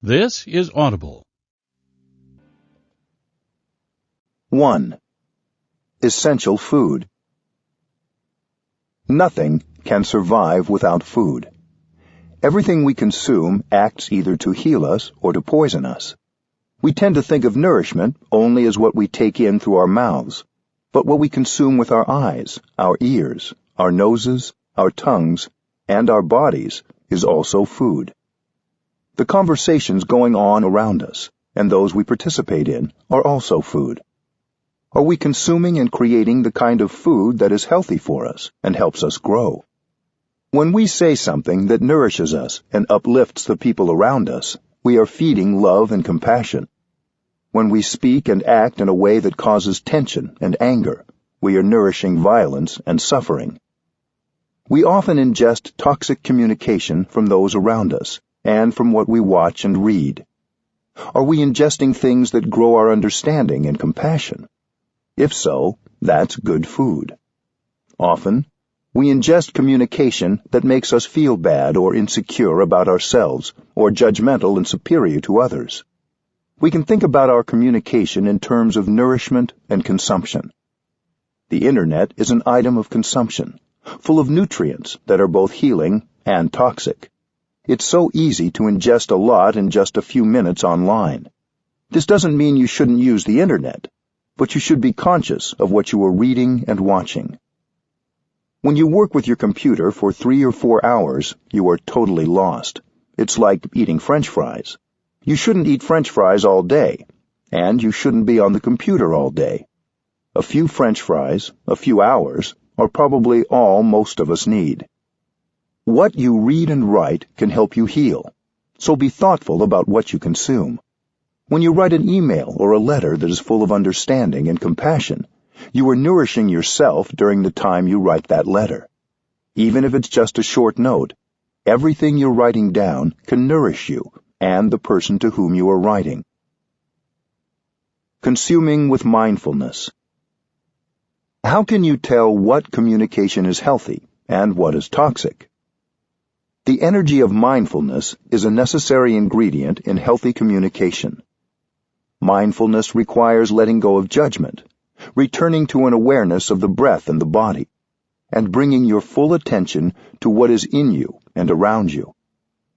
This is Audible. 1. Essential food. Nothing can survive without food. Everything we consume acts either to heal us or to poison us. We tend to think of nourishment only as what we take in through our mouths, but what we consume with our eyes, our ears, our noses, our tongues, and our bodies is also food. The conversations going on around us, and those we participate in, are also food. Are we consuming and creating the kind of food that is healthy for us and helps us grow? When we say something that nourishes us and uplifts the people around us, we are feeding love and compassion. When we speak and act in a way that causes tension and anger, we are nourishing violence and suffering. We often ingest toxic communication from those around us and from what we watch and read. Are we ingesting things that grow our understanding and compassion? If so, that's good food. Often, we ingest communication that makes us feel bad or insecure about ourselves or judgmental and superior to others. We can think about our communication in terms of nourishment and consumption. The Internet is an item of consumption, full of nutrients that are both healing and toxic. It's so easy to ingest a lot in just a few minutes online. This doesn't mean you shouldn't use the Internet, but you should be conscious of what you are reading and watching. When you work with your computer for 3 or 4 hours, you are totally lost. It's like eating French fries. You shouldn't eat French fries all day, and you shouldn't be on the computer all day. A few French fries, a few hours, are probably all most of us need. What you read and write can help you heal, so be thoughtful about what you consume. When you write an email or a letter that is full of understanding and compassion, you are nourishing yourself during the time you write that letter. Even if it's just a short note, everything you're writing down can nourish you and the person to whom you are writing. Consuming with mindfulness. How can you tell what communication is healthy and what is toxic? The energy of mindfulness is a necessary ingredient in healthy communication. Mindfulness requires letting go of judgment, returning to an awareness of the breath and the body, and bringing your full attention to what is in you and around you.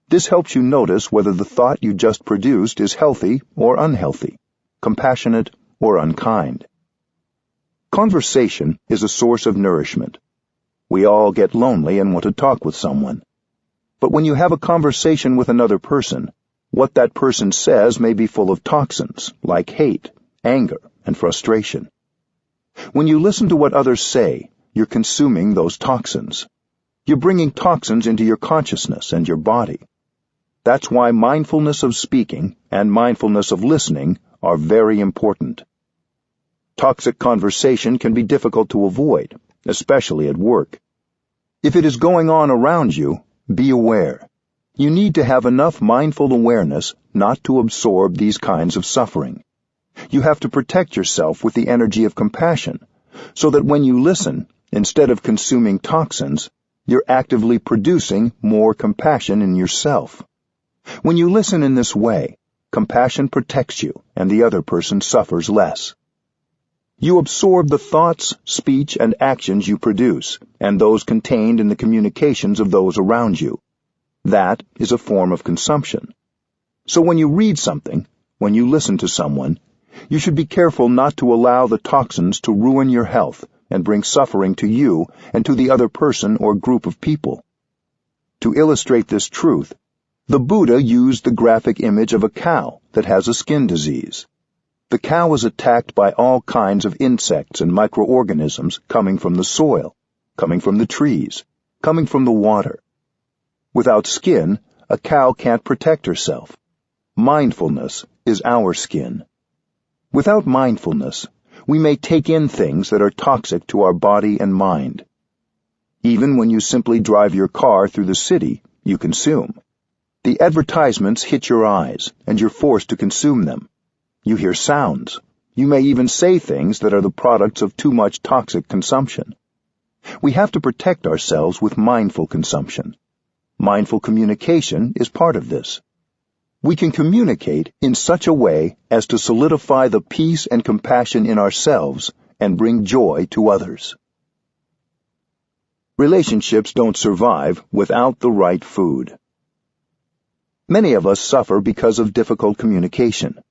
This helps you notice whether the thought you just produced is healthy or unhealthy, compassionate or unkind. Conversation is a source of nourishment. We all get lonely and want to talk with someone. But when you have a conversation with another person, what that person says may be full of toxins, like hate, anger, and frustration. When you listen to what others say, you're consuming those toxins. You're bringing toxins into your consciousness and your body. That's why mindfulness of speaking and mindfulness of listening are very important. Toxic conversation can be difficult to avoid, especially at work. If it is going on around you, be aware. You need to have enough mindful awareness not to absorb these kinds of suffering. You have to protect yourself with the energy of compassion, so that when you listen, instead of consuming toxins, you're actively producing more compassion in yourself. When you listen in this way, compassion protects you and the other person suffers less. You absorb the thoughts, speech, and actions you produce, and those contained in the communications of those around you. That is a form of consumption. So when you read something, when you listen to someone, you should be careful not to allow the toxins to ruin your health and bring suffering to you and to the other person or group of people. To illustrate this truth, the Buddha used the graphic image of a cow that has a skin disease. The cow was attacked by all kinds of insects and microorganisms coming from the soil, coming from the trees, coming from the water. Without skin, a cow can't protect herself. Mindfulness is our skin. Without mindfulness, we may take in things that are toxic to our body and mind. Even when you simply drive your car through the city, you consume. The advertisements hit your eyes, and you're forced to consume them. You hear sounds. You may even say things that are the products of too much toxic consumption. We have to protect ourselves with mindful consumption. Mindful communication is part of this. We can communicate in such a way as to solidify the peace and compassion in ourselves and bring joy to others. Relationships don't survive without the right food. Many of us suffer because of difficult communication.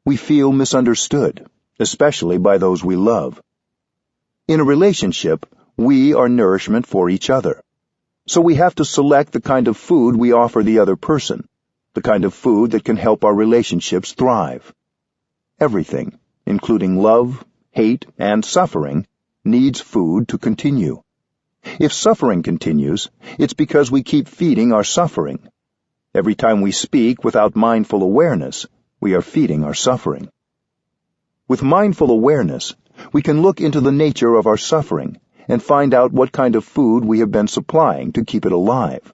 We feel misunderstood, especially by those we love. In a relationship, we are nourishment for each other. So we have to select the kind of food we offer the other person, the kind of food that can help our relationships thrive. Everything, including love, hate, and suffering, needs food to continue. If suffering continues, it's because we keep feeding our suffering. Every time we speak without mindful awareness, we are feeding our suffering. With mindful awareness, we can look into the nature of our suffering and find out what kind of food we have been supplying to keep it alive.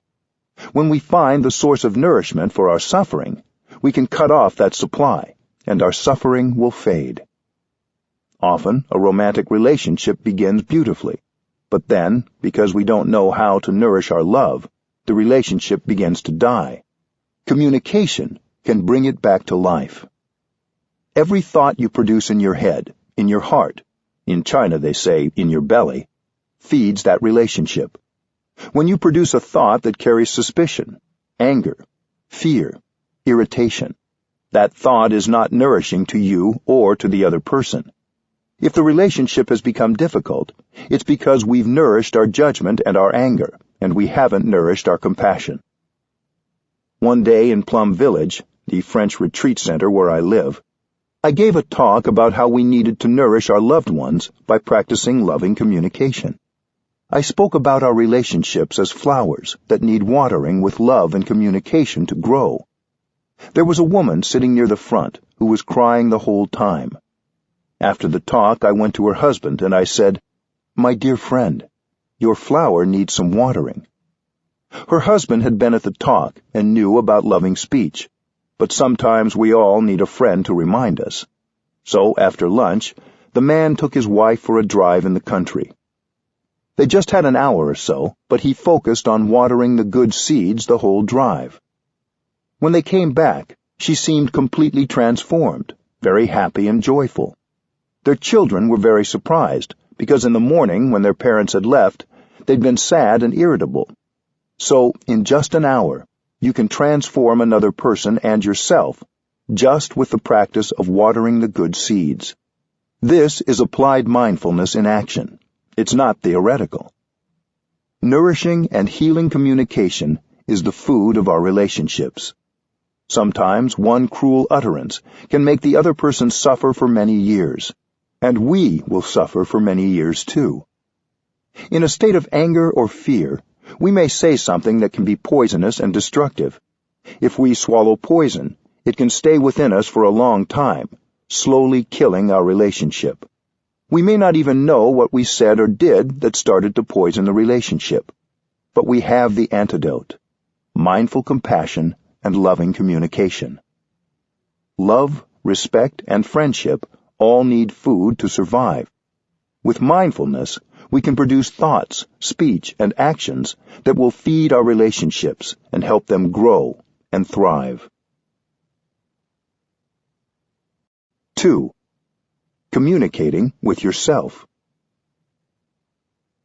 When we find the source of nourishment for our suffering, we can cut off that supply, and our suffering will fade. Often, a romantic relationship begins beautifully, but then, because we don't know how to nourish our love, the relationship begins to die. Communication can bring it back to life. Every thought you produce in your head, in your heart, in China they say in your belly, feeds that relationship. When you produce a thought that carries suspicion, anger, fear, irritation, that thought is not nourishing to you or to the other person. If the relationship has become difficult, it's because we've nourished our judgment and our anger, and we haven't nourished our compassion. One day in Plum Village, the French retreat center where I live, I gave a talk about how we needed to nourish our loved ones by practicing loving communication. I spoke about our relationships as flowers that need watering with love and communication to grow. There was a woman sitting near the front who was crying the whole time. After the talk, I went to her husband and I said, "My dear friend, your flower needs some watering." Her husband had been at the talk and knew about loving speech, but sometimes we all need a friend to remind us. So, after lunch, the man took his wife for a drive in the country. They just had an hour or so, but he focused on watering the good seeds the whole drive. When they came back, she seemed completely transformed, very happy and joyful. Their children were very surprised, because in the morning, when their parents had left, they'd been sad and irritable. So, in just an hour, you can transform another person and yourself, just with the practice of watering the good seeds. This is applied mindfulness in action. It's not theoretical. Nourishing and healing communication is the food of our relationships. Sometimes one cruel utterance can make the other person suffer for many years, and we will suffer for many years too. In a state of anger or fear, we may say something that can be poisonous and destructive. If we swallow poison, it can stay within us for a long time, slowly killing our relationship. We may not even know what we said or did that started to poison the relationship, but we have the antidote: mindful compassion and loving communication. Love, respect, and friendship all need food to survive. With mindfulness, we can produce thoughts, speech, and actions that will feed our relationships and help them grow and thrive. 2. Communicating with yourself.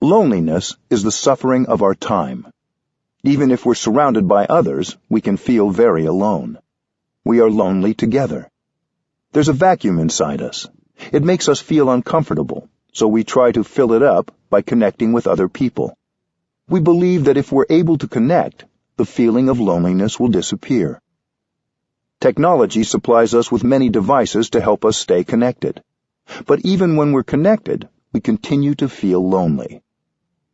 Loneliness is the suffering of our time. Even if we're surrounded by others, we can feel very alone. We are lonely together. There's a vacuum inside us. It makes us feel uncomfortable, so we try to fill it up by connecting with other people. We believe that if we're able to connect, the feeling of loneliness will disappear. Technology supplies us with many devices to help us stay connected. But even when we're connected, we continue to feel lonely.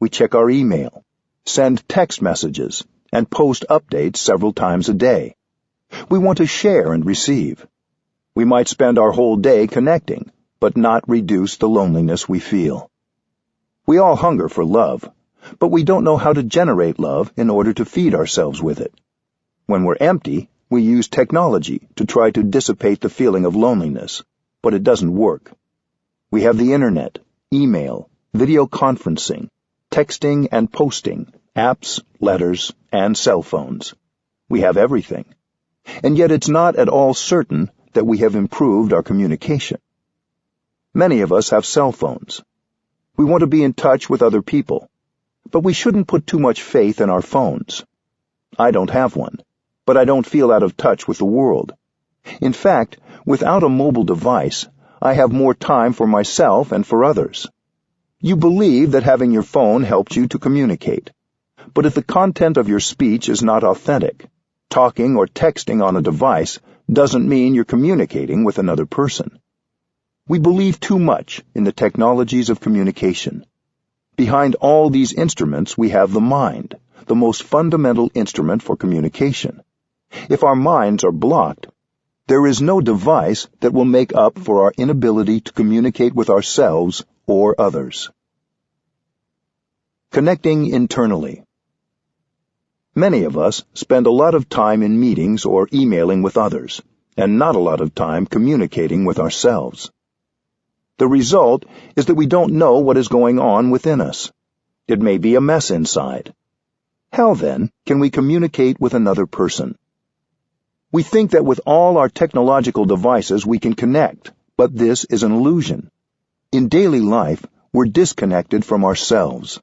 We check our email, send text messages, and post updates several times a day. We want to share and receive. We might spend our whole day connecting, but not reduce the loneliness we feel. We all hunger for love, but we don't know how to generate love in order to feed ourselves with it. When we're empty, we use technology to try to dissipate the feeling of loneliness, but it doesn't work. We have the internet, email, video conferencing, texting and posting, apps, letters, and cell phones. We have everything. And yet it's not at all certain that we have improved our communication. Many of us have cell phones. We want to be in touch with other people, but we shouldn't put too much faith in our phones. I don't have one, but I don't feel out of touch with the world. In fact, without a mobile device, I have more time for myself and for others. You believe that having your phone helps you to communicate, but if the content of your speech is not authentic, talking or texting on a device doesn't mean you're communicating with another person. We believe too much in the technologies of communication. Behind all these instruments we have the mind, the most fundamental instrument for communication. If our minds are blocked, there is no device that will make up for our inability to communicate with ourselves or others. Connecting internally. Many of us spend a lot of time in meetings or emailing with others, and not a lot of time communicating with ourselves. The result is that we don't know what is going on within us. It may be a mess inside. How, then, can we communicate with another person? We think that with all our technological devices we can connect, but this is an illusion. In daily life, we're disconnected from ourselves.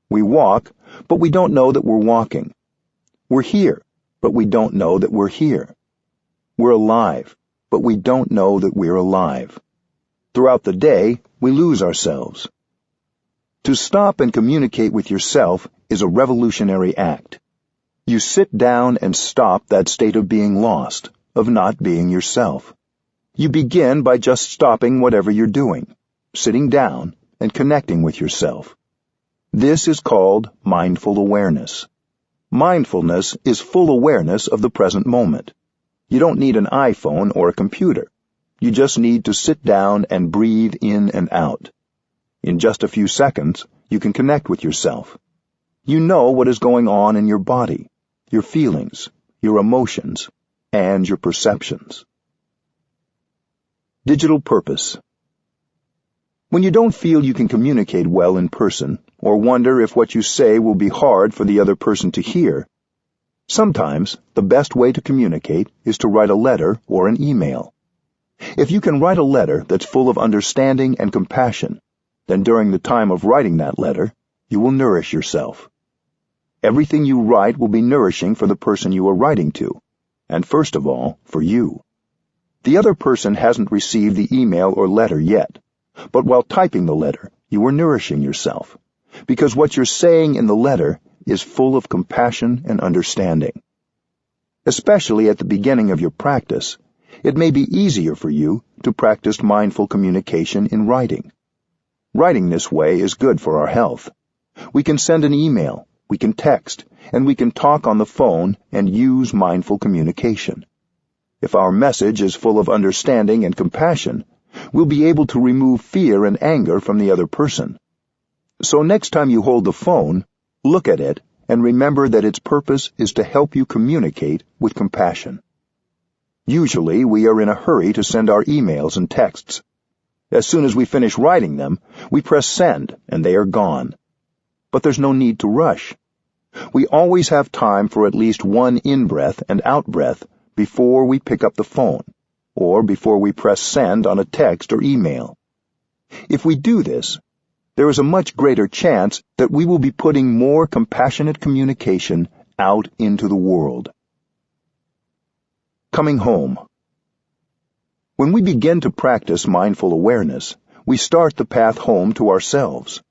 We walk, but we don't know that we're walking. We're here, but we don't know that we're here. We're alive, but we don't know that we're alive. Throughout the day, we lose ourselves. To stop and communicate with yourself is a revolutionary act. You sit down and stop that state of being lost, of not being yourself. You begin by just stopping whatever you're doing, sitting down, and connecting with yourself. This is called mindful awareness. Mindfulness is full awareness of the present moment. You don't need an iPhone or a computer. You just need to sit down and breathe in and out. In just a few seconds, you can connect with yourself. You know what is going on in your body, your feelings, your emotions, and your perceptions. Digital purpose. When you don't feel you can communicate well in person, or wonder if what you say will be hard for the other person to hear, sometimes the best way to communicate is to write a letter or an email. If you can write a letter that's full of understanding and compassion, then during the time of writing that letter, you will nourish yourself. Everything you write will be nourishing for the person you are writing to, and first of all, for you. The other person hasn't received the email or letter yet, but while typing the letter, you are nourishing yourself, because what you're saying in the letter is full of compassion and understanding. Especially at the beginning of your practice, it may be easier for you to practice mindful communication in writing. Writing this way is good for our health. We can send an email, we can text, and we can talk on the phone and use mindful communication. If our message is full of understanding and compassion, we'll be able to remove fear and anger from the other person. So next time you hold the phone, look at it and remember that its purpose is to help you communicate with compassion. Usually, we are in a hurry to send our emails and texts. As soon as we finish writing them, we press send, and they are gone. But there's no need to rush. We always have time for at least one in-breath and out-breath before we pick up the phone, or before we press send on a text or email. If we do this, there is a much greater chance that we will be putting more compassionate communication out into the world. Coming home. When we begin to practice mindful awareness, we start the path home to ourselves.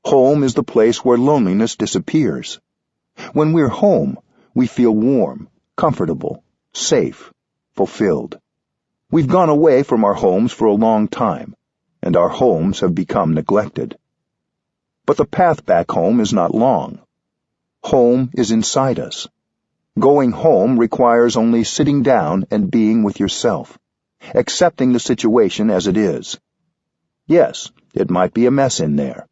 Home is the place where loneliness disappears. When we're home, we feel warm, comfortable, safe, fulfilled. We've gone away from our homes for a long time, and our homes have become neglected. But the path back home is not long. Home is inside us. Going home requires only sitting down and being with yourself, accepting the situation as it is. Yes, it might be a mess in there,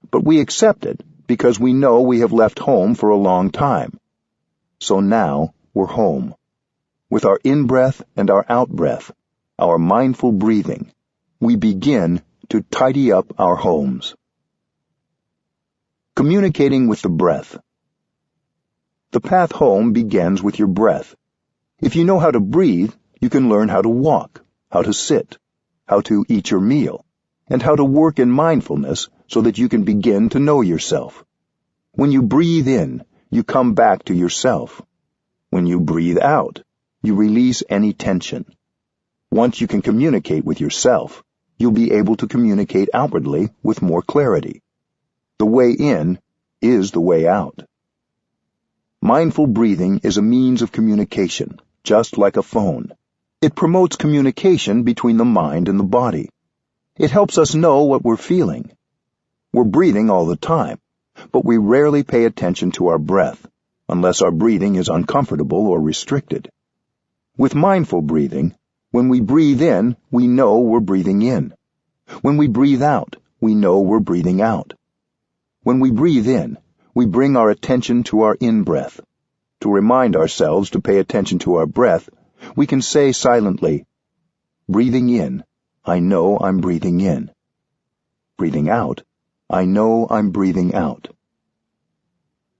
but we accept it because we know we have left home for a long time. So now we're home. With our in-breath and our out-breath, our mindful breathing, we begin to tidy up our homes. Communicating with the breath. The path home begins with your breath. If you know how to breathe, you can learn how to walk, how to sit, how to eat your meal, and how to work in mindfulness so that you can begin to know yourself. When you breathe in, you come back to yourself. When you breathe out, you release any tension. Once you can communicate with yourself, you'll be able to communicate outwardly with more clarity. The way in is the way out. Mindful breathing is a means of communication, just like a phone. It promotes communication between the mind and the body. It helps us know what we're feeling. We're breathing all the time, but we rarely pay attention to our breath, unless our breathing is uncomfortable or restricted. With mindful breathing, when we breathe in, we know we're breathing in. When we breathe out, we know we're breathing out. When we breathe in, we bring our attention to our in-breath. To remind ourselves to pay attention to our breath, we can say silently, breathing in, I know I'm breathing in. Breathing out, I know I'm breathing out.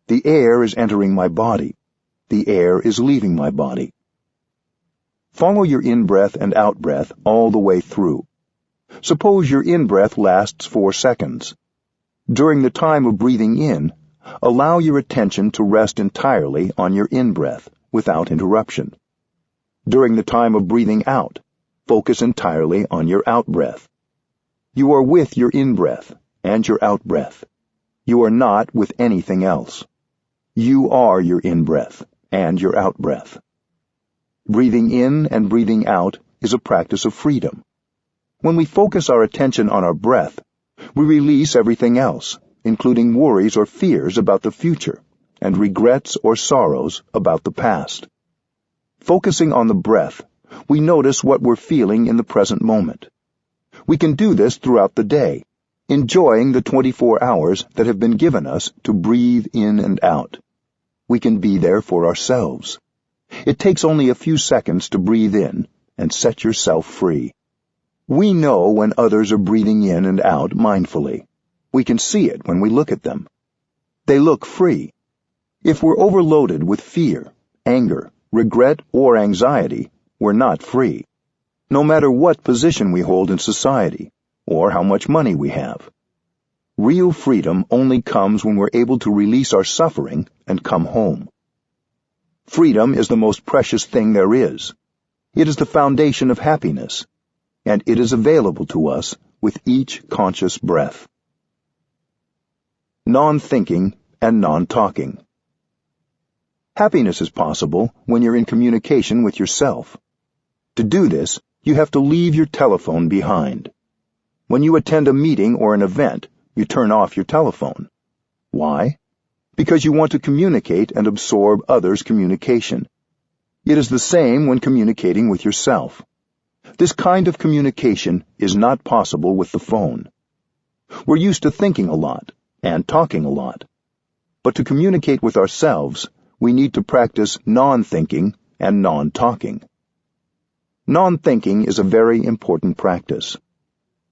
The air is entering my body. The air is leaving my body. Follow your in-breath and out-breath all the way through. Suppose your in-breath lasts 4 seconds. During the time of breathing in, allow your attention to rest entirely on your in-breath without interruption. During the time of breathing out, focus entirely on your out-breath. You are with your in-breath and your out-breath. You are not with anything else. You are your in-breath and your out-breath. Breathing in and breathing out is a practice of freedom. When we focus our attention on our breath, we release everything else, including worries or fears about the future, and regrets or sorrows about the past. Focusing on the breath, we notice what we're feeling in the present moment. We can do this throughout the day, enjoying the 24 hours that have been given us to breathe in and out. We can be there for ourselves. It takes only a few seconds to breathe in and set yourself free. We know when others are breathing in and out mindfully. We can see it when we look at them. They look free. If we're overloaded with fear, anger, regret, or anxiety, we're not free, no matter what position we hold in society or how much money we have. Real freedom only comes when we're able to release our suffering and come home. Freedom is the most precious thing there is. It is the foundation of happiness, and it is available to us with each conscious breath. Non-thinking and non-talking. Happiness is possible when you're in communication with yourself. To do this, you have to leave your telephone behind. When you attend a meeting or an event, you turn off your telephone. Why? Because you want to communicate and absorb others' communication. It is the same when communicating with yourself. This kind of communication is not possible with the phone. We're used to thinking a lot and talking a lot. But to communicate with ourselves, we need to practice non-thinking and non-talking. Non-thinking is a very important practice.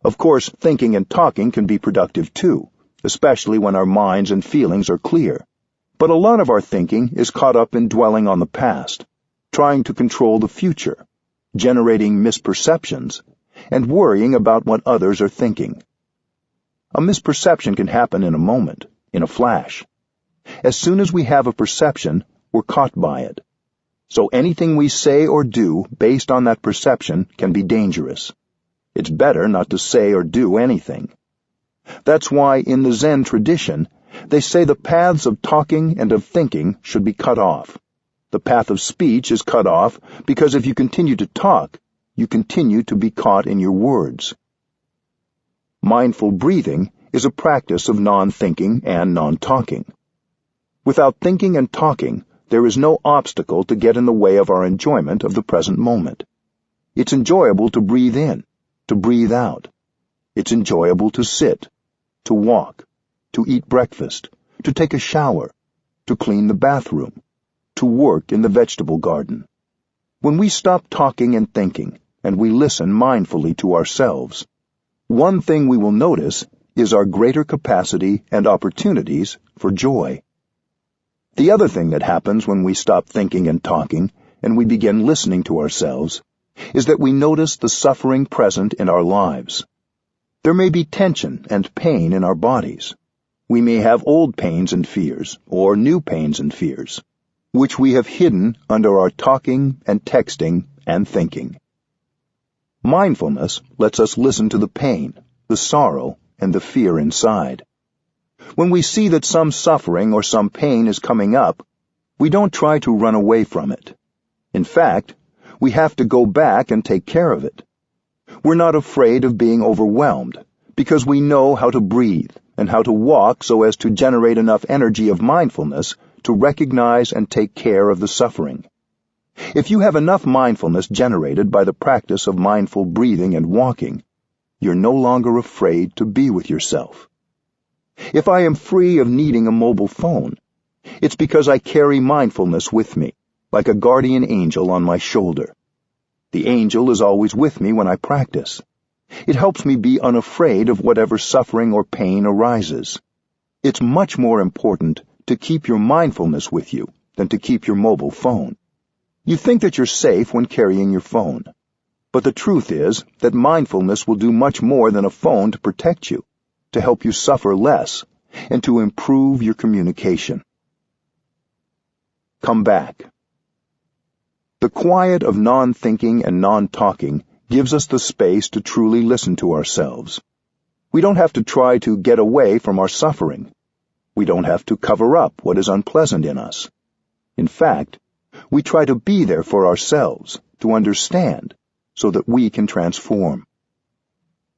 Of course, thinking and talking can be productive too, especially when our minds and feelings are clear. But a lot of our thinking is caught up in dwelling on the past, trying to control the future, generating misperceptions, and worrying about what others are thinking. A misperception can happen in a moment, in a flash. As soon as we have a perception, we're caught by it. So anything we say or do based on that perception can be dangerous. It's better not to say or do anything. That's why in the Zen tradition, they say the paths of talking and of thinking should be cut off. The path of speech is cut off because if you continue to talk, you continue to be caught in your words. Mindful breathing is a practice of non-thinking and non-talking. Without thinking and talking, there is no obstacle to get in the way of our enjoyment of the present moment. It's enjoyable to breathe in, to breathe out. It's enjoyable to sit, to walk, to eat breakfast, to take a shower, to clean the bathroom, to work in the vegetable garden. When we stop talking and thinking, and we listen mindfully to ourselves, one thing we will notice is our greater capacity and opportunities for joy. The other thing that happens when we stop thinking and talking and we begin listening to ourselves, is that we notice the suffering present in our lives. There may be tension and pain in our bodies. We may have old pains and fears, or new pains and fears, which we have hidden under our talking and texting and thinking. Mindfulness lets us listen to the pain, the sorrow, and the fear inside. When we see that some suffering or some pain is coming up, we don't try to run away from it. In fact, we have to go back and take care of it. We're not afraid of being overwhelmed, because we know how to breathe and how to walk so as to generate enough energy of mindfulness to recognize and take care of the suffering. If you have enough mindfulness generated by the practice of mindful breathing and walking, you're no longer afraid to be with yourself. If I am free of needing a mobile phone, it's because I carry mindfulness with me, like a guardian angel on my shoulder. The angel is always with me when I practice. It helps me be unafraid of whatever suffering or pain arises. It's much more important to keep your mindfulness with you than to keep your mobile phone. You think that you're safe when carrying your phone, but the truth is that mindfulness will do much more than a phone to protect you, to help you suffer less, and to improve your communication. Come back. The quiet of non-thinking and non-talking gives us the space to truly listen to ourselves. We don't have to try to get away from our suffering. We don't have to cover up what is unpleasant in us. In fact, we try to be there for ourselves, to understand, so that we can transform.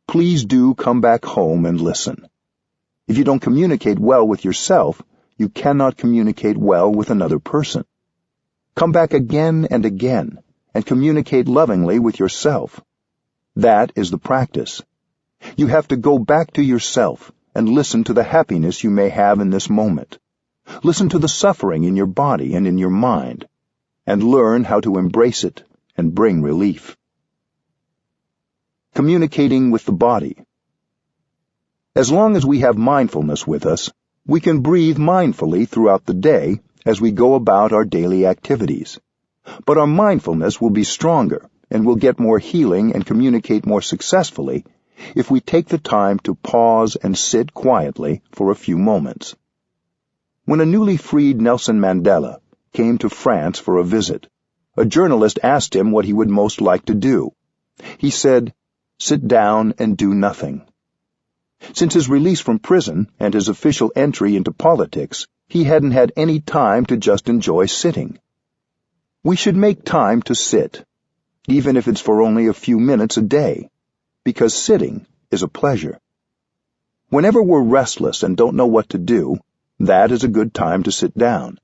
Please do come back home and listen. If you don't communicate well with yourself, you cannot communicate well with another person. Come back again and communicate lovingly with yourself. That is the practice. You have to go back to yourself and listen to the happiness you may have in this moment. Listen to the suffering in your body and in your mind, and learn how to embrace it and bring relief. Communicating with the body. As long as we have mindfulness with us, we can breathe mindfully throughout the day as we go about our daily activities. But our mindfulness will be stronger and will get more healing and communicate more successfully if we take the time to pause and sit quietly for a few moments. When a newly freed Nelson Mandela came to France for a visit, a journalist asked him what he would most like to do. He said, "Sit down and do nothing." Since his release from prison and his official entry into politics, he hadn't had any time to just enjoy sitting. We should make time to sit, even if it's for only a few minutes a day, because sitting is a pleasure. Whenever we're restless and don't know what to do, that is a good time to sit down.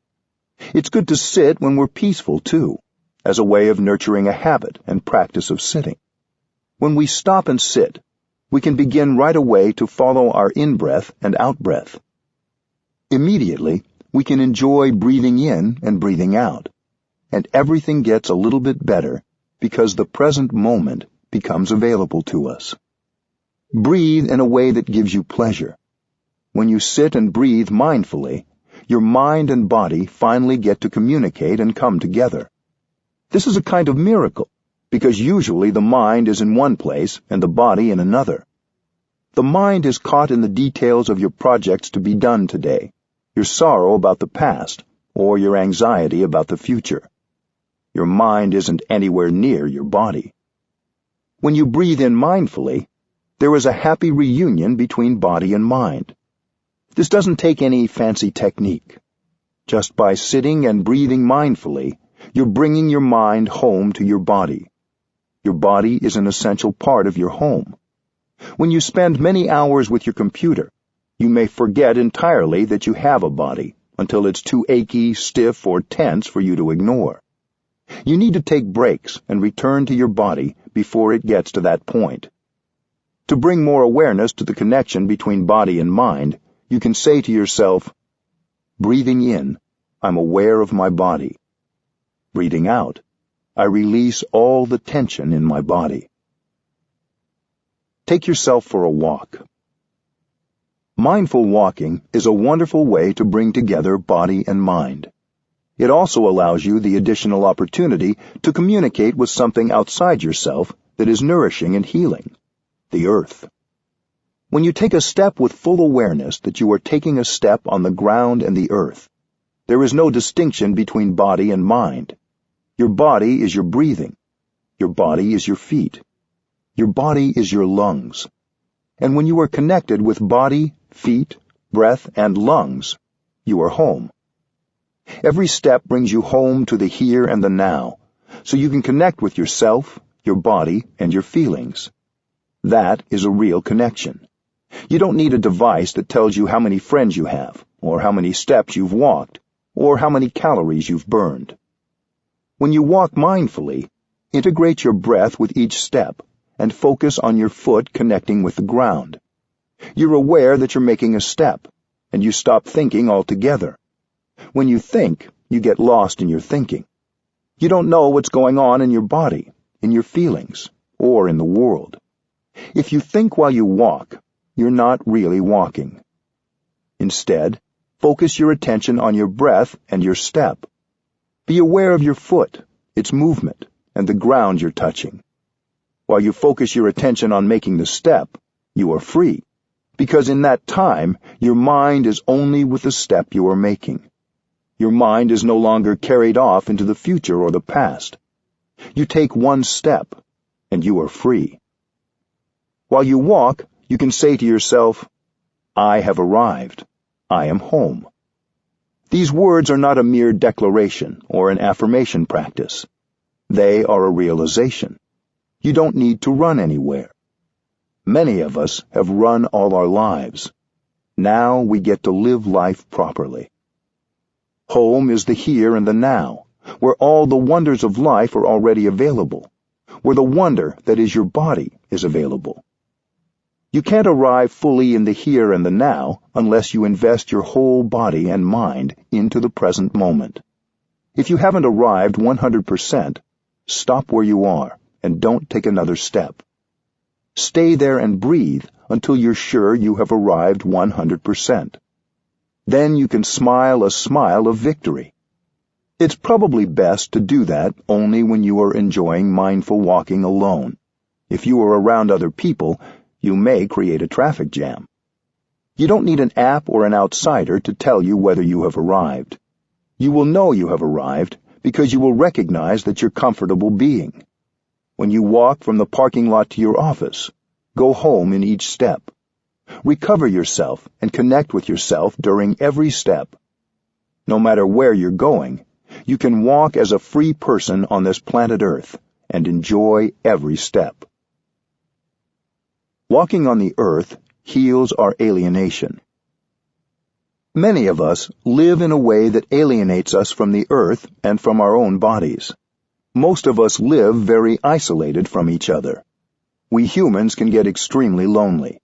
It's good to sit when we're peaceful, too, as a way of nurturing a habit and practice of sitting. When we stop and sit, we can begin right away to follow our in-breath and out-breath. Immediately, we can enjoy breathing in and breathing out, and everything gets a little bit better because the present moment becomes available to us. Breathe in a way that gives you pleasure. When you sit and breathe mindfully, your mind and body finally get to communicate and come together. This is a kind of miracle, because usually the mind is in one place and the body in another. The mind is caught in the details of your projects to be done today, your sorrow about the past, or your anxiety about the future. Your mind isn't anywhere near your body. When you breathe in mindfully, there is a happy reunion between body and mind. This doesn't take any fancy technique. Just by sitting and breathing mindfully, you're bringing your mind home to your body. Your body is an essential part of your home. When you spend many hours with your computer, you may forget entirely that you have a body until it's too achy, stiff, or tense for you to ignore. You need to take breaks and return to your body before it gets to that point. To bring more awareness to the connection between body and mind, you can say to yourself, breathing in, I'm aware of my body. Breathing out, I release all the tension in my body. Take yourself for a walk. Mindful walking is a wonderful way to bring together body and mind. It also allows you the additional opportunity to communicate with something outside yourself that is nourishing and healing, the earth. When you take a step with full awareness that you are taking a step on the ground and the earth, there is no distinction between body and mind. Your body is your breathing. Your body is your feet. Your body is your lungs. And when you are connected with body, feet, breath, and lungs, you are home. Every step brings you home to the here and the now, so you can connect with yourself, your body, and your feelings. That is a real connection. You don't need a device that tells you how many friends you have, or how many steps you've walked, or how many calories you've burned. When you walk mindfully, integrate your breath with each step, and focus on your foot connecting with the ground. You're aware that you're making a step, and you stop thinking altogether. When you think, you get lost in your thinking. You don't know what's going on in your body, in your feelings, or in the world. If you think while you walk, you're not really walking. Instead, focus your attention on your breath and your step. Be aware of your foot, its movement, and the ground you're touching. While you focus your attention on making the step, you are free, because in that time, your mind is only with the step you are making. Your mind is no longer carried off into the future or the past. You take one step, and you are free. While you walk, you can say to yourself, I have arrived. I am home. These words are not a mere declaration or an affirmation practice. They are a realization. You don't need to run anywhere. Many of us have run all our lives. Now we get to live life properly. Home is the here and the now, where all the wonders of life are already available, where the wonder that is your body is available. You can't arrive fully in the here and the now unless you invest your whole body and mind into the present moment. If you haven't arrived 100%, stop where you are and don't take another step. Stay there and breathe until you're sure you have arrived 100%. Then you can smile a smile of victory. It's probably best to do that only when you are enjoying mindful walking alone. If you are around other people, you may create a traffic jam. You don't need an app or an outsider to tell you whether you have arrived. You will know you have arrived because you will recognize that you're comfortable being. When you walk from the parking lot to your office, go home in each step. Recover yourself and connect with yourself during every step. No matter where you're going, you can walk as a free person on this planet Earth and enjoy every step. Walking on the earth heals our alienation. Many of us live in a way that alienates us from the earth and from our own bodies. Most of us live very isolated from each other. We humans can get extremely lonely.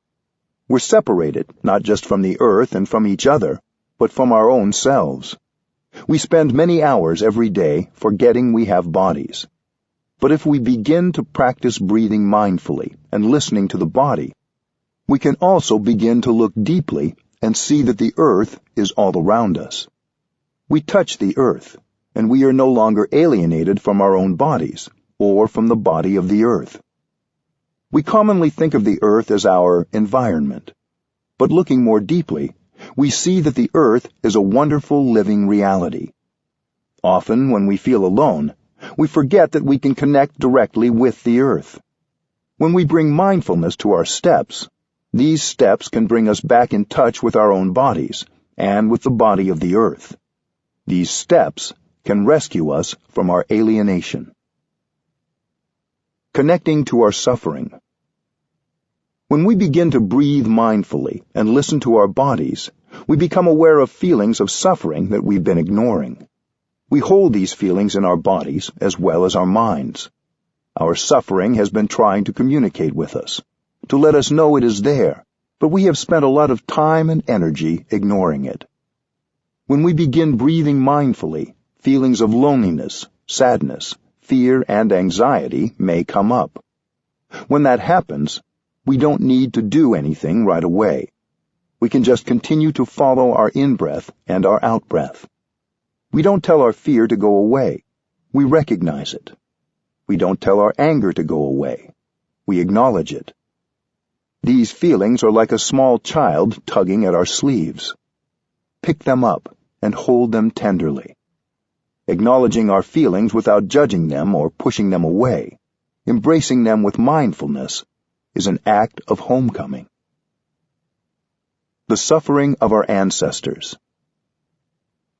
We're separated not just from the earth and from each other, but from our own selves. We spend many hours every day forgetting we have bodies. But if we begin to practice breathing mindfully and listening to the body, we can also begin to look deeply and see that the earth is all around us. We touch the earth, and we are no longer alienated from our own bodies or from the body of the earth. We commonly think of the earth as our environment, but looking more deeply, we see that the earth is a wonderful living reality. Often, when we feel alone, we forget that we can connect directly with the earth. When we bring mindfulness to our steps, these steps can bring us back in touch with our own bodies and with the body of the earth. These steps can rescue us from our alienation. Connecting to our suffering. When we begin to breathe mindfully and listen to our bodies, we become aware of feelings of suffering that we've been ignoring. We hold these feelings in our bodies as well as our minds. Our suffering has been trying to communicate with us, to let us know it is there, but we have spent a lot of time and energy ignoring it. When we begin breathing mindfully, feelings of loneliness, sadness, fear, and anxiety may come up. When that happens, we don't need to do anything right away. We can just continue to follow our in-breath and our out-breath. We don't tell our fear to go away. We recognize it. We don't tell our anger to go away. We acknowledge it. These feelings are like a small child tugging at our sleeves. Pick them up and hold them tenderly. Acknowledging our feelings without judging them or pushing them away, embracing them with mindfulness, is an act of homecoming. The suffering of our ancestors.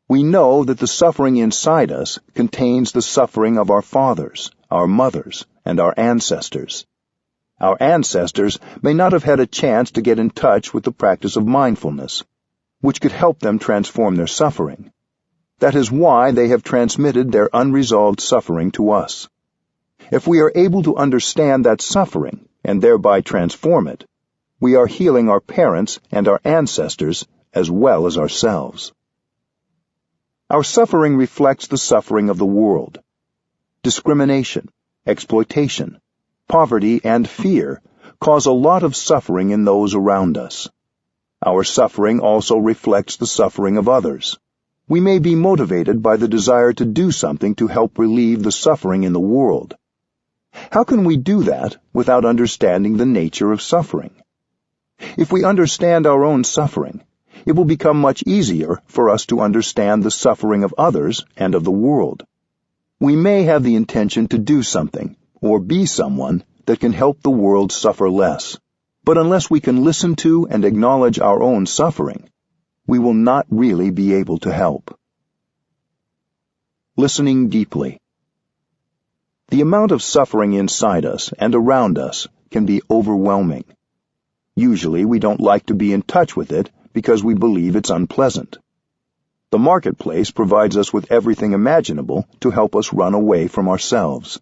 We know that the suffering inside us contains the suffering of our fathers, our mothers, and our ancestors. Our ancestors may not have had a chance to get in touch with the practice of mindfulness, which could help them transform their suffering. That is why they have transmitted their unresolved suffering to us. If we are able to understand that suffering and thereby transform it, we are healing our parents and our ancestors as well as ourselves. Our suffering reflects the suffering of the world. Discrimination, exploitation, poverty, and fear cause a lot of suffering in those around us. Our suffering also reflects the suffering of others. We may be motivated by the desire to do something to help relieve the suffering in the world. How can we do that without understanding the nature of suffering? If we understand our own suffering, it will become much easier for us to understand the suffering of others and of the world. We may have the intention to do something or be someone that can help the world suffer less, but unless we can listen to and acknowledge our own suffering, we will not really be able to help. Listening deeply. The amount of suffering inside us and around us can be overwhelming. Usually we don't like to be in touch with it because we believe it's unpleasant. The marketplace provides us with everything imaginable to help us run away from ourselves.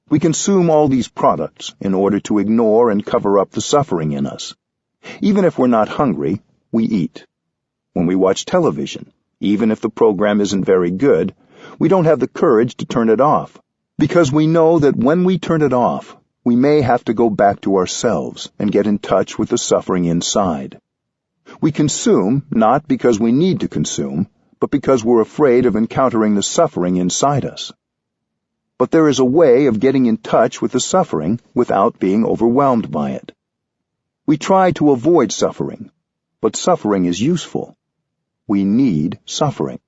We consume all these products in order to ignore and cover up the suffering in us. Even if we're not hungry, we eat. When we watch television, even if the program isn't very good, we don't have the courage to turn it off, because we know that when we turn it off, we may have to go back to ourselves and get in touch with the suffering inside. We consume not because we need to consume, but because we're afraid of encountering the suffering inside us. But there is a way of getting in touch with the suffering without being overwhelmed by it. We try to avoid suffering, but suffering is useful. We need suffering.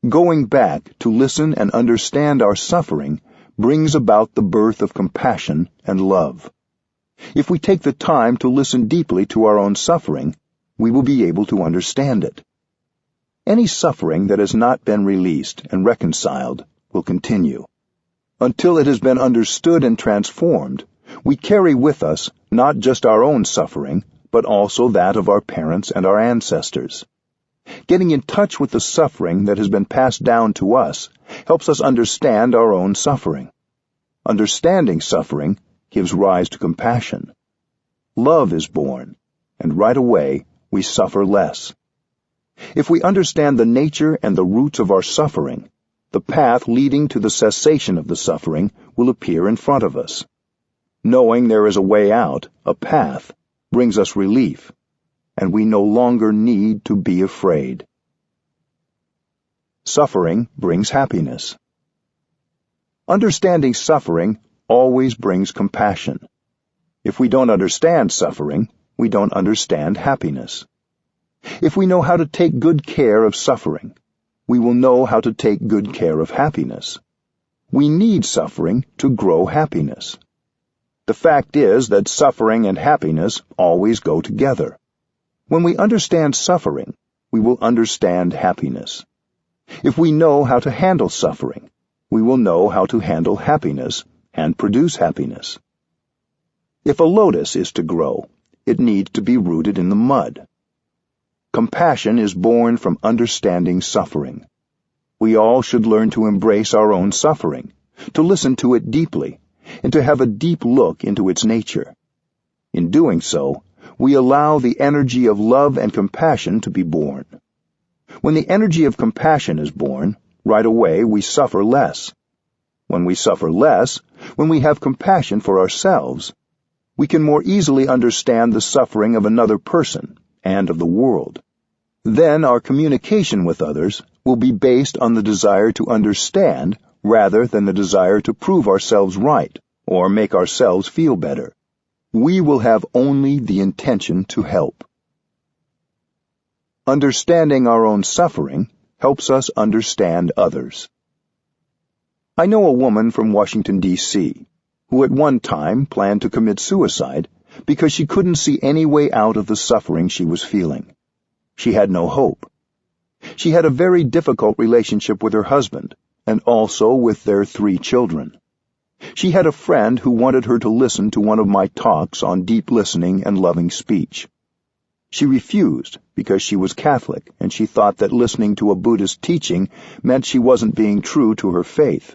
Going back to listen and understand our suffering brings about the birth of compassion and love. If we take the time to listen deeply to our own suffering, we will be able to understand it. Any suffering that has not been released and reconciled will continue. Until it has been understood and transformed, we carry with us not just our own suffering, but also that of our parents and our ancestors. Getting in touch with the suffering that has been passed down to us helps us understand our own suffering. Understanding suffering gives rise to compassion. Love is born, and right away we suffer less. If we understand the nature and the roots of our suffering, the path leading to the cessation of the suffering will appear in front of us. Knowing there is a way out, a path, brings us relief, and we no longer need to be afraid. Suffering brings happiness. Understanding suffering always brings compassion. If we don't understand suffering, we don't understand happiness. If we know how to take good care of suffering, we will know how to take good care of happiness. We need suffering to grow happiness. The fact is that suffering and happiness always go together. When we understand suffering, we will understand happiness. If we know how to handle suffering, we will know how to handle happiness and produce happiness. If a lotus is to grow, it needs to be rooted in the mud. Compassion is born from understanding suffering. We all should learn to embrace our own suffering, to listen to it deeply, and to have a deep look into its nature. In doing so, we allow the energy of love and compassion to be born. When the energy of compassion is born, right away we suffer less. When we suffer less, when we have compassion for ourselves, we can more easily understand the suffering of another person and of the world. Then our communication with others will be based on the desire to understand rather than the desire to prove ourselves right or make ourselves feel better. We will have only the intention to help. Understanding our own suffering helps us understand others. I know a woman from Washington, D.C., who at one time planned to commit suicide because she couldn't see any way out of the suffering she was feeling. She had no hope. She had a very difficult relationship with her husband and also with their 3 children. She had a friend who wanted her to listen to one of my talks on deep listening and loving speech. She refused because she was Catholic and she thought that listening to a Buddhist teaching meant she wasn't being true to her faith.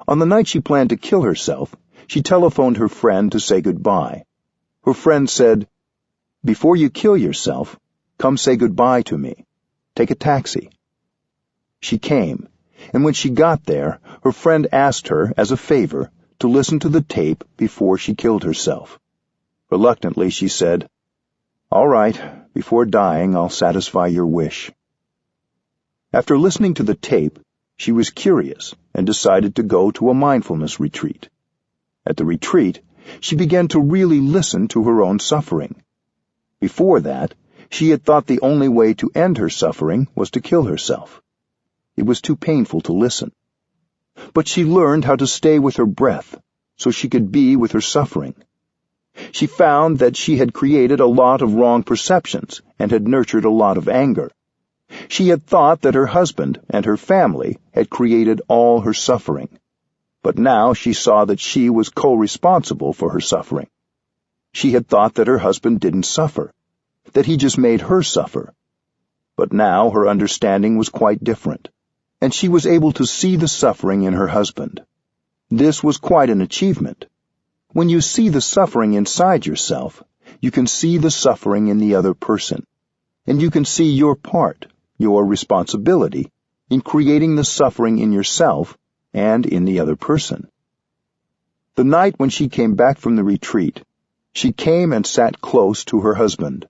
On the night she planned to kill herself, she telephoned her friend to say goodbye. Her friend said, "Before you kill yourself, come say goodbye to me. Take a taxi." She came, and when she got there, her friend asked her, as a favor, to listen to the tape before she killed herself. Reluctantly, she said, "All right, before dying, I'll satisfy your wish." After listening to the tape, she was curious and decided to go to a mindfulness retreat. At the retreat, she began to really listen to her own suffering. Before that, she had thought the only way to end her suffering was to kill herself. It was too painful to listen. But she learned how to stay with her breath so she could be with her suffering. She found that she had created a lot of wrong perceptions and had nurtured a lot of anger. She had thought that her husband and her family had created all her suffering. But now she saw that she was co-responsible for her suffering. She had thought that her husband didn't suffer, that he just made her suffer. But now her understanding was quite different, and she was able to see the suffering in her husband. This was quite an achievement. When you see the suffering inside yourself, you can see the suffering in the other person, and you can see your part, your responsibility, in creating the suffering in yourself and in the other person. The night when she came back from the retreat, she came and sat close to her husband.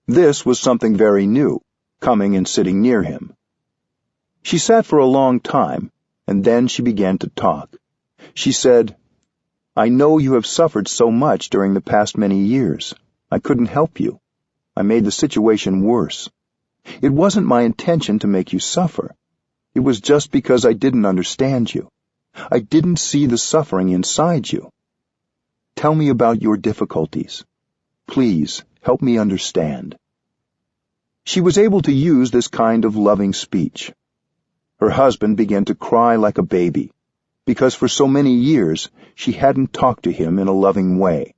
This was something very new, coming and sitting near him. She sat for a long time, and then she began to talk. She said, "I know you have suffered so much during the past many years. I couldn't help you. I made the situation worse. It wasn't my intention to make you suffer. It was just because I didn't understand you. I didn't see the suffering inside you. Tell me about your difficulties. Please, help me understand." She was able to use this kind of loving speech. Her husband began to cry like a baby, because for so many years she hadn't talked to him in a loving way.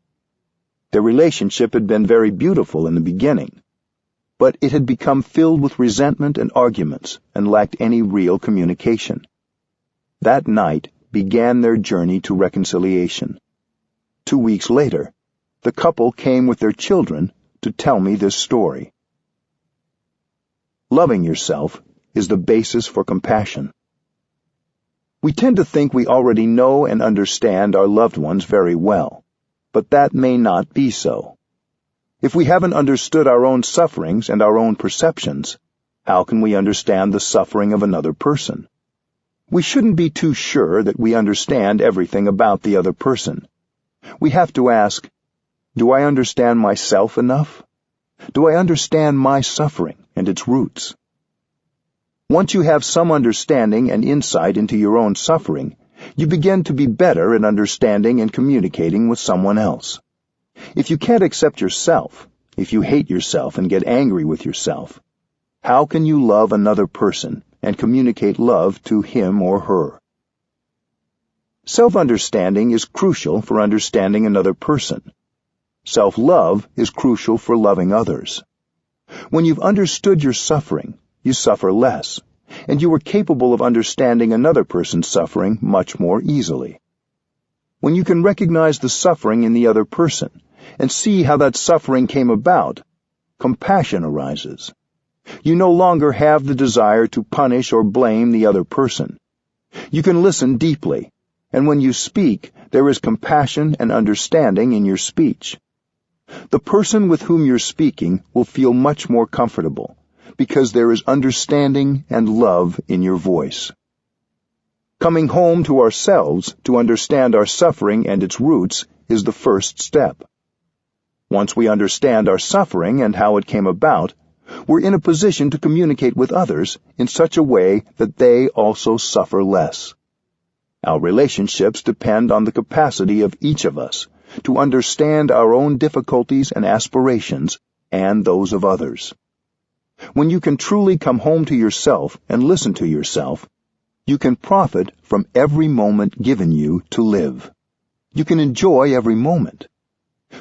Their relationship had been very beautiful in the beginning, but it had become filled with resentment and arguments and lacked any real communication. That night began their journey to reconciliation. 2 weeks later, the couple came with their children to tell me this story. Loving yourself is the basis for compassion. We tend to think we already know and understand our loved ones very well, but that may not be so. If we haven't understood our own sufferings and our own perceptions, how can we understand the suffering of another person? We shouldn't be too sure that we understand everything about the other person. We have to ask, do I understand myself enough? Do I understand my suffering and its roots? Once you have some understanding and insight into your own suffering, you begin to be better at understanding and communicating with someone else. If you can't accept yourself, if you hate yourself and get angry with yourself, how can you love another person and communicate love to him or her? Self-understanding is crucial for understanding another person. Self-love is crucial for loving others. When you've understood your suffering, you suffer less, and you are capable of understanding another person's suffering much more easily. When you can recognize the suffering in the other person and see how that suffering came about, compassion arises. You no longer have the desire to punish or blame the other person. You can listen deeply, and when you speak, there is compassion and understanding in your speech. The person with whom you're speaking will feel much more comfortable, because there is understanding and love in your voice. Coming home to ourselves to understand our suffering and its roots is the first step. Once we understand our suffering and how it came about, we're in a position to communicate with others in such a way that they also suffer less. Our relationships depend on the capacity of each of us to understand our own difficulties and aspirations and those of others. When you can truly come home to yourself and listen to yourself, you can profit from every moment given you to live. You can enjoy every moment.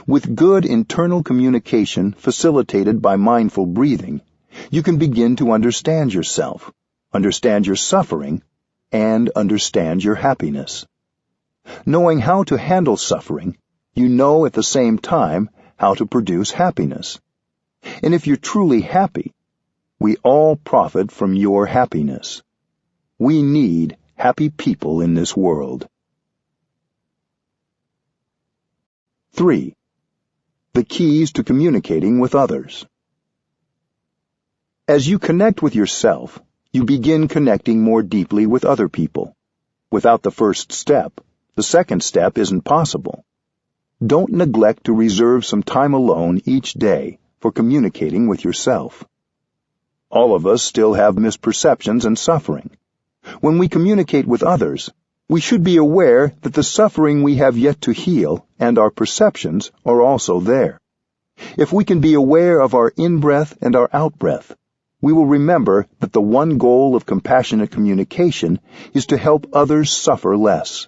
With good internal communication facilitated by mindful breathing, you can begin to understand yourself, understand your suffering, and understand your happiness. Knowing how to handle suffering, you know at the same time how to produce happiness. And if you're truly happy, we all profit from your happiness. We need happy people in this world. 3. The keys to communicating with others. As you connect with yourself, you begin connecting more deeply with other people. Without the first step, the second step isn't possible. Don't neglect to reserve some time alone each day for communicating with yourself. All of us still have misperceptions and suffering. When we communicate with others, we should be aware that the suffering we have yet to heal and our perceptions are also there. If we can be aware of our in-breath and our out-breath, we will remember that the one goal of compassionate communication is to help others suffer less.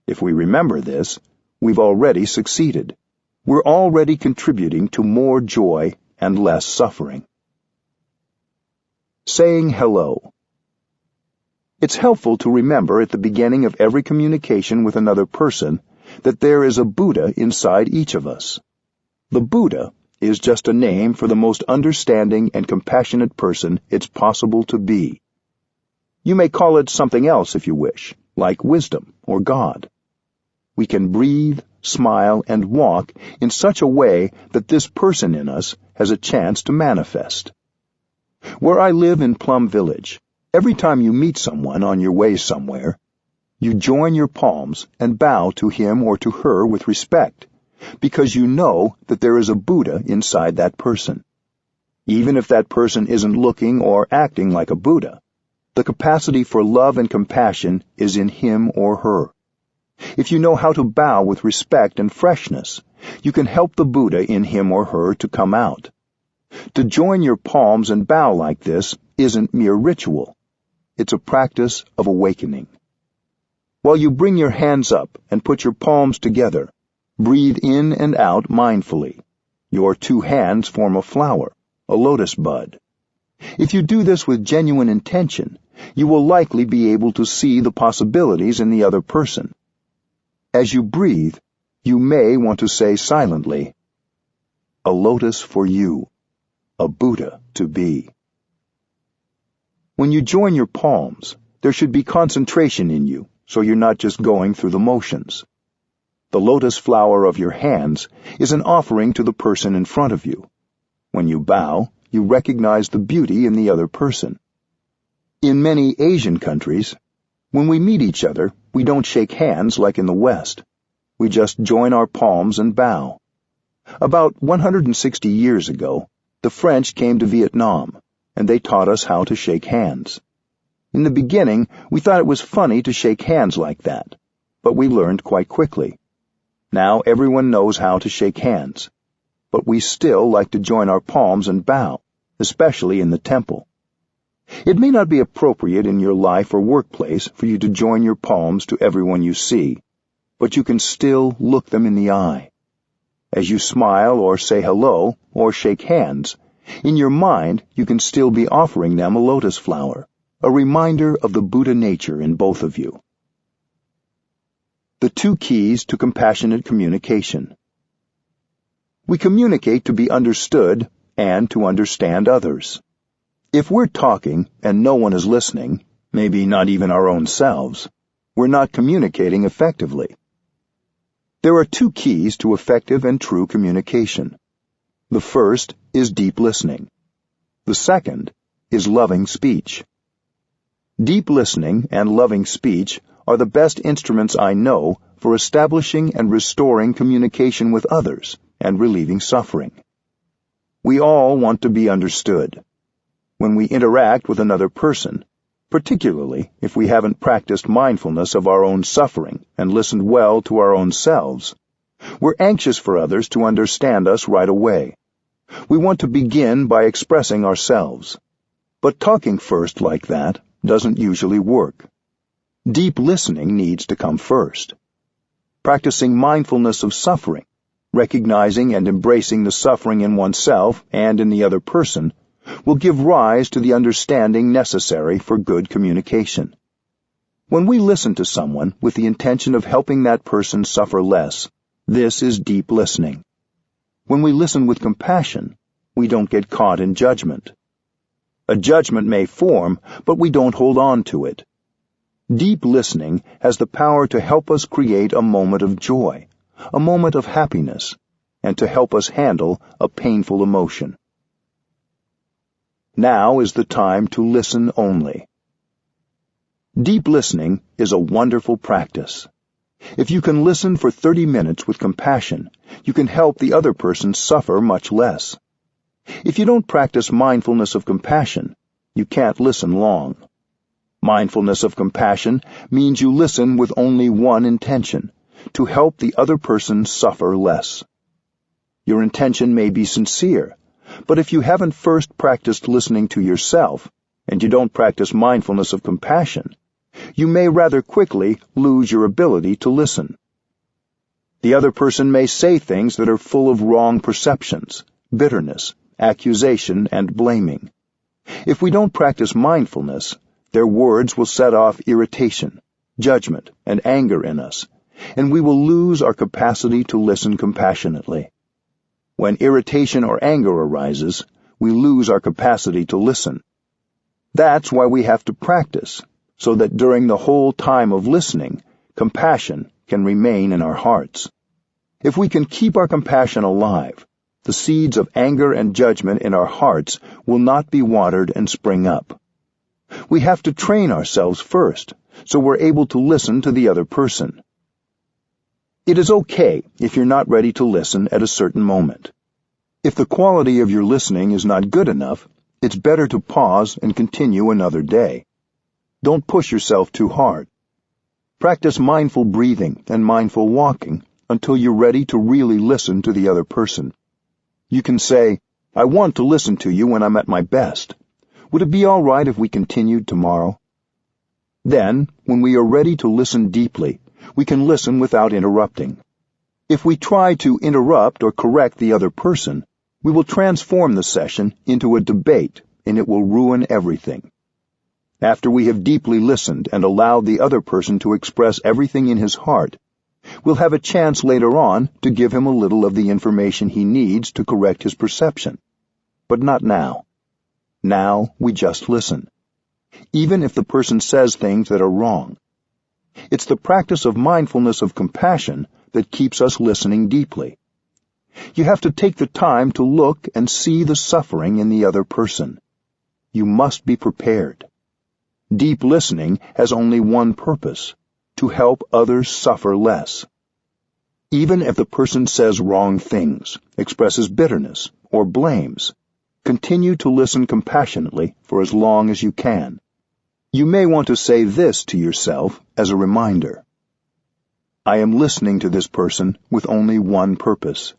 If we remember this, we've already succeeded. We're already contributing to more joy and less suffering. Saying hello. It's helpful to remember at the beginning of every communication with another person that there is a Buddha inside each of us. The Buddha is just a name for the most understanding and compassionate person it's possible to be. You may call it something else if you wish, like wisdom or God. We can breathe, smile, and walk in such a way that this person in us has a chance to manifest. Where I live in Plum Village, every time you meet someone on your way somewhere, you join your palms and bow to him or to her with respect, because you know that there is a Buddha inside that person. Even if that person isn't looking or acting like a Buddha, the capacity for love and compassion is in him or her. If you know how to bow with respect and freshness, you can help the Buddha in him or her to come out. To join your palms and bow like this isn't mere ritual. It's a practice of awakening. While you bring your hands up and put your palms together, breathe in and out mindfully. Your two hands form a flower, a lotus bud. If you do this with genuine intention, you will likely be able to see the possibilities in the other person. As you breathe, you may want to say silently, "A lotus for you, a Buddha to be." When you join your palms, there should be concentration in you, so you're not just going through the motions. The lotus flower of your hands is an offering to the person in front of you. When you bow, you recognize the beauty in the other person. In many Asian countries, when we meet each other, we don't shake hands like in the West. We just join our palms and bow. About 160 years ago, the French came to Vietnam, and they taught us how to shake hands. In the beginning, we thought it was funny to shake hands like that, but we learned quite quickly. Now everyone knows how to shake hands, but we still like to join our palms and bow, especially in the temple. It may not be appropriate in your life or workplace for you to join your palms to everyone you see, but you can still look them in the eye. As you smile or say hello or shake hands, in your mind you can still be offering them a lotus flower, a reminder of the Buddha nature in both of you. The 2 keys to compassionate communication. We communicate to be understood and to understand others. If we're talking and no one is listening, maybe not even our own selves, we're not communicating effectively. There are 2 keys to effective and true communication. The first is deep listening. The second is loving speech. Deep listening and loving speech are the best instruments I know for establishing and restoring communication with others and relieving suffering. We all want to be understood. When we interact with another person, particularly if we haven't practiced mindfulness of our own suffering and listened well to our own selves, we're anxious for others to understand us right away. We want to begin by expressing ourselves. But talking first like that doesn't usually work. Deep listening needs to come first. Practicing mindfulness of suffering, recognizing and embracing the suffering in oneself and in the other person, will give rise to the understanding necessary for good communication. When we listen to someone with the intention of helping that person suffer less, this is deep listening. When we listen with compassion, we don't get caught in judgment. A judgment may form, but we don't hold on to it. Deep listening has the power to help us create a moment of joy, a moment of happiness, and to help us handle a painful emotion. Now is the time to listen only. Deep listening is a wonderful practice. If you can listen for 30 minutes with compassion, you can help the other person suffer much less. If you don't practice mindfulness of compassion, you can't listen long. Mindfulness of compassion means you listen with only one intention, to help the other person suffer less. Your intention may be sincere, but if you haven't first practiced listening to yourself, and you don't practice mindfulness of compassion, you may rather quickly lose your ability to listen. The other person may say things that are full of wrong perceptions, bitterness, accusation, and blaming. If we don't practice mindfulness, their words will set off irritation, judgment, and anger in us, and we will lose our capacity to listen compassionately. When irritation or anger arises, we lose our capacity to listen. That's why we have to practice, so that during the whole time of listening, compassion can remain in our hearts. If we can keep our compassion alive, the seeds of anger and judgment in our hearts will not be watered and spring up. We have to train ourselves first, so we're able to listen to the other person. It is okay if you're not ready to listen at a certain moment. If the quality of your listening is not good enough, it's better to pause and continue another day. Don't push yourself too hard. Practice mindful breathing and mindful walking until you're ready to really listen to the other person. You can say, "I want to listen to you when I'm at my best. Would it be all right if we continued tomorrow?" Then, when we are ready to listen deeply, we can listen without interrupting. If we try to interrupt or correct the other person, we will transform the session into a debate, and it will ruin everything. After we have deeply listened and allowed the other person to express everything in his heart, we'll have a chance later on to give him a little of the information he needs to correct his perception. But not now. Now we just listen, even if the person says things that are wrong. It's the practice of mindfulness of compassion that keeps us listening deeply. You have to take the time to look and see the suffering in the other person. You must be prepared. Deep listening has only one purpose: to help others suffer less. Even if the person says wrong things, expresses bitterness, or blames, continue to listen compassionately for as long as you can. You may want to say this to yourself as a reminder. I am listening to this person with only one purpose: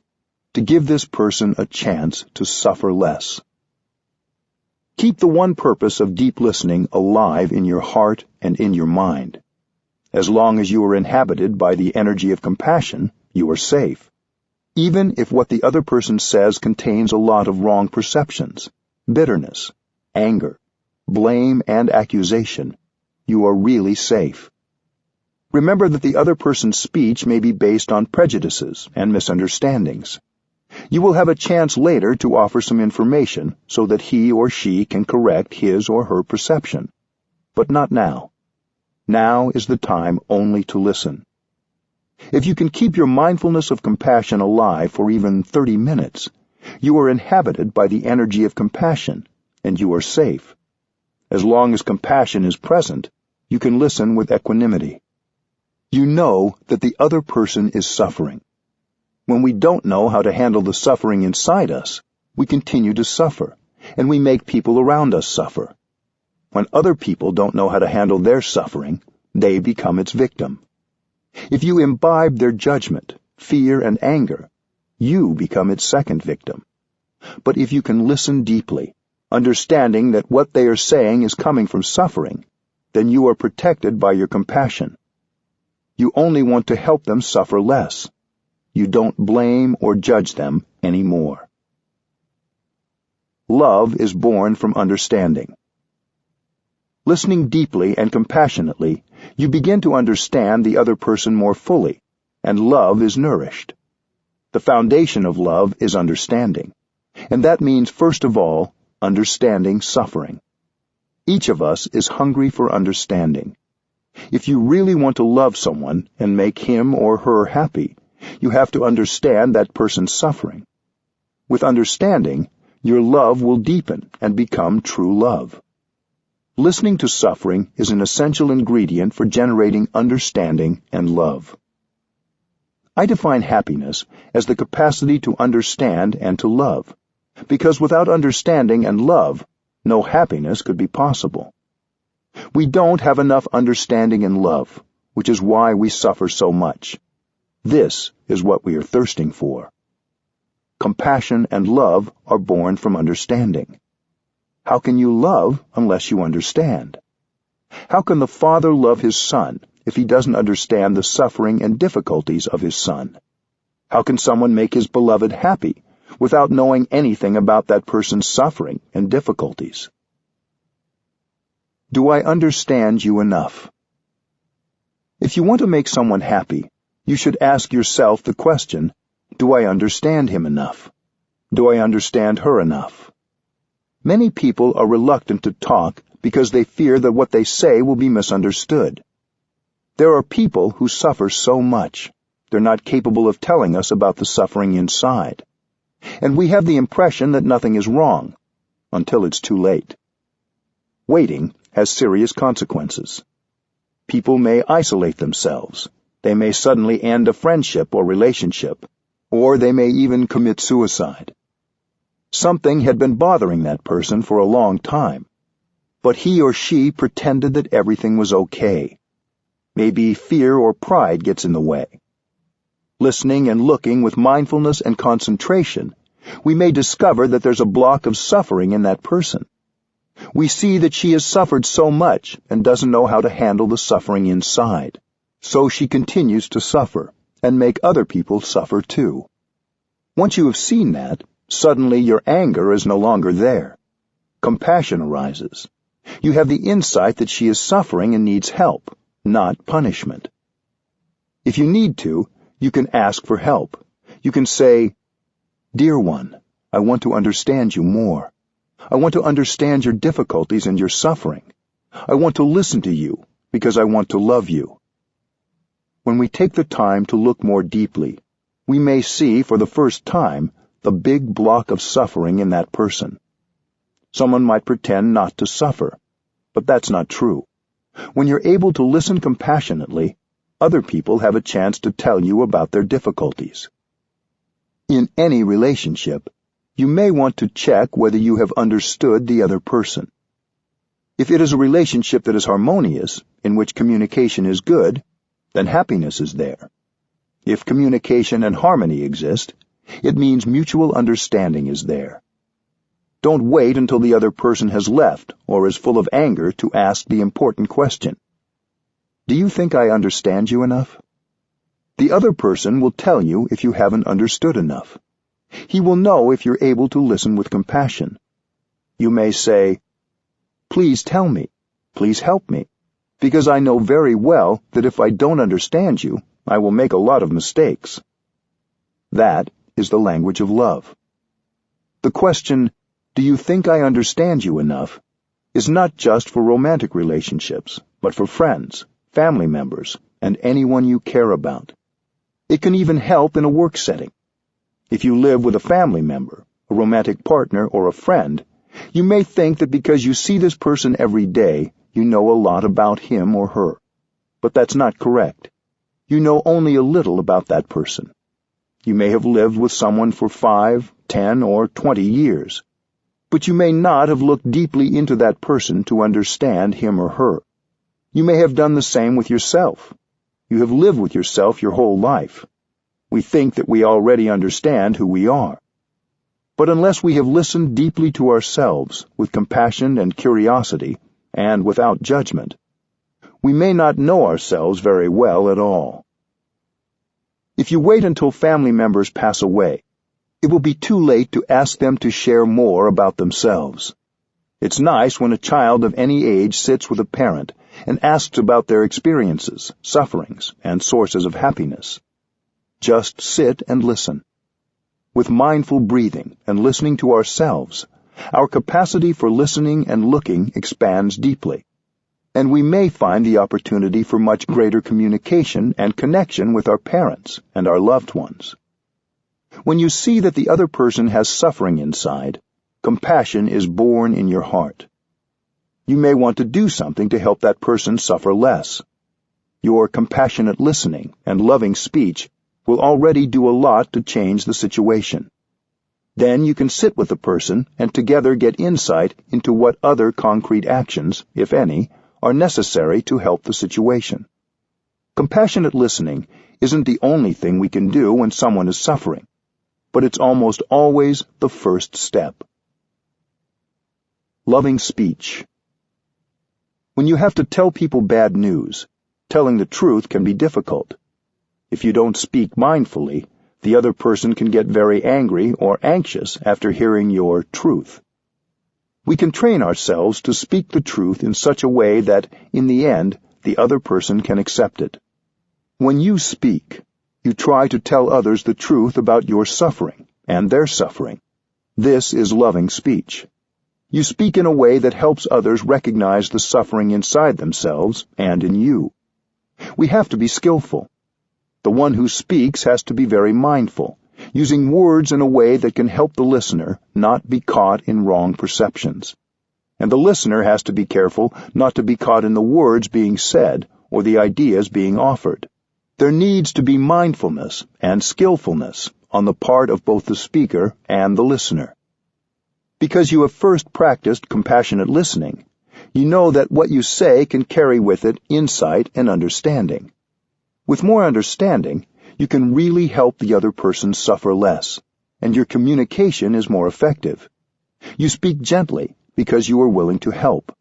to give this person a chance to suffer less. Keep the one purpose of deep listening alive in your heart and in your mind. As long as you are inhabited by the energy of compassion, you are safe. Even if what the other person says contains a lot of wrong perceptions, bitterness, anger, blame, and accusation, you are really safe. Remember that the other person's speech may be based on prejudices and misunderstandings. You will have a chance later to offer some information so that he or she can correct his or her perception. But not now. Now is the time only to listen. If you can keep your mindfulness of compassion alive for even 30 minutes, you are inhabited by the energy of compassion, and you are safe. As long as compassion is present, you can listen with equanimity. You know that the other person is suffering. When we don't know how to handle the suffering inside us, we continue to suffer, and we make people around us suffer. When other people don't know how to handle their suffering, they become its victim. If you imbibe their judgment, fear, and anger, you become its second victim. But if you can listen deeply, understanding that what they are saying is coming from suffering, then you are protected by your compassion. You only want to help them suffer less. You don't blame or judge them anymore. Love is born from understanding. Listening deeply and compassionately, you begin to understand the other person more fully, and love is nourished. The foundation of love is understanding, and that means, first of all, understanding suffering. Each of us is hungry for understanding. If you really want to love someone and make him or her happy, you have to understand that person's suffering. With understanding, your love will deepen and become true love. Listening to suffering is an essential ingredient for generating understanding and love. I define happiness as the capacity to understand and to love, because without understanding and love, no happiness could be possible. We don't have enough understanding and love, which is why we suffer so much. This is what we are thirsting for. Compassion and love are born from understanding. How can you love unless you understand? How can the father love his son if he doesn't understand the suffering and difficulties of his son? How can someone make his beloved happy without knowing anything about that person's suffering and difficulties? Do I understand you enough? If you want to make someone happy, you should ask yourself the question, do I understand him enough? Do I understand her enough? Many people are reluctant to talk because they fear that what they say will be misunderstood. There are people who suffer so much, they're not capable of telling us about the suffering inside. And we have the impression that nothing is wrong, until it's too late. Waiting has serious consequences. People may isolate themselves. They may suddenly end a friendship or relationship, or they may even commit suicide. Something had been bothering that person for a long time, but he or she pretended that everything was okay. Maybe fear or pride gets in the way. Listening and looking with mindfulness and concentration, we may discover that there's a block of suffering in that person. We see that she has suffered so much and doesn't know how to handle the suffering inside, so she continues to suffer and make other people suffer too. Once you have seen that, suddenly your anger is no longer there. Compassion arises. You have the insight that she is suffering and needs help, not punishment. If you need to, you can ask for help. You can say, "Dear one, I want to understand you more. I want to understand your difficulties and your suffering. I want to listen to you because I want to love you." When we take the time to look more deeply, we may see for the first time the big block of suffering in that person. Someone might pretend not to suffer, but that's not true. When you're able to listen compassionately, other people have a chance to tell you about their difficulties. In any relationship, you may want to check whether you have understood the other person. If it is a relationship that is harmonious, in which communication is good, then happiness is there. If communication and harmony exist, it means mutual understanding is there. Don't wait until the other person has left or is full of anger to ask the important question. Do you think I understand you enough? The other person will tell you if you haven't understood enough. He will know if you're able to listen with compassion. You may say, "Please tell me, please help me, because I know very well that if I don't understand you, I will make a lot of mistakes." That is the language of love. The question, "Do you think I understand you enough?" is not just for romantic relationships, but for friends, family members, and anyone you care about. It can even help in a work setting. If you live with a family member, a romantic partner, or a friend, You may think that because you see this person every day, you know a lot about him or her. But that's not correct. You know only a little about that person. You may have lived with someone for 5, 10, or 20 years. But you may not have looked deeply into that person to understand him or her. You may have done the same with yourself. You have lived with yourself your whole life. We think that we already understand who we are. But unless we have listened deeply to ourselves with compassion and curiosity, and without judgment, we may not know ourselves very well at all. If you wait until family members pass away, it will be too late to ask them to share more about themselves. It's nice when a child of any age sits with a parent and asks about their experiences, sufferings, and sources of happiness. Just sit and listen. With mindful breathing and listening to ourselves, our capacity for listening and looking expands deeply, and we may find the opportunity for much greater communication and connection with our parents and our loved ones. When you see that the other person has suffering inside, compassion is born in your heart. You may want to do something to help that person suffer less. Your compassionate listening and loving speech will already do a lot to change the situation. Then you can sit with the person and together get insight into what other concrete actions, if any, are necessary to help the situation. Compassionate listening isn't the only thing we can do when someone is suffering, but it's almost always the first step. Loving speech. When you have to tell people bad news, telling the truth can be difficult. If you don't speak mindfully, the other person can get very angry or anxious after hearing your truth. We can train ourselves to speak the truth in such a way that, in the end, the other person can accept it. When you speak, you try to tell others the truth about your suffering and their suffering. This is loving speech. You speak in a way that helps others recognize the suffering inside themselves and in you. We have to be skillful. The one who speaks has to be very mindful, using words in a way that can help the listener not be caught in wrong perceptions. And the listener has to be careful not to be caught in the words being said or the ideas being offered. There needs to be mindfulness and skillfulness on the part of both the speaker and the listener. Because you have first practiced compassionate listening, you know that what you say can carry with it insight and understanding. With more understanding, you can really help the other person suffer less, and your communication is more effective. You speak gently because you are willing to help.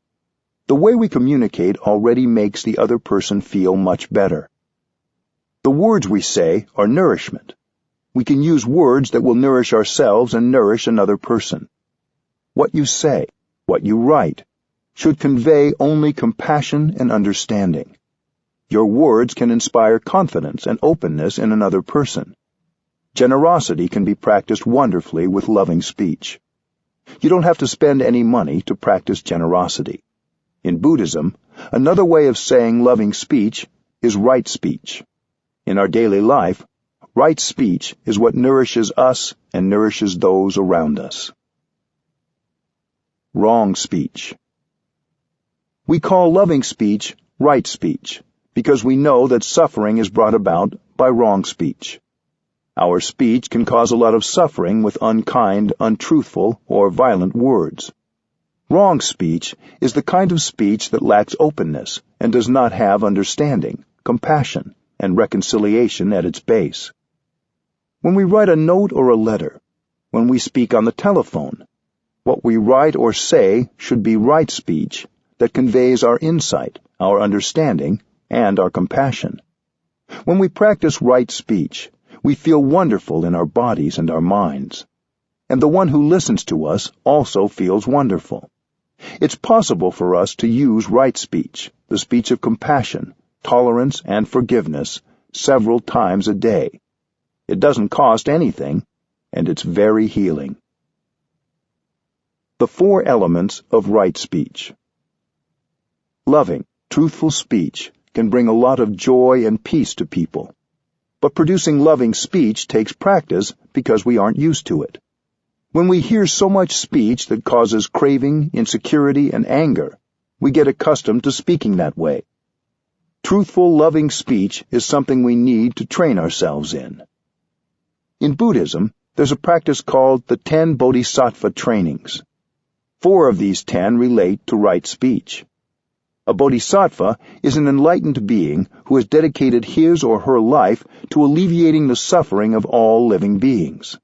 The way we communicate already makes the other person feel much better. The words we say are nourishment. We can use words that will nourish ourselves and nourish another person. What you say, what you write, should convey only compassion and understanding. Your words can inspire confidence and openness in another person. Generosity can be practiced wonderfully with loving speech. You don't have to spend any money to practice generosity. In Buddhism, another way of saying loving speech is right speech. In our daily life, right speech is what nourishes us and nourishes those around us. Wrong speech. We call loving speech right speech, because we know that suffering is brought about by wrong speech. Our speech can cause a lot of suffering with unkind, untruthful, or violent words. Wrong speech is the kind of speech that lacks openness and does not have understanding, compassion, and reconciliation at its base. When we write a note or a letter, when we speak on the telephone, what we write or say should be right speech that conveys our insight, our understanding, and our compassion. When we practice right speech, we feel wonderful in our bodies and our minds. And the one who listens to us also feels wonderful. It's possible for us to use right speech, the speech of compassion, tolerance, and forgiveness, several times a day. It doesn't cost anything, and it's very healing. The 4 elements of right speech. Loving, truthful speech can bring a lot of joy and peace to people. But producing loving speech takes practice because we aren't used to it. When we hear so much speech that causes craving, insecurity, and anger, we get accustomed to speaking that way. Truthful, loving speech is something we need to train ourselves in. In Buddhism, there's a practice called the 10 Bodhisattva trainings. 4 of these 10 relate to right speech. A bodhisattva is an enlightened being who has dedicated his or her life to alleviating the suffering of all living beings.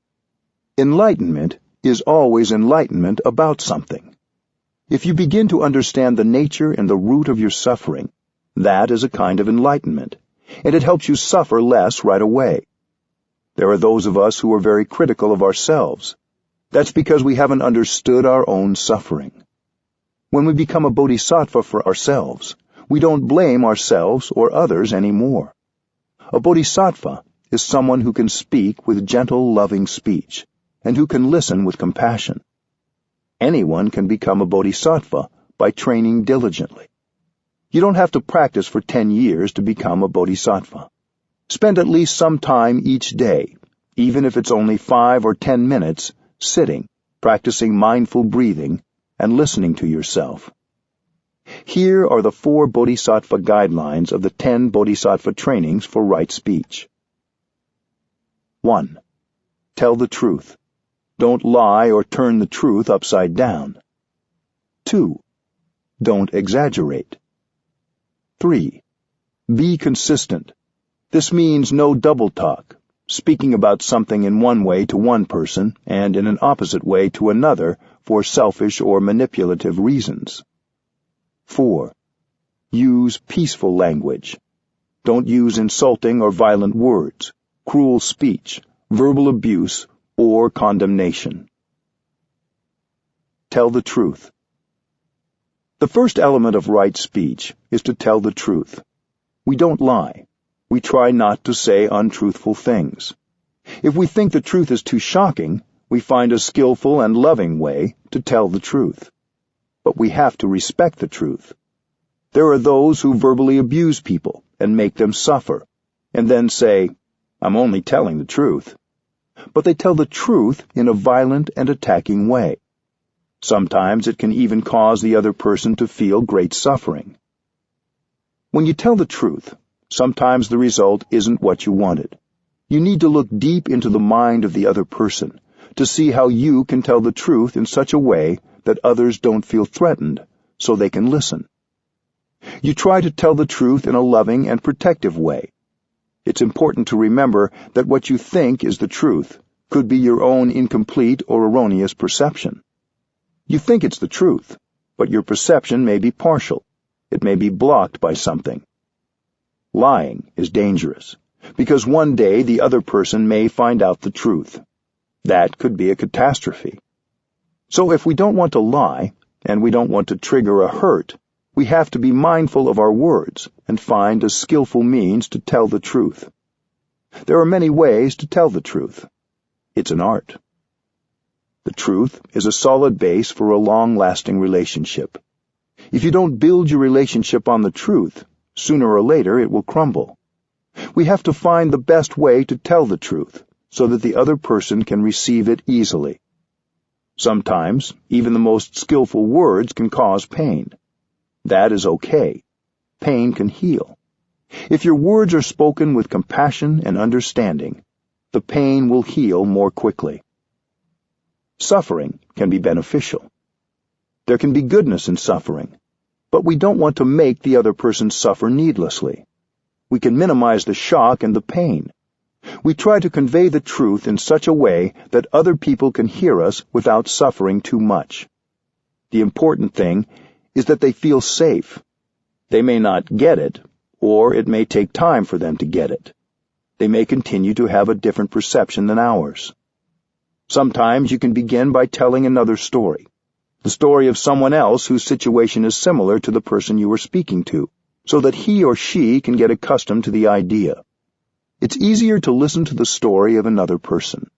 Enlightenment is always enlightenment about something. If you begin to understand the nature and the root of your suffering, that is a kind of enlightenment, and it helps you suffer less right away. There are those of us who are very critical of ourselves. That's because we haven't understood our own suffering. When we become a bodhisattva for ourselves, we don't blame ourselves or others anymore. A bodhisattva is someone who can speak with gentle, loving speech, and who can listen with compassion. Anyone can become a bodhisattva by training diligently. You don't have to practice for 10 years to become a bodhisattva. Spend at least some time each day, even if it's only 5 or 10 minutes, sitting, practicing mindful breathing, and listening to yourself. Here are the 4 bodhisattva guidelines of the 10 bodhisattva trainings for right speech. 1. Tell the truth. Don't lie or turn the truth upside down. 2. Don't exaggerate. 3. Be consistent. This means no double talk, speaking about something in one way to one person and in an opposite way to another for selfish or manipulative reasons. 4. Use peaceful language. Don't use insulting or violent words, cruel speech, verbal abuse, or condemnation. Tell the truth. The first element of right speech is to tell the truth. We don't lie. We try not to say untruthful things. If we think the truth is too shocking, we find a skillful and loving way to tell the truth. But we have to respect the truth. There are those who verbally abuse people and make them suffer, and then say, "I'm only telling the truth." But they tell the truth in a violent and attacking way. Sometimes it can even cause the other person to feel great suffering. When you tell the truth, sometimes the result isn't what you wanted. You need to look deep into the mind of the other person to see how you can tell the truth in such a way that others don't feel threatened, so they can listen. You try to tell the truth in a loving and protective way. It's important to remember that what you think is the truth could be your own incomplete or erroneous perception. You think it's the truth, but your perception may be partial. It may be blocked by something. Lying is dangerous, because one day the other person may find out the truth. That could be a catastrophe. So if we don't want to lie, and we don't want to trigger a hurt, we have to be mindful of our words and find a skillful means to tell the truth. There are many ways to tell the truth. It's an art. The truth is a solid base for a long-lasting relationship. If you don't build your relationship on the truth, sooner or later it will crumble. We have to find the best way to tell the truth so that the other person can receive it easily. Sometimes, even the most skillful words can cause pain. That is okay. Pain can heal. If your words are spoken with compassion and understanding, the pain will heal more quickly. Suffering can be beneficial. There can be goodness in suffering, but we don't want to make the other person suffer needlessly. We can minimize the shock and the pain. We try to convey the truth in such a way that other people can hear us without suffering too much. The important thing is that they feel safe. They may not get it, or it may take time for them to get it. They may continue to have a different perception than ours. Sometimes you can begin by telling another story, the story of someone else whose situation is similar to the person you are speaking to, so that he or she can get accustomed to the idea. It's easier to listen to the story of another person.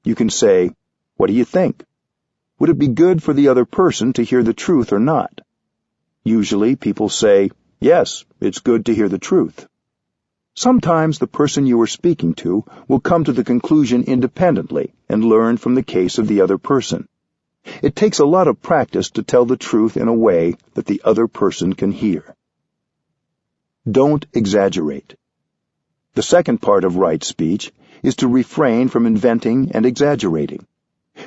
You can say, "What do you think? Would it be good for the other person to hear the truth or not?" Usually people say, "Yes, it's good to hear the truth." Sometimes the person you are speaking to will come to the conclusion independently and learn from the case of the other person. It takes a lot of practice to tell the truth in a way that the other person can hear. Don't exaggerate. The second part of right speech is to refrain from inventing and exaggerating.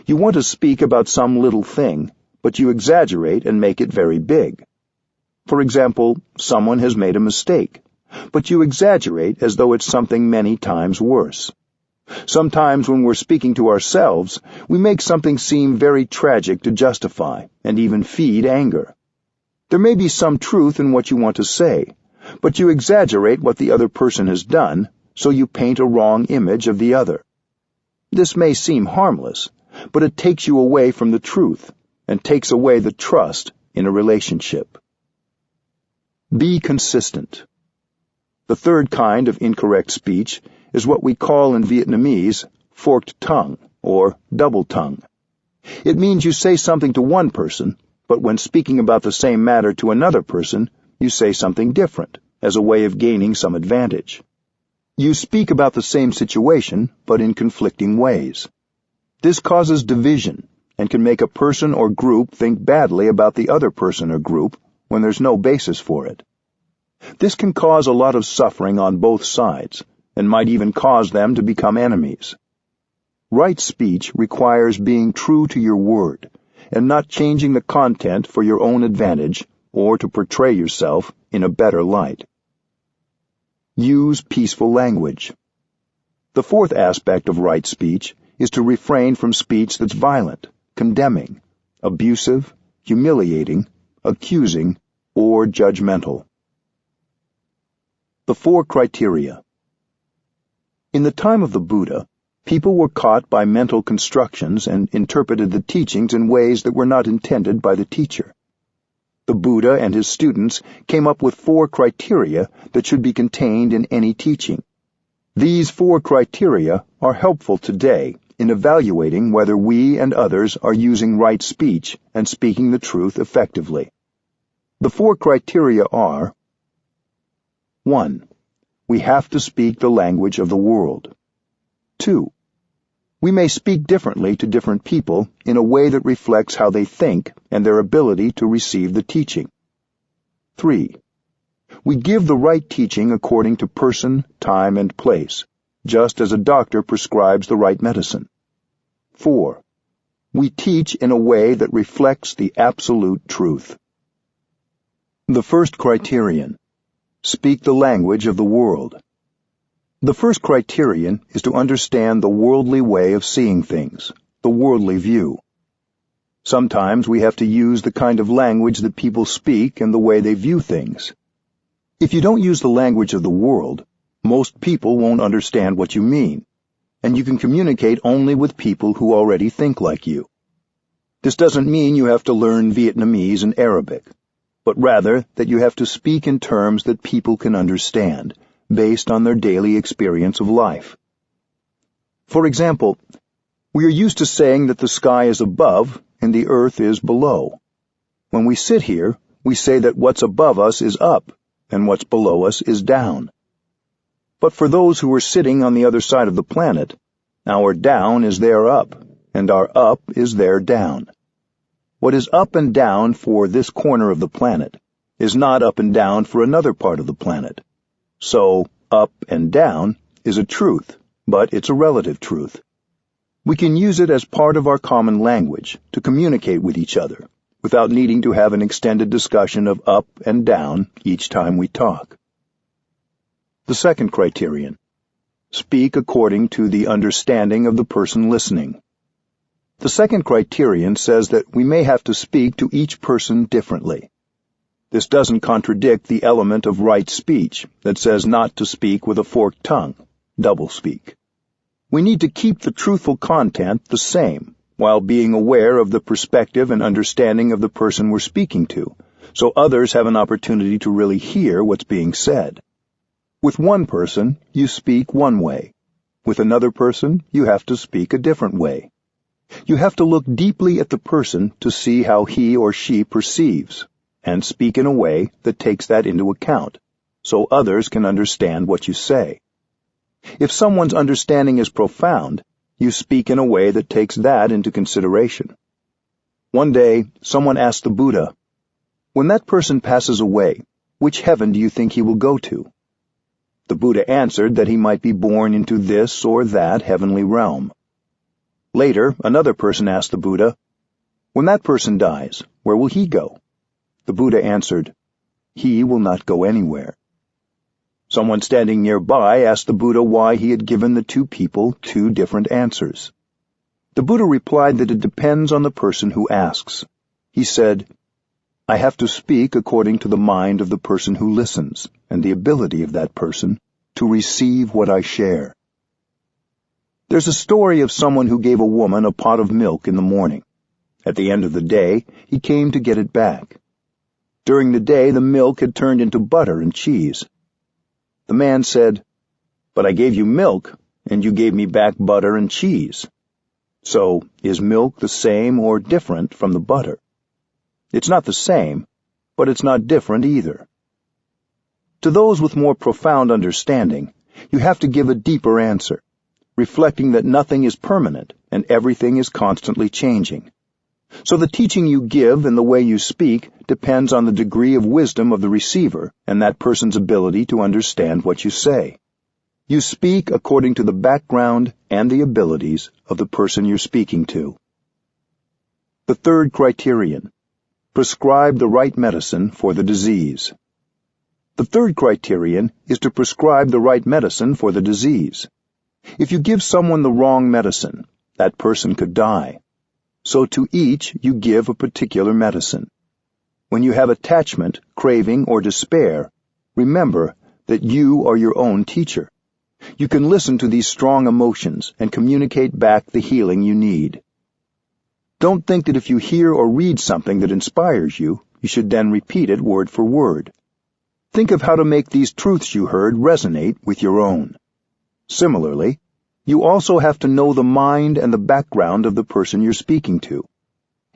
You want to speak about some little thing, but you exaggerate and make it very big. For example, someone has made a mistake, but you exaggerate as though it's something many times worse. Sometimes when we're speaking to ourselves, we make something seem very tragic to justify and even feed anger. There may be some truth in what you want to say, but you exaggerate what the other person has done, so you paint a wrong image of the other. This may seem harmless, but it takes you away from the truth and takes away the trust in a relationship. Be consistent. The third kind of incorrect speech is what we call in Vietnamese forked tongue or double tongue. It means you say something to one person, but when speaking about the same matter to another person, you say something different as a way of gaining some advantage. You speak about the same situation, but in conflicting ways. This causes division and can make a person or group think badly about the other person or group when there's no basis for it. This can cause a lot of suffering on both sides and might even cause them to become enemies. Right speech requires being true to your word and not changing the content for your own advantage or to portray yourself in a better light. Use peaceful language. The fourth aspect of right speech is to refrain from speech that's violent, condemning, abusive, humiliating, accusing, or judgmental. The 4 criteria. In the time of the Buddha, people were caught by mental constructions and interpreted the teachings in ways that were not intended by the teacher. The Buddha and his students came up with 4 criteria that should be contained in any teaching. These 4 criteria are helpful today in evaluating whether we and others are using right speech and speaking the truth effectively. The 4 criteria are: 1. We have to speak the language of the world. 2. We may speak differently to different people in a way that reflects how they think and their ability to receive the teaching. 3. We give the right teaching according to person, time, and place, just as a doctor prescribes the right medicine. 4. We teach in a way that reflects the absolute truth. The first criterion: speak the language of the world. The first criterion is to understand the worldly way of seeing things, the worldly view. Sometimes we have to use the kind of language that people speak and the way they view things. If you don't use the language of the world, most people won't understand what you mean, and you can communicate only with people who already think like you. This doesn't mean you have to learn Vietnamese and Arabic, but rather that you have to speak in terms that people can understand, based on their daily experience of life. For example, we are used to saying that the sky is above and the earth is below. When we sit here, we say that what's above us is up and what's below us is down. But for those who are sitting on the other side of the planet, our down is their up, and our up is their down. What is up and down for this corner of the planet is not up and down for another part of the planet. So, up and down is a truth, but it's a relative truth. We can use it as part of our common language to communicate with each other, without needing to have an extended discussion of up and down each time we talk. The second criterion: speak according to the understanding of the person listening. The second criterion says that we may have to speak to each person differently. This doesn't contradict the element of right speech that says not to speak with a forked tongue, doublespeak. We need to keep the truthful content the same, while being aware of the perspective and understanding of the person we're speaking to, so others have an opportunity to really hear what's being said. With one person, you speak one way. With another person, you have to speak a different way. You have to look deeply at the person to see how he or she perceives, and speak in a way that takes that into account. so others can understand what you say. If someone's understanding is profound, you speak in a way that takes that into consideration. One day, someone asked the Buddha, "When that person passes away, which heaven do you think he will go to?" The Buddha answered that he might be born into this or that heavenly realm. Later, another person asked the Buddha, "When that person dies, where will he go?" The Buddha answered, "He will not go anywhere." Someone standing nearby asked the Buddha why he had given the two people two different answers. The Buddha replied that it depends on the person who asks. He said, "I have to speak according to the mind of the person who listens, and the ability of that person to receive what I share." There's a story of someone who gave a woman a pot of milk in the morning. At the end of the day, he came to get it back. During the day, the milk had turned into butter and cheese. The man said, "But I gave you milk, and you gave me back butter and cheese. So, is milk the same or different from the butter?" It's not the same, but it's not different either. To those with more profound understanding, you have to give a deeper answer, reflecting that nothing is permanent and everything is constantly changing. So the teaching you give and the way you speak depends on the degree of wisdom of the receiver and that person's ability to understand what you say. You speak according to the background and the abilities of the person you're speaking to. The third criterion: prescribe the right medicine for the disease. The third criterion is to prescribe the right medicine for the disease. If you give someone the wrong medicine, that person could die. So to each you give a particular medicine. When you have attachment, craving, or despair, remember that you are your own teacher. You can listen to these strong emotions and communicate back the healing you need. Don't think that if you hear or read something that inspires you, you should then repeat it word for word. Think of how to make these truths you heard resonate with your own. Similarly, you also have to know the mind and the background of the person you're speaking to.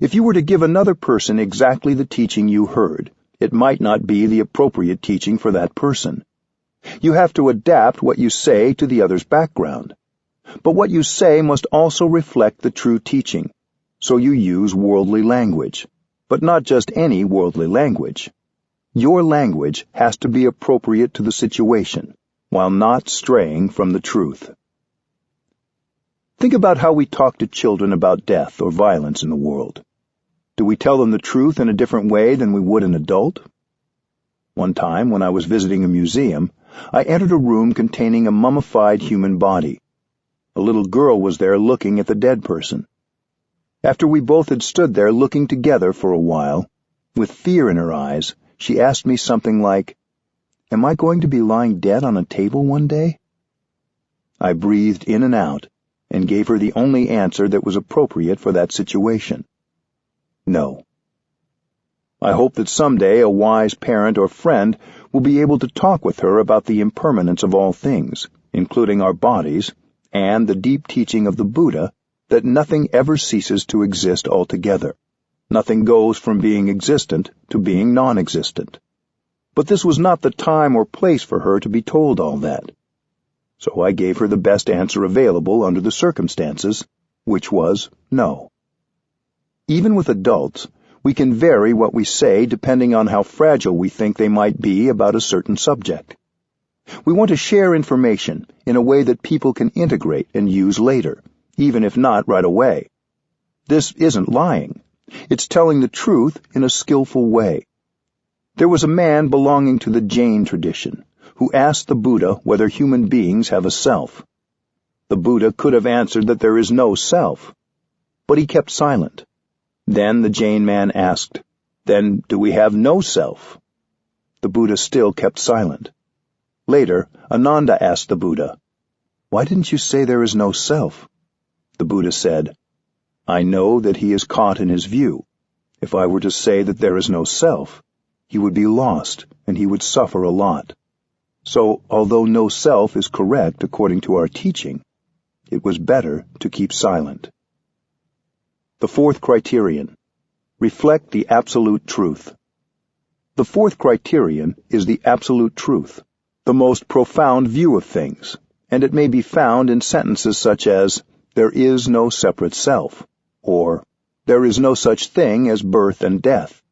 If you were to give another person exactly the teaching you heard, it might not be the appropriate teaching for that person. You have to adapt what you say to the other's background. But what you say must also reflect the true teaching, so you use worldly language, but not just any worldly language. Your language has to be appropriate to the situation, while not straying from the truth. Think about how we talk to children about death or violence in the world. Do we tell them the truth in a different way than we would an adult? One time, when I was visiting a museum, I entered a room containing a mummified human body. A little girl was there looking at the dead person. After we both had stood there looking together for a while, with fear in her eyes, she asked me something like, "Am I going to be lying dead on a table one day?" I breathed in and out, and gave her the only answer that was appropriate for that situation. No. I hope that someday a wise parent or friend will be able to talk with her about the impermanence of all things, including our bodies, and the deep teaching of the Buddha that nothing ever ceases to exist altogether. Nothing goes from being existent to being non-existent. But this was not the time or place for her to be told all that. So I gave her the best answer available under the circumstances, which was no. Even with adults, we can vary what we say depending on how fragile we think they might be about a certain subject. We want to share information in a way that people can integrate and use later, even if not right away. This isn't lying. It's telling the truth in a skillful way. There was a man belonging to the Jain tradition who asked the Buddha whether human beings have a self. The Buddha could have answered that there is no self, but he kept silent. Then the Jain man asked, "Then do we have no self?" The Buddha still kept silent. Later, Ananda asked the Buddha, "Why didn't you say there is no self?" The Buddha said, "I know that he is caught in his view. If I were to say that there is no self, he would be lost and he would suffer a lot. So, although no self is correct according to our teaching, it was better to keep silent." The fourth criterion: reflect the absolute truth. The fourth criterion is the absolute truth, the most profound view of things, and it may be found in sentences such as, "There is no separate self," or "There is no such thing as birth and death."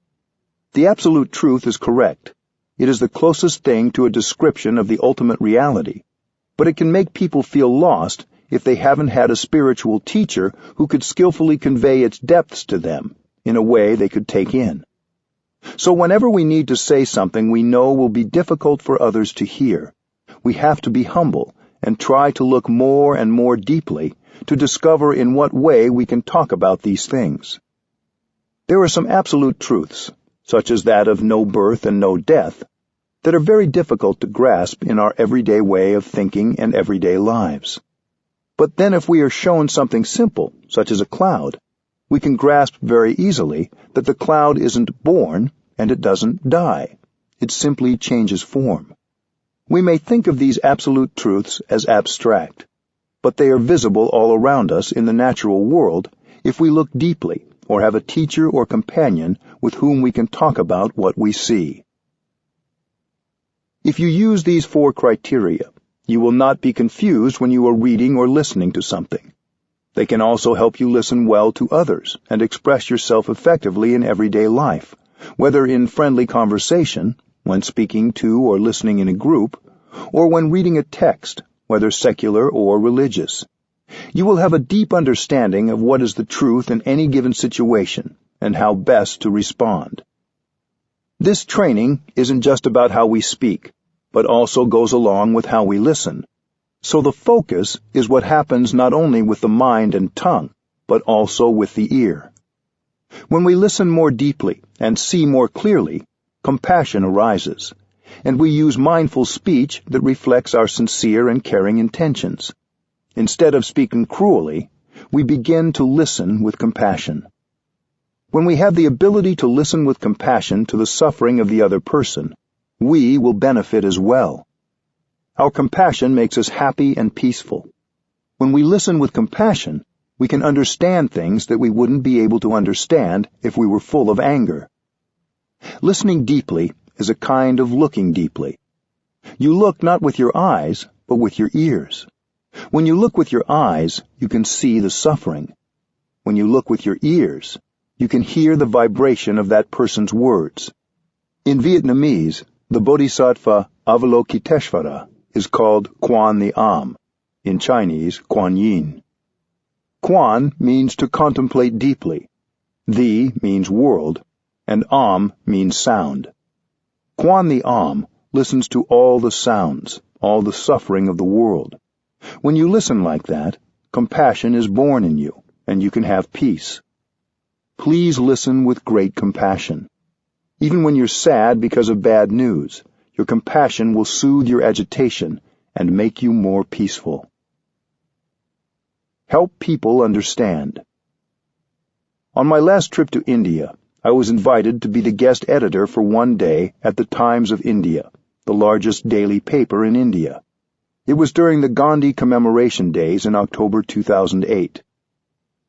The absolute truth is correct. It is the closest thing to a description of the ultimate reality, but it can make people feel lost if they haven't had a spiritual teacher who could skillfully convey its depths to them in a way they could take in. So whenever we need to say something we know will be difficult for others to hear, we have to be humble and try to look more and more deeply to discover in what way we can talk about these things. There are some absolute truths, such as that of no birth and no death, that are very difficult to grasp in our everyday way of thinking and everyday lives. But then if we are shown something simple, such as a cloud, we can grasp very easily that the cloud isn't born and it doesn't die. It simply changes form. We may think of these absolute truths as abstract, but they are visible all around us in the natural world if we look deeply or have a teacher or companion with whom we can talk about what we see. If you use these four criteria, you will not be confused when you are reading or listening to something. They can also help you listen well to others and express yourself effectively in everyday life, whether in friendly conversation, when speaking to or listening in a group, or when reading a text, whether secular or religious. You will have a deep understanding of what is the truth in any given situation and how best to respond. This training isn't just about how we speak, but also goes along with how we listen. So the focus is what happens not only with the mind and tongue, but also with the ear. When we listen more deeply and see more clearly, compassion arises, and we use mindful speech that reflects our sincere and caring intentions. Instead of speaking cruelly, we begin to listen with compassion. When we have the ability to listen with compassion to the suffering of the other person, we will benefit as well. Our compassion makes us happy and peaceful. When we listen with compassion, we can understand things that we wouldn't be able to understand if we were full of anger. Listening deeply is a kind of looking deeply. You look not with your eyes, but with your ears. When you look with your eyes, you can see the suffering. When you look with your ears, you can hear the vibration of that person's words. In Vietnamese, the Bodhisattva Avalokiteshvara is called Quan the Am, in Chinese, Kuan Yin. Quan means to contemplate deeply, the means world, and Am means sound. Quan the Am listens to all the sounds, all the suffering of the world. When you listen like that, compassion is born in you, and you can have peace. Please listen with great compassion. Even when you're sad because of bad news, your compassion will soothe your agitation and make you more peaceful. Help people understand. On my last trip to India, I was invited to be the guest editor for one day at the Times of India, the largest daily paper in India. It was during the Gandhi commemoration days in October 2008.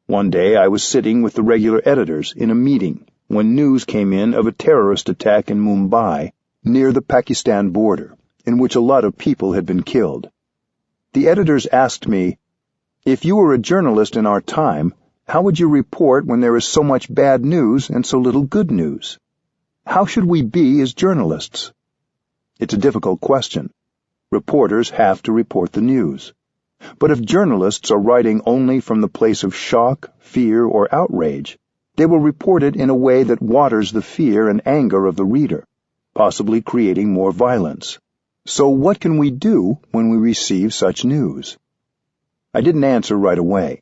One day I was sitting with the regular editors in a meeting when news came in of a terrorist attack in Mumbai, near the Pakistan border, in which a lot of people had been killed. The editors asked me, "If you were a journalist in our time, how would you report when there is so much bad news and so little good news? How should we be as journalists?" It's a difficult question. Reporters have to report the news. But if journalists are writing only from the place of shock, fear, or outrage, they will report it in a way that waters the fear and anger of the reader, possibly creating more violence. So what can we do when we receive such news? I didn't answer right away.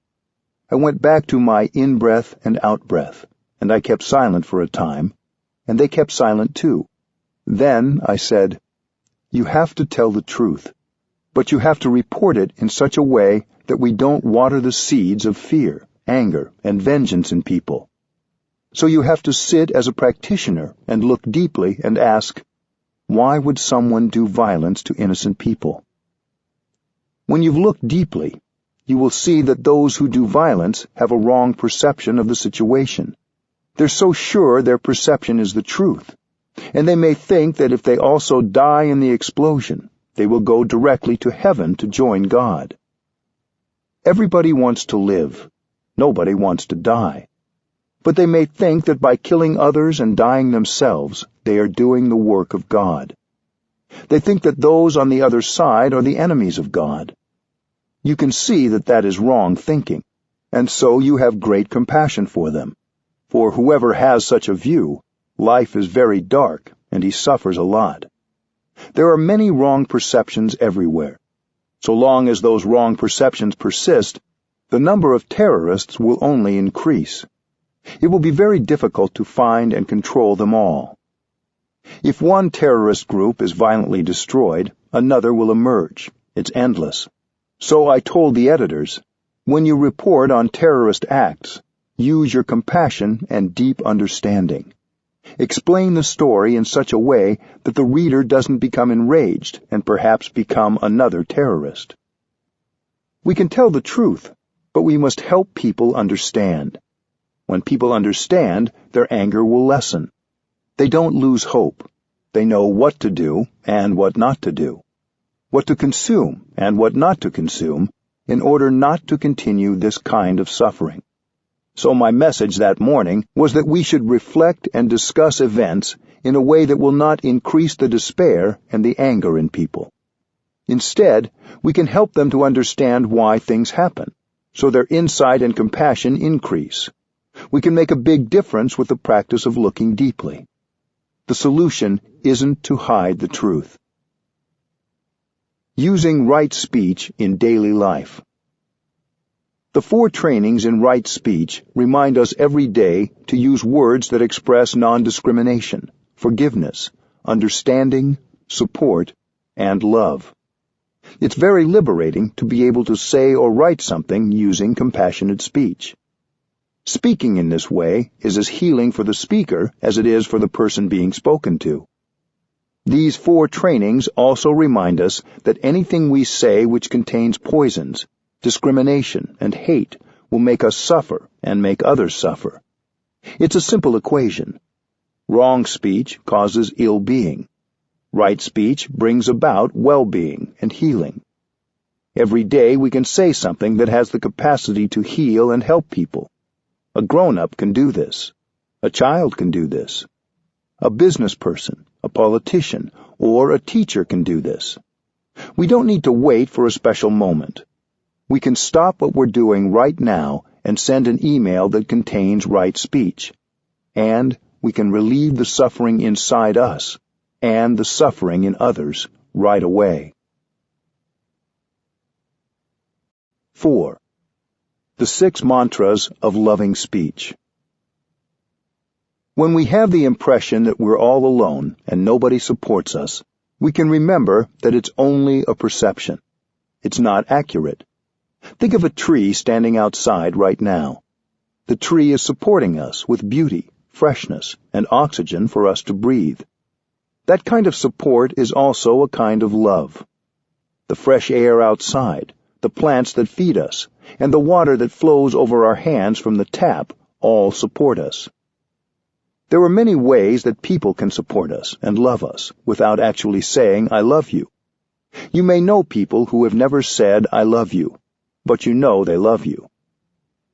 I went back to my in-breath and out-breath, and I kept silent for a time, and they kept silent too. Then I said, "You have to tell the truth, but you have to report it in such a way that we don't water the seeds of fear, anger, and vengeance in people. So you have to sit as a practitioner and look deeply and ask, why would someone do violence to innocent people? When you've looked deeply, you will see that those who do violence have a wrong perception of the situation. They're so sure their perception is the truth. and they may think that if they also die in the explosion, they will go directly to heaven to join God. Everybody wants to live. Nobody wants to die. But they may think that by killing others and dying themselves, they are doing the work of God. They think that those on the other side are the enemies of God. You can see that that is wrong thinking, and so you have great compassion for them. For whoever has such a view, life is very dark, and he suffers a lot. There are many wrong perceptions everywhere. So long as those wrong perceptions persist, the number of terrorists will only increase. It will be very difficult to find and control them all. If one terrorist group is violently destroyed, another will emerge. It's endless. So I told the editors, when you report on terrorist acts, use your compassion and deep understanding. Explain the story in such a way that the reader doesn't become enraged and perhaps become another terrorist. We can tell the truth, but we must help people understand. When people understand, their anger will lessen. They don't lose hope. They know what to do and what not to do, what to consume and what not to consume, in order not to continue this kind of suffering. So my message that morning was that we should reflect and discuss events in a way that will not increase the despair and the anger in people. Instead, we can help them to understand why things happen, so their insight and compassion increase. We can make a big difference with the practice of looking deeply. The solution isn't to hide the truth. Using right speech in daily life. The 4 trainings in right speech remind us every day to use words that express non-discrimination, forgiveness, understanding, support, and love. It's very liberating to be able to say or write something using compassionate speech. Speaking in this way is as healing for the speaker as it is for the person being spoken to. These 4 trainings also remind us that anything we say which contains poisons, discrimination, and hate will make us suffer and make others suffer. It's a simple equation. Wrong speech causes ill-being. Right speech brings about well-being and healing. Every day we can say something that has the capacity to heal and help people. A grown-up can do this. A child can do this. A business person, a politician, or a teacher can do this. We don't need to wait for a special moment. We can stop what we're doing right now and send an email that contains right speech. And we can relieve the suffering inside us and the suffering in others right away. 4. The 6 mantras of loving speech. When we have the impression that we're all alone and nobody supports us, we can remember that it's only a perception. It's not accurate. Think of a tree standing outside right now. The tree is supporting us with beauty, freshness, and oxygen for us to breathe. That kind of support is also a kind of love. The fresh air outside, the plants that feed us, and the water that flows over our hands from the tap all support us. There are many ways that people can support us and love us without actually saying, "I love you." You may know people who have never said, "I love you," but you know they love you.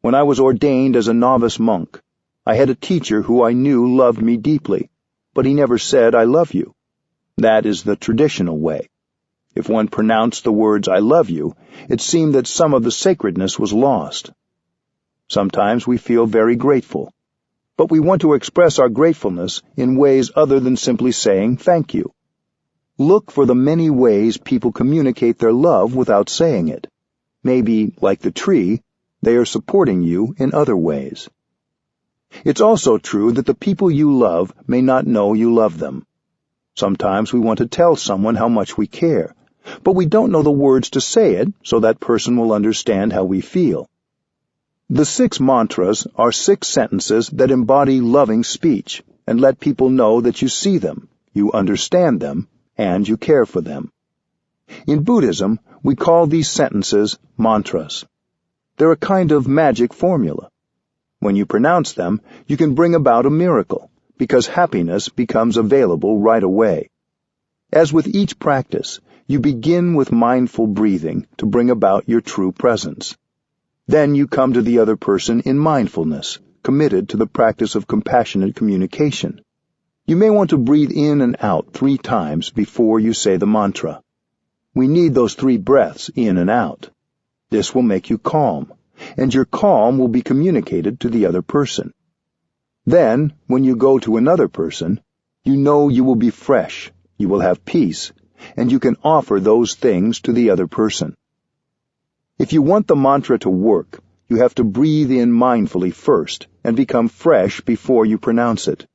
When I was ordained as a novice monk, I had a teacher who I knew loved me deeply, but he never said, "I love you." That is the traditional way. If one pronounced the words, "I love you," it seemed that some of the sacredness was lost. Sometimes we feel very grateful, but we want to express our gratefulness in ways other than simply saying thank you. Look for the many ways people communicate their love without saying it. Maybe, like the tree, they are supporting you in other ways. It's also true that the people you love may not know you love them. Sometimes we want to tell someone how much we care, but we don't know the words to say it so that person will understand how we feel. The 6 mantras are 6 sentences that embody loving speech and let people know that you see them, you understand them, and you care for them. In Buddhism, we call these sentences mantras. They're a kind of magic formula. When you pronounce them, you can bring about a miracle, because happiness becomes available right away. As with each practice, you begin with mindful breathing to bring about your true presence. Then you come to the other person in mindfulness, committed to the practice of compassionate communication. You may want to breathe in and out 3 times before you say the mantra. We need those 3 breaths in and out. This will make you calm, and your calm will be communicated to the other person. Then, when you go to another person, you know you will be fresh, you will have peace, and you can offer those things to the other person. If you want the mantra to work, you have to breathe in mindfully first and become fresh before you pronounce it.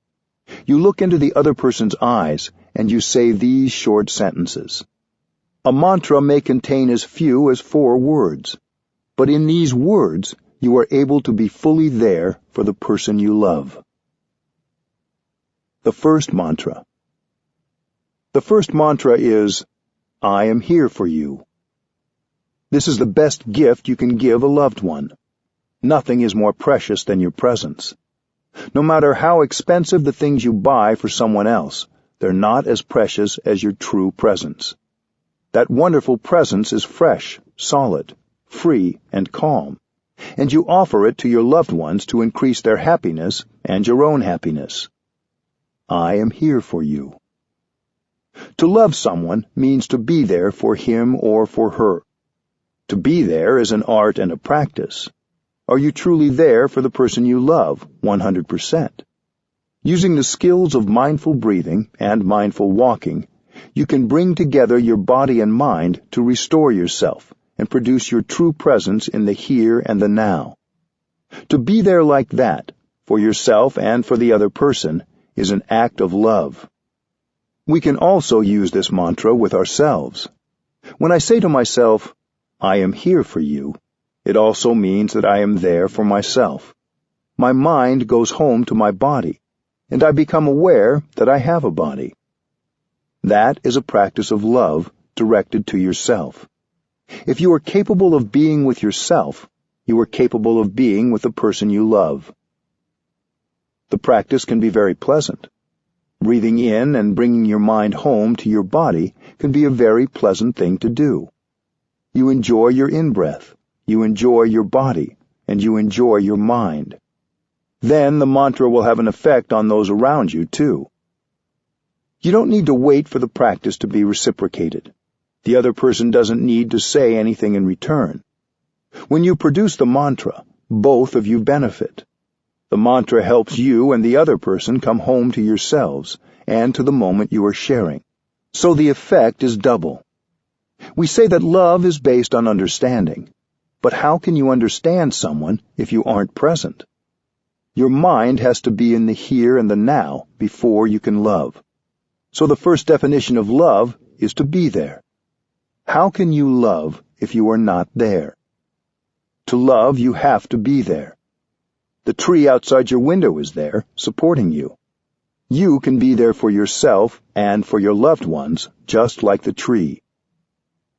You look into the other person's eyes and you say these short sentences. A mantra may contain as few as 4 words, but in these words you are able to be fully there for the person you love. The first mantra. The first mantra is, I am here for you. This is the best gift you can give a loved one. Nothing is more precious than your presence. No matter how expensive the things you buy for someone else, they're not as precious as your true presence. That wonderful presence is fresh, solid, free, and calm, and you offer it to your loved ones to increase their happiness and your own happiness. I am here for you. To love someone means to be there for him or for her. To be there is an art and a practice. Are you truly there for the person you love, 100%? Using the skills of mindful breathing and mindful walking, you can bring together your body and mind to restore yourself and produce your true presence in the here and the now. To be there like that, for yourself and for the other person, is an act of love. We can also use this mantra with ourselves. When I say to myself, I am here for you, it also means that I am there for myself. My mind goes home to my body, and I become aware that I have a body. That is a practice of love directed to yourself. If you are capable of being with yourself, you are capable of being with the person you love. The practice can be very pleasant. Breathing in and bringing your mind home to your body can be a very pleasant thing to do. You enjoy your in-breath, you enjoy your body, and you enjoy your mind. Then the mantra will have an effect on those around you, too. You don't need to wait for the practice to be reciprocated. The other person doesn't need to say anything in return. When you produce the mantra, both of you benefit. The mantra helps you and the other person come home to yourselves and to the moment you are sharing. So the effect is double. We say that love is based on understanding, but how can you understand someone if you aren't present? Your mind has to be in the here and the now before you can love. So the first definition of love is to be there. How can you love if you are not there? To love, you have to be there. The tree outside your window is there, supporting you. You can be there for yourself and for your loved ones, just like the tree.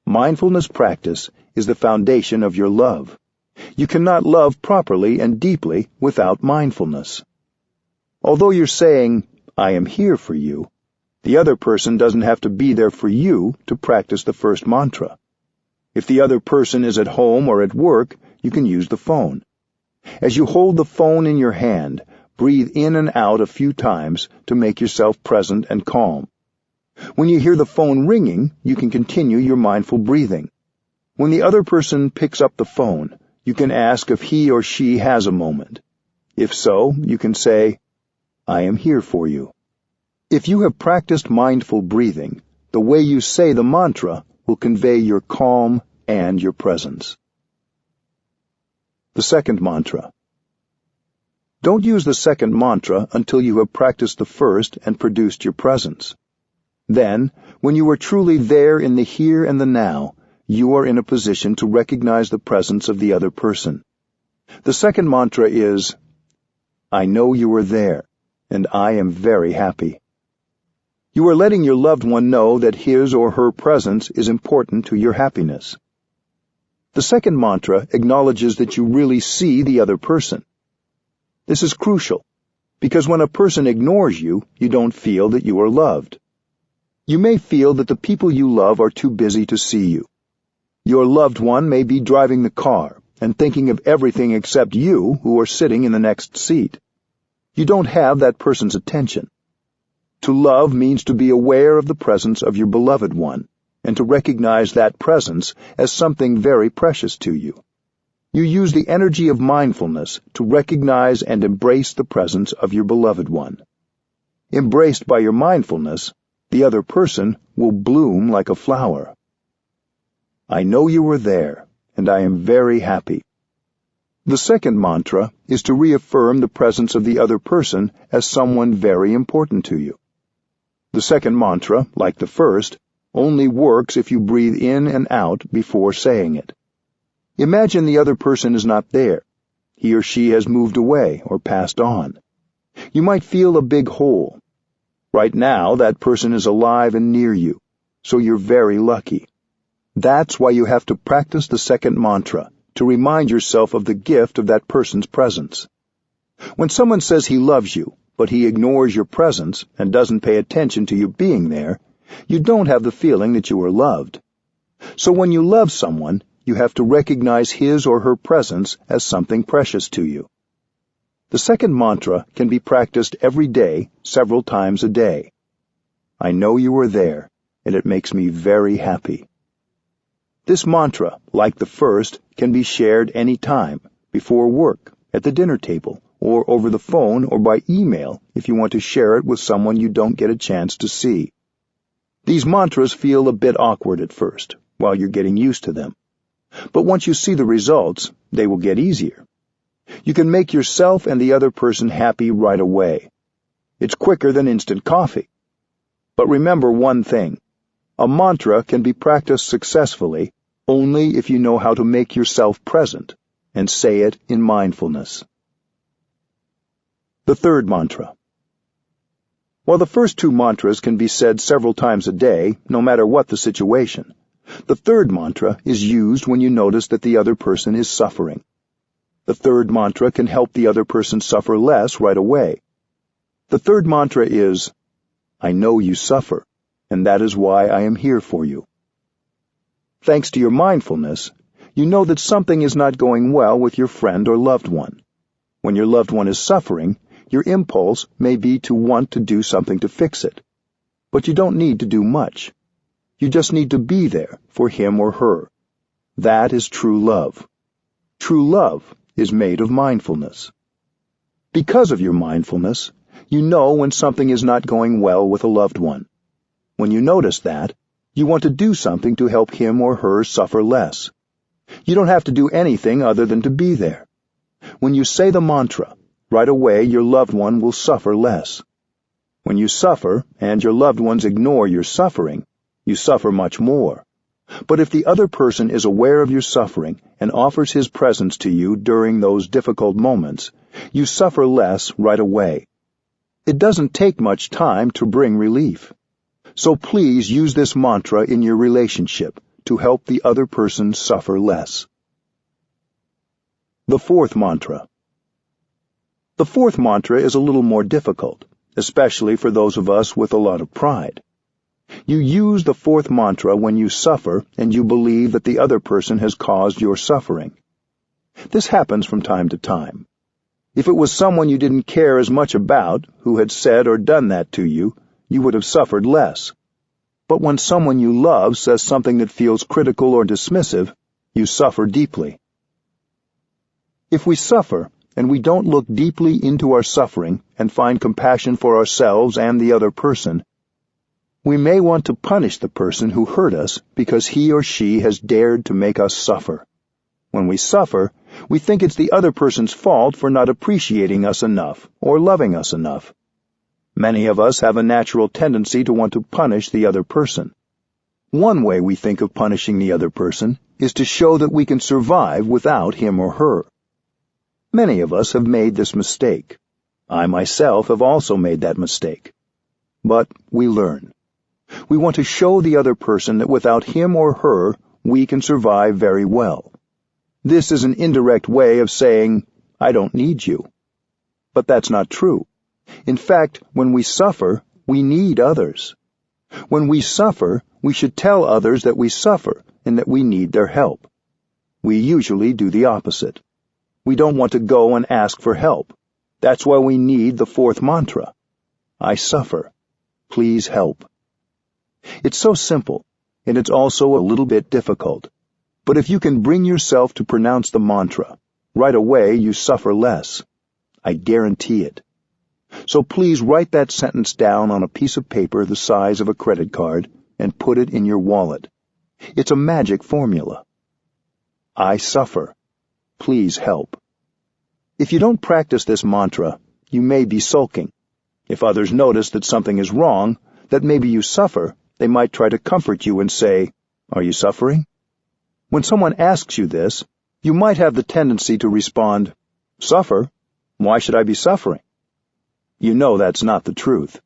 Mindfulness practice is the foundation of your love. You cannot love properly and deeply without mindfulness. Although you're saying, I am here for you, the other person doesn't have to be there for you to practice the first mantra. If the other person is at home or at work, you can use the phone. As you hold the phone in your hand, breathe in and out a few times to make yourself present and calm. When you hear the phone ringing, you can continue your mindful breathing. When the other person picks up the phone, you can ask if he or she has a moment. If so, you can say, I am here for you. If you have practiced mindful breathing, the way you say the mantra will convey your calm and your presence. The second mantra. Don't use the second mantra until you have practiced the first and produced your presence. Then, when you are truly there in the here and the now, you are in a position to recognize the presence of the other person. The second mantra is, I know you are there, and I am very happy. You are letting your loved one know that his or her presence is important to your happiness. The second mantra acknowledges that you really see the other person. This is crucial, because when a person ignores you, you don't feel that you are loved. You may feel that the people you love are too busy to see you. Your loved one may be driving the car and thinking of everything except you who are sitting in the next seat. You don't have that person's attention. To love means to be aware of the presence of your beloved one and to recognize that presence as something very precious to you. You use the energy of mindfulness to recognize and embrace the presence of your beloved one. Embraced by your mindfulness, the other person will bloom like a flower. I know you were there, and I am very happy. The second mantra is to reaffirm the presence of the other person as someone very important to you. The second mantra, like the first, only works if you breathe in and out before saying it. Imagine the other person is not there. He or she has moved away or passed on. You might feel a big hole. Right now, that person is alive and near you, so you're very lucky. That's why you have to practice the second mantra, to remind yourself of the gift of that person's presence. When someone says he loves you, but he ignores your presence and doesn't pay attention to you being there, you don't have the feeling that you are loved. So when you love someone, you have to recognize his or her presence as something precious to you. The second mantra can be practiced every day, several times a day. I know you are there, and it makes me very happy. This mantra, like the first, can be shared any time, before work, at the dinner table, or over the phone or by email if you want to share it with someone you don't get a chance to see. These mantras feel a bit awkward at first, while you're getting used to them. But once you see the results, they will get easier. You can make yourself and the other person happy right away. It's quicker than instant coffee. But remember one thing. A mantra can be practiced successfully only if you know how to make yourself present and say it in mindfulness. The third mantra. While the first two mantras can be said several times a day, no matter what the situation, the third mantra is used when you notice that the other person is suffering. The third mantra can help the other person suffer less right away. The third mantra is, I know you suffer, and that is why I am here for you. Thanks to your mindfulness, you know that something is not going well with your friend or loved one. When your loved one is suffering, your impulse may be to want to do something to fix it. But you don't need to do much. You just need to be there for him or her. That is true love. True love is made of mindfulness. Because of your mindfulness, you know when something is not going well with a loved one. When you notice that, you want to do something to help him or her suffer less. You don't have to do anything other than to be there. When you say the mantra, right away your loved one will suffer less. When you suffer and your loved ones ignore your suffering, you suffer much more. But if the other person is aware of your suffering and offers his presence to you during those difficult moments, you suffer less right away. It doesn't take much time to bring relief. So please use this mantra in your relationship to help the other person suffer less. The fourth mantra. The fourth mantra is a little more difficult, especially for those of us with a lot of pride. You use the fourth mantra when you suffer and you believe that the other person has caused your suffering. This happens from time to time. If it was someone you didn't care as much about who had said or done that to you, you would have suffered less. But when someone you love says something that feels critical or dismissive, you suffer deeply. If we suffer and we don't look deeply into our suffering and find compassion for ourselves and the other person, we may want to punish the person who hurt us because he or she has dared to make us suffer. When we suffer, we think it's the other person's fault for not appreciating us enough or loving us enough. Many of us have a natural tendency to want to punish the other person. One way we think of punishing the other person is to show that we can survive without him or her. Many of us have made this mistake. I myself have also made that mistake. But we learn. We want to show the other person that without him or her, we can survive very well. This is an indirect way of saying, I don't need you. But that's not true. In fact, when we suffer, we need others. When we suffer, we should tell others that we suffer and that we need their help. We usually do the opposite. We don't want to go and ask for help. That's why we need the fourth mantra. I suffer. Please help. It's so simple, and it's also a little bit difficult. But if you can bring yourself to pronounce the mantra, right away you suffer less. I guarantee it. So please write that sentence down on a piece of paper the size of a credit card and put it in your wallet. It's a magic formula. I suffer. Please help. If you don't practice this mantra, you may be sulking. If others notice that something is wrong, that maybe you suffer, they might try to comfort you and say, "Are you suffering?" When someone asks you this, you might have the tendency to respond, "Suffer? Why should I be suffering?" You know that's not the truth.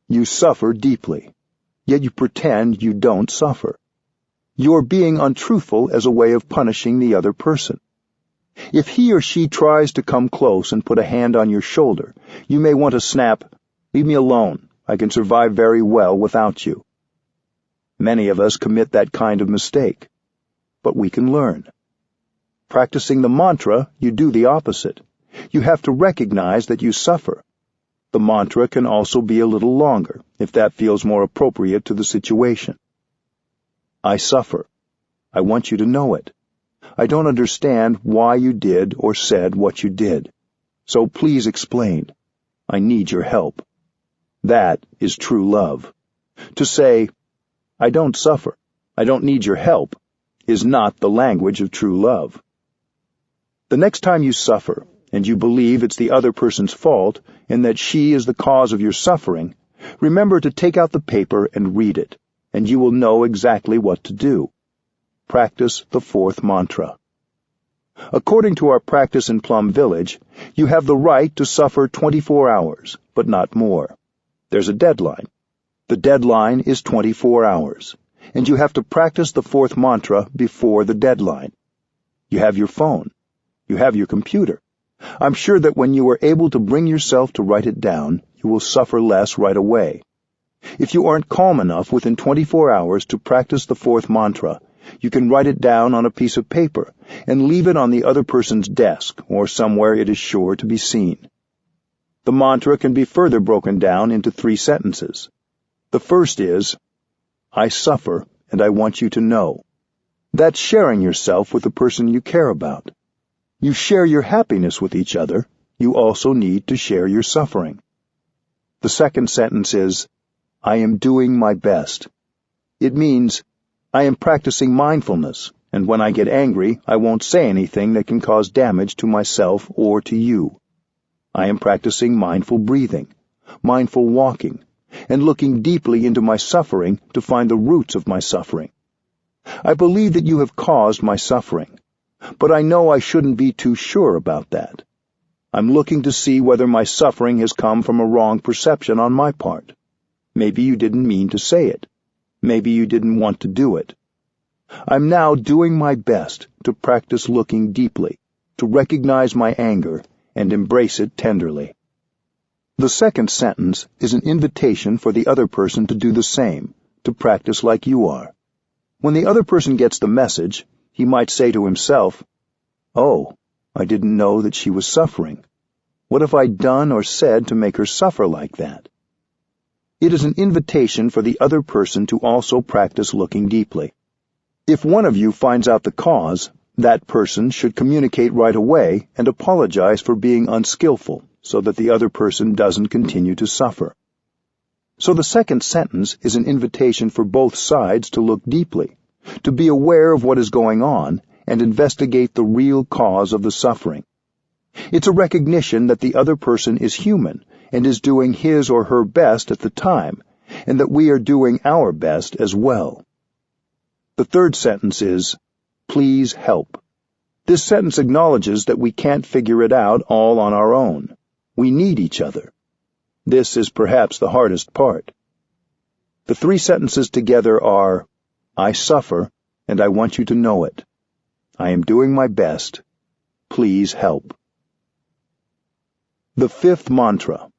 You suffer deeply, yet you pretend you don't suffer. You're being untruthful as a way of punishing the other person. If he or she tries to come close and put a hand on your shoulder, you may want to snap, "Leave me alone. I can survive very well without you." Many of us commit that kind of mistake, but we can learn. Practicing the mantra, you do the opposite. You have to recognize that you suffer. The mantra can also be a little longer, if that feels more appropriate to the situation. I suffer. I want you to know it. I don't understand why you did or said what you did. So please explain. I need your help. That is true love. To say, "I don't suffer, I don't need your help," is not the language of true love. The next time you suffer, and you believe it's the other person's fault and that she is the cause of your suffering, remember to take out the paper and read it, and you will know exactly what to do. Practice the fourth mantra. According to our practice in Plum Village, you have the right to suffer 24 hours, but not more. There's a deadline. The deadline is 24 hours, and you have to practice the fourth mantra before the deadline. You have your phone. You have your computer. I'm sure that when you are able to bring yourself to write it down, you will suffer less right away. If you aren't calm enough within 24 hours to practice the fourth mantra, you can write it down on a piece of paper and leave it on the other person's desk or somewhere it is sure to be seen. The mantra can be further broken down into 3 sentences. The first is, I suffer and I want you to know. That's sharing yourself with the person you care about. You share your happiness with each other. You also need to share your suffering. The second sentence is, I am doing my best. It means, I am practicing mindfulness, and when I get angry, I won't say anything that can cause damage to myself or to you. I am practicing mindful breathing, mindful walking, and looking deeply into my suffering to find the roots of my suffering. I believe that you have caused my suffering, but I know I shouldn't be too sure about that. I'm looking to see whether my suffering has come from a wrong perception on my part. Maybe you didn't mean to say it. Maybe you didn't want to do it. I'm now doing my best to practice looking deeply, to recognize my anger and embrace it tenderly. The second sentence is an invitation for the other person to do the same, to practice like you are. When the other person gets the message, he might say to himself, "Oh, I didn't know that she was suffering. What have I done or said to make her suffer like that?" It is an invitation for the other person to also practice looking deeply. If one of you finds out the cause, that person should communicate right away and apologize for being unskillful so that the other person doesn't continue to suffer. So the second sentence is an invitation for both sides to look deeply, to be aware of what is going on and investigate the real cause of the suffering. It's a recognition that the other person is human and is doing his or her best at the time, and that we are doing our best as well. The third sentence is, please help. This sentence acknowledges that we can't figure it out all on our own. We need each other. This is perhaps the hardest part. The 3 sentences together are, I suffer, and I want you to know it. I am doing my best. Please help. The 5th mantra.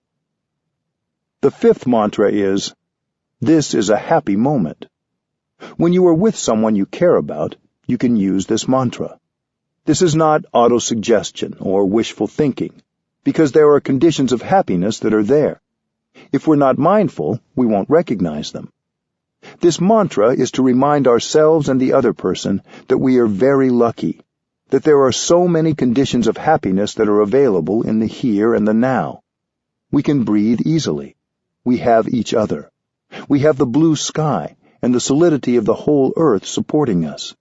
The fifth mantra is, "This is a happy moment." When you are with someone you care about, you can use this mantra. This is not autosuggestion or wishful thinking, because there are conditions of happiness that are there. If we're not mindful, we won't recognize them. This mantra is to remind ourselves and the other person that we are very lucky, that there are so many conditions of happiness that are available in the here and the now. We can breathe easily. We have each other. We have the blue sky and the solidity of the whole earth supporting us.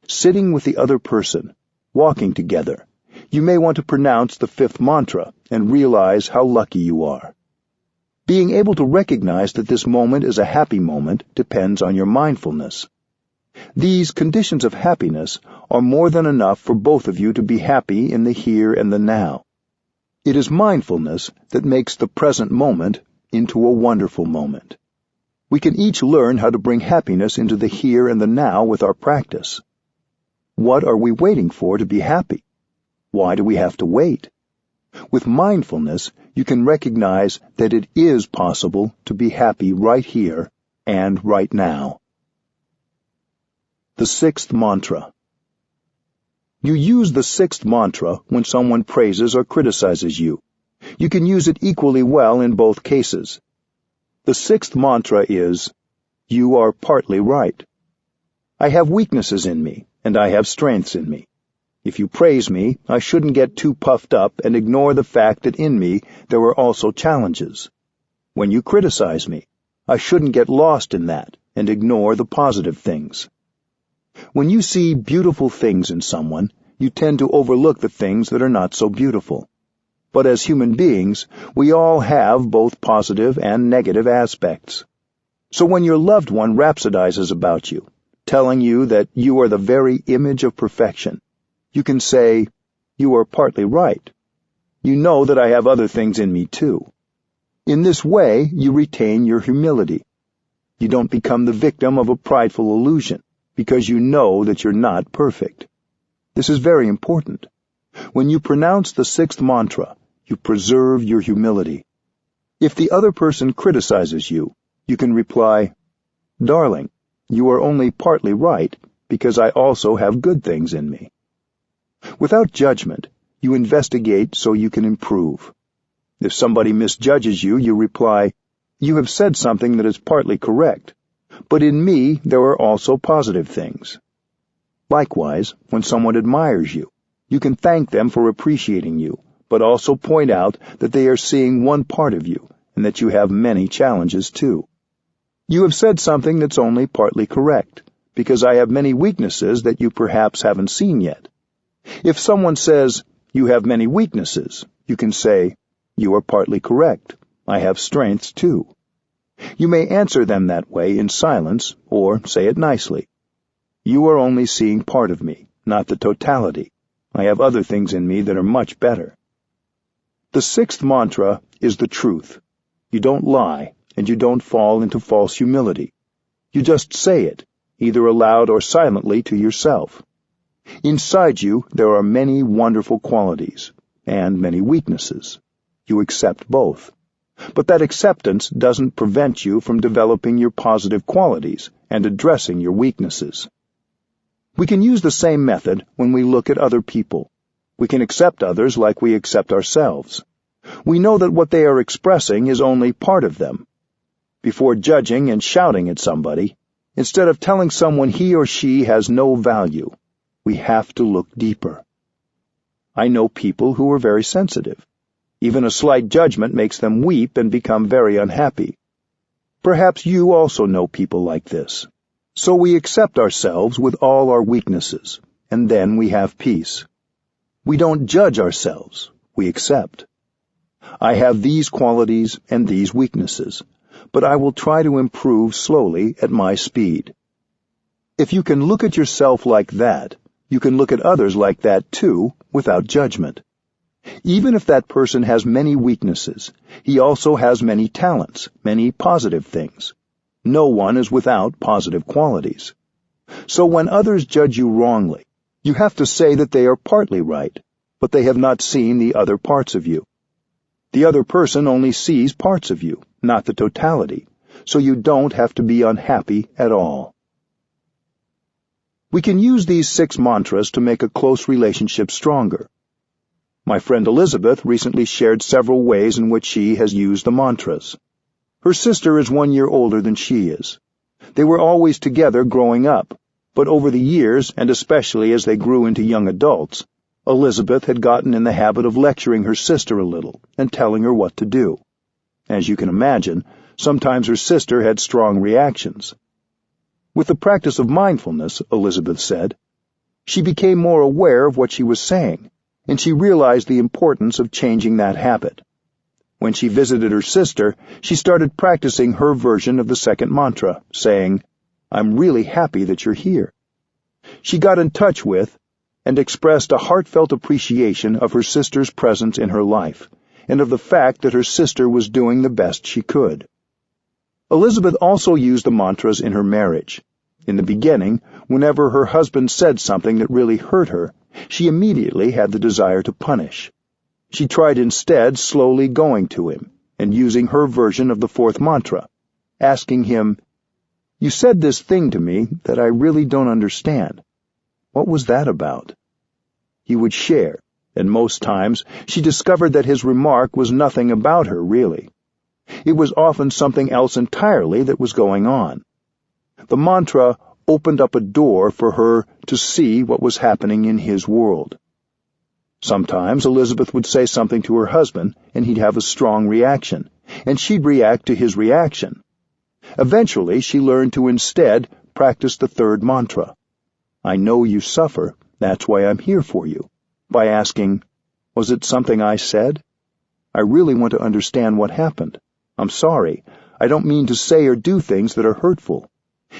Sitting with the other person, walking together, you may want to pronounce the fifth mantra and realize how lucky you are. Being able to recognize that this moment is a happy moment depends on your mindfulness. These conditions of happiness are more than enough for both of you to be happy in the here and the now. It is mindfulness that makes the present moment into a wonderful moment. We can each learn how to bring happiness into the here and the now with our practice. What are we waiting for to be happy? Why do we have to wait? With mindfulness, you can recognize that it is possible to be happy right here and right now. The sixth mantra. You use the sixth mantra when someone praises or criticizes you. You can use it equally well in both cases. The sixth mantra is, "You are partly right. I have weaknesses in me, and I have strengths in me. If you praise me, I shouldn't get too puffed up and ignore the fact that in me there are also challenges. When you criticize me, I shouldn't get lost in that and ignore the positive things. When you see beautiful things in someone, you tend to overlook the things that are not so beautiful. But as human beings, we all have both positive and negative aspects. So when your loved one rhapsodizes about you, telling you that you are the very image of perfection, you can say, "You are partly right. You know that I have other things in me too." In this way, you retain your humility. You don't become the victim of a prideful illusion, because you know that you're not perfect. This is very important. When you pronounce the sixth mantra, you preserve your humility. If the other person criticizes you, you can reply, "Darling, you are only partly right, because I also have good things in me." Without judgment, you investigate so you can improve. If somebody misjudges you, you reply, "You have said something that is partly correct, but in me there are also positive things." Likewise, when someone admires you, you can thank them for appreciating you, but also point out that they are seeing one part of you and that you have many challenges too. "You have said something that's only partly correct, because I have many weaknesses that you perhaps haven't seen yet." If someone says, "You have many weaknesses," you can say, "You are partly correct. I have strengths too." You may answer them that way in silence or say it nicely. "You are only seeing part of me, not the totality. I have other things in me that are much better." The sixth mantra is the truth. You don't lie, and you don't fall into false humility. You just say it, either aloud or silently to yourself. Inside you, there are many wonderful qualities and many weaknesses. You accept both. But that acceptance doesn't prevent you from developing your positive qualities and addressing your weaknesses. We can use the same method when we look at other people. We can accept others like we accept ourselves. We know that what they are expressing is only part of them. Before judging and shouting at somebody, instead of telling someone he or she has no value, we have to look deeper. I know people who are very sensitive. Even a slight judgment makes them weep and become very unhappy. Perhaps you also know people like this. So we accept ourselves with all our weaknesses, and then we have peace. We don't judge ourselves, we accept. I have these qualities and these weaknesses, but I will try to improve slowly at my speed. If you can look at yourself like that, you can look at others like that too, without judgment. Even if that person has many weaknesses, he also has many talents, many positive things. No one is without positive qualities. So when others judge you wrongly, you have to say that they are partly right, but they have not seen the other parts of you. The other person only sees parts of you, not the totality, so you don't have to be unhappy at all. We can use these 6 mantras to make a close relationship stronger. My friend Elizabeth recently shared several ways in which she has used the mantras. Her sister is 1 year older than she is. They were always together growing up, but over the years, and especially as they grew into young adults, Elizabeth had gotten in the habit of lecturing her sister a little and telling her what to do. As you can imagine, sometimes her sister had strong reactions. With the practice of mindfulness, Elizabeth said, she became more aware of what she was saying, and she realized the importance of changing that habit. When she visited her sister, she started practicing her version of the second mantra, saying, "I'm really happy that you're here." She got in touch with and expressed a heartfelt appreciation of her sister's presence in her life, and of the fact that her sister was doing the best she could. Elizabeth also used the mantras in her marriage. In the beginning, whenever her husband said something that really hurt her, she immediately had the desire to punish. She tried instead slowly going to him and using her version of the 4th mantra, asking him, "You said this thing to me that I really don't understand. What was that about?" He would share, and most times she discovered that his remark was nothing about her, really. It was often something else entirely that was going on. The mantra opened up a door for her to see what was happening in his world. Sometimes Elizabeth would say something to her husband, and he'd have a strong reaction, and she'd react to his reaction. Eventually, she learned to instead practice the 3rd mantra. "I know you suffer, that's why I'm here for you," by asking, "Was it something I said? I really want to understand what happened. I'm sorry. I don't mean to say or do things that are hurtful.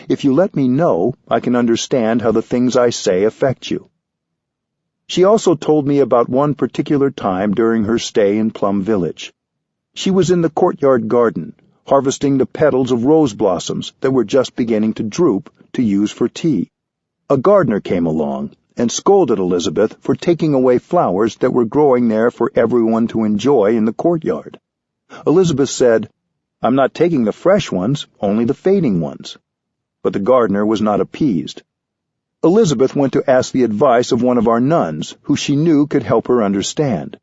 If you let me know, I can understand how the things I say affect you." She also told me about one particular time during her stay in Plum Village. She was in the courtyard garden, harvesting the petals of rose blossoms that were just beginning to droop to use for tea. A gardener came along and scolded Elizabeth for taking away flowers that were growing there for everyone to enjoy in the courtyard. Elizabeth said, "I'm not taking the fresh ones, only the fading ones." But the gardener was not appeased. Elizabeth went to ask the advice of one of our nuns, who she knew could help her understand.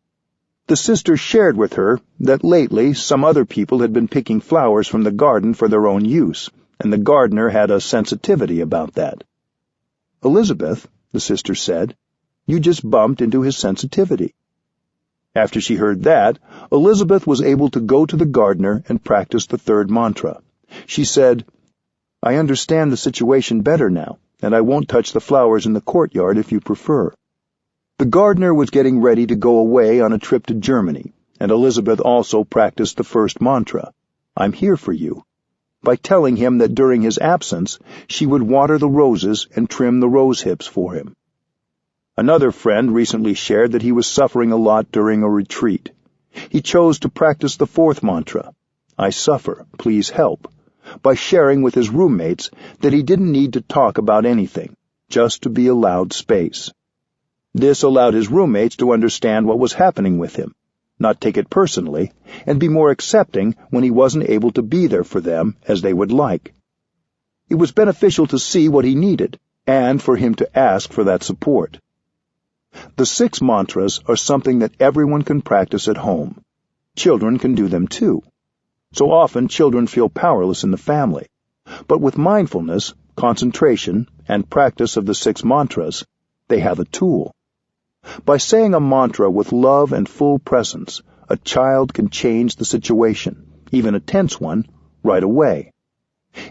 The sister shared with her that lately some other people had been picking flowers from the garden for their own use, and the gardener had a sensitivity about that. "Elizabeth," the sister said, "you just bumped into his sensitivity." After she heard that, Elizabeth was able to go to the gardener and practice the 3rd mantra. She said, "I understand the situation better now, and I won't touch the flowers in the courtyard if you prefer." The gardener was getting ready to go away on a trip to Germany, and Elizabeth also practiced the 1st mantra, "I'm here for you," by telling him that during his absence she would water the roses and trim the rose hips for him. Another friend recently shared that he was suffering a lot during a retreat. He chose to practice the 4th mantra, "I suffer, please help," by sharing with his roommates that he didn't need to talk about anything, just to be allowed space. This allowed his roommates to understand what was happening with him, not take it personally, and be more accepting when he wasn't able to be there for them as they would like. It was beneficial to see what he needed, and for him to ask for that support. The 6 mantras are something that everyone can practice at home. Children can do them too. So often children feel powerless in the family. But with mindfulness, concentration, and practice of the 6 mantras, they have a tool. By saying a mantra with love and full presence, a child can change the situation, even a tense one, right away.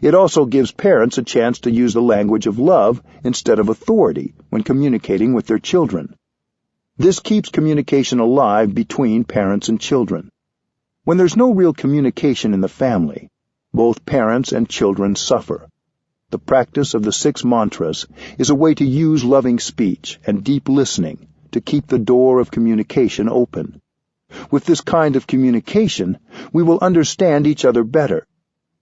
It also gives parents a chance to use the language of love instead of authority when communicating with their children. This keeps communication alive between parents and children. When there's no real communication in the family, both parents and children suffer. The practice of the 6 mantras is a way to use loving speech and deep listening to keep the door of communication open. With this kind of communication, we will understand each other better,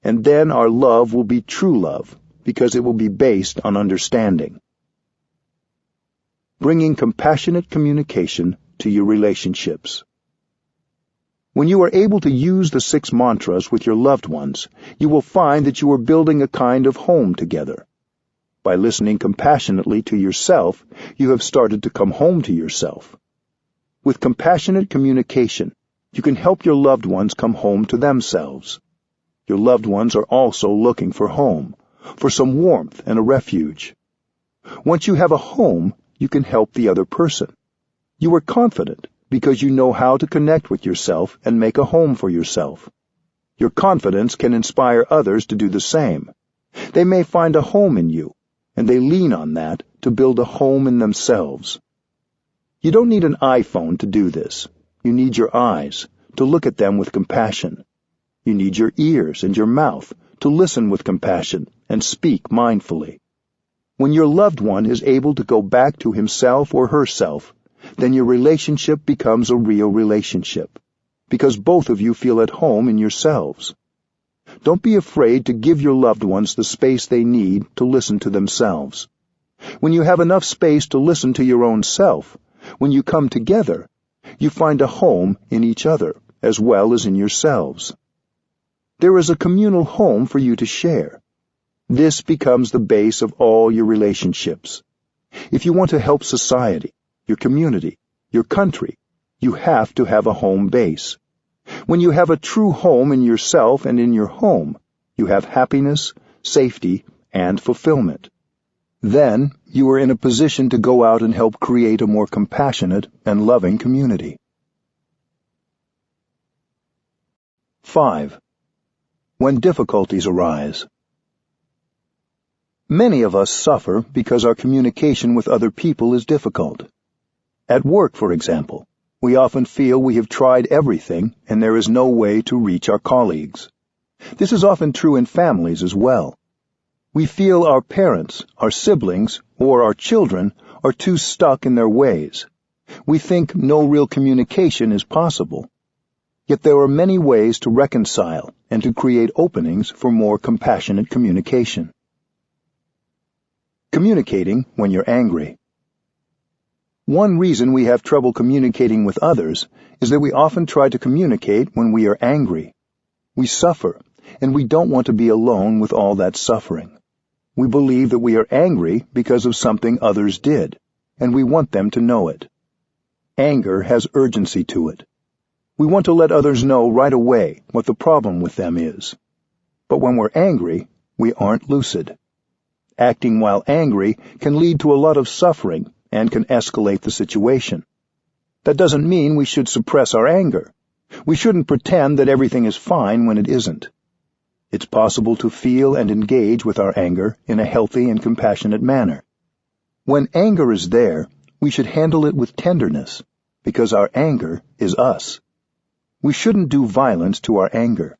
and then our love will be true love, because it will be based on understanding. Bringing compassionate communication to your relationships. When you are able to use the 6 mantras with your loved ones, you will find that you are building a kind of home together. By listening compassionately to yourself, you have started to come home to yourself. With compassionate communication, you can help your loved ones come home to themselves. Your loved ones are also looking for home, for some warmth and a refuge. Once you have a home, you can help the other person. You are confident because you know how to connect with yourself and make a home for yourself. Your confidence can inspire others to do the same. They may find a home in you, and they lean on that to build a home in themselves. You don't need an iPhone to do this. You need your eyes, to look at them with compassion. You need your ears and your mouth to listen with compassion and speak mindfully. When your loved one is able to go back to himself or herself, then your relationship becomes a real relationship, because both of you feel at home in yourselves. Don't be afraid to give your loved ones the space they need to listen to themselves. When you have enough space to listen to your own self, when you come together, you find a home in each other as well as in yourselves. There is a communal home for you to share. This becomes the base of all your relationships. If you want to help society, your community, your country, you have to have a home base. When you have a true home in yourself and in your home, you have happiness, safety, and fulfillment. Then you are in a position to go out and help create a more compassionate and loving community. 5. When difficulties arise. Many of us suffer because our communication with other people is difficult. At work, for example, we often feel we have tried everything and there is no way to reach our colleagues. This is often true in families as well. We feel our parents, our siblings, or our children are too stuck in their ways. We think no real communication is possible. Yet there are many ways to reconcile and to create openings for more compassionate communication. Communicating when you're angry. One reason we have trouble communicating with others is that we often try to communicate when we are angry. We suffer, and we don't want to be alone with all that suffering. We believe that we are angry because of something others did, and we want them to know it. Anger has urgency to it. We want to let others know right away what the problem with them is. But when we're angry, we aren't lucid. Acting while angry can lead to a lot of suffering and can escalate the situation. That doesn't mean we should suppress our anger. We shouldn't pretend that everything is fine when it isn't. It's possible to feel and engage with our anger in a healthy and compassionate manner. When anger is there, we should handle it with tenderness, because our anger is us. We shouldn't do violence to our anger.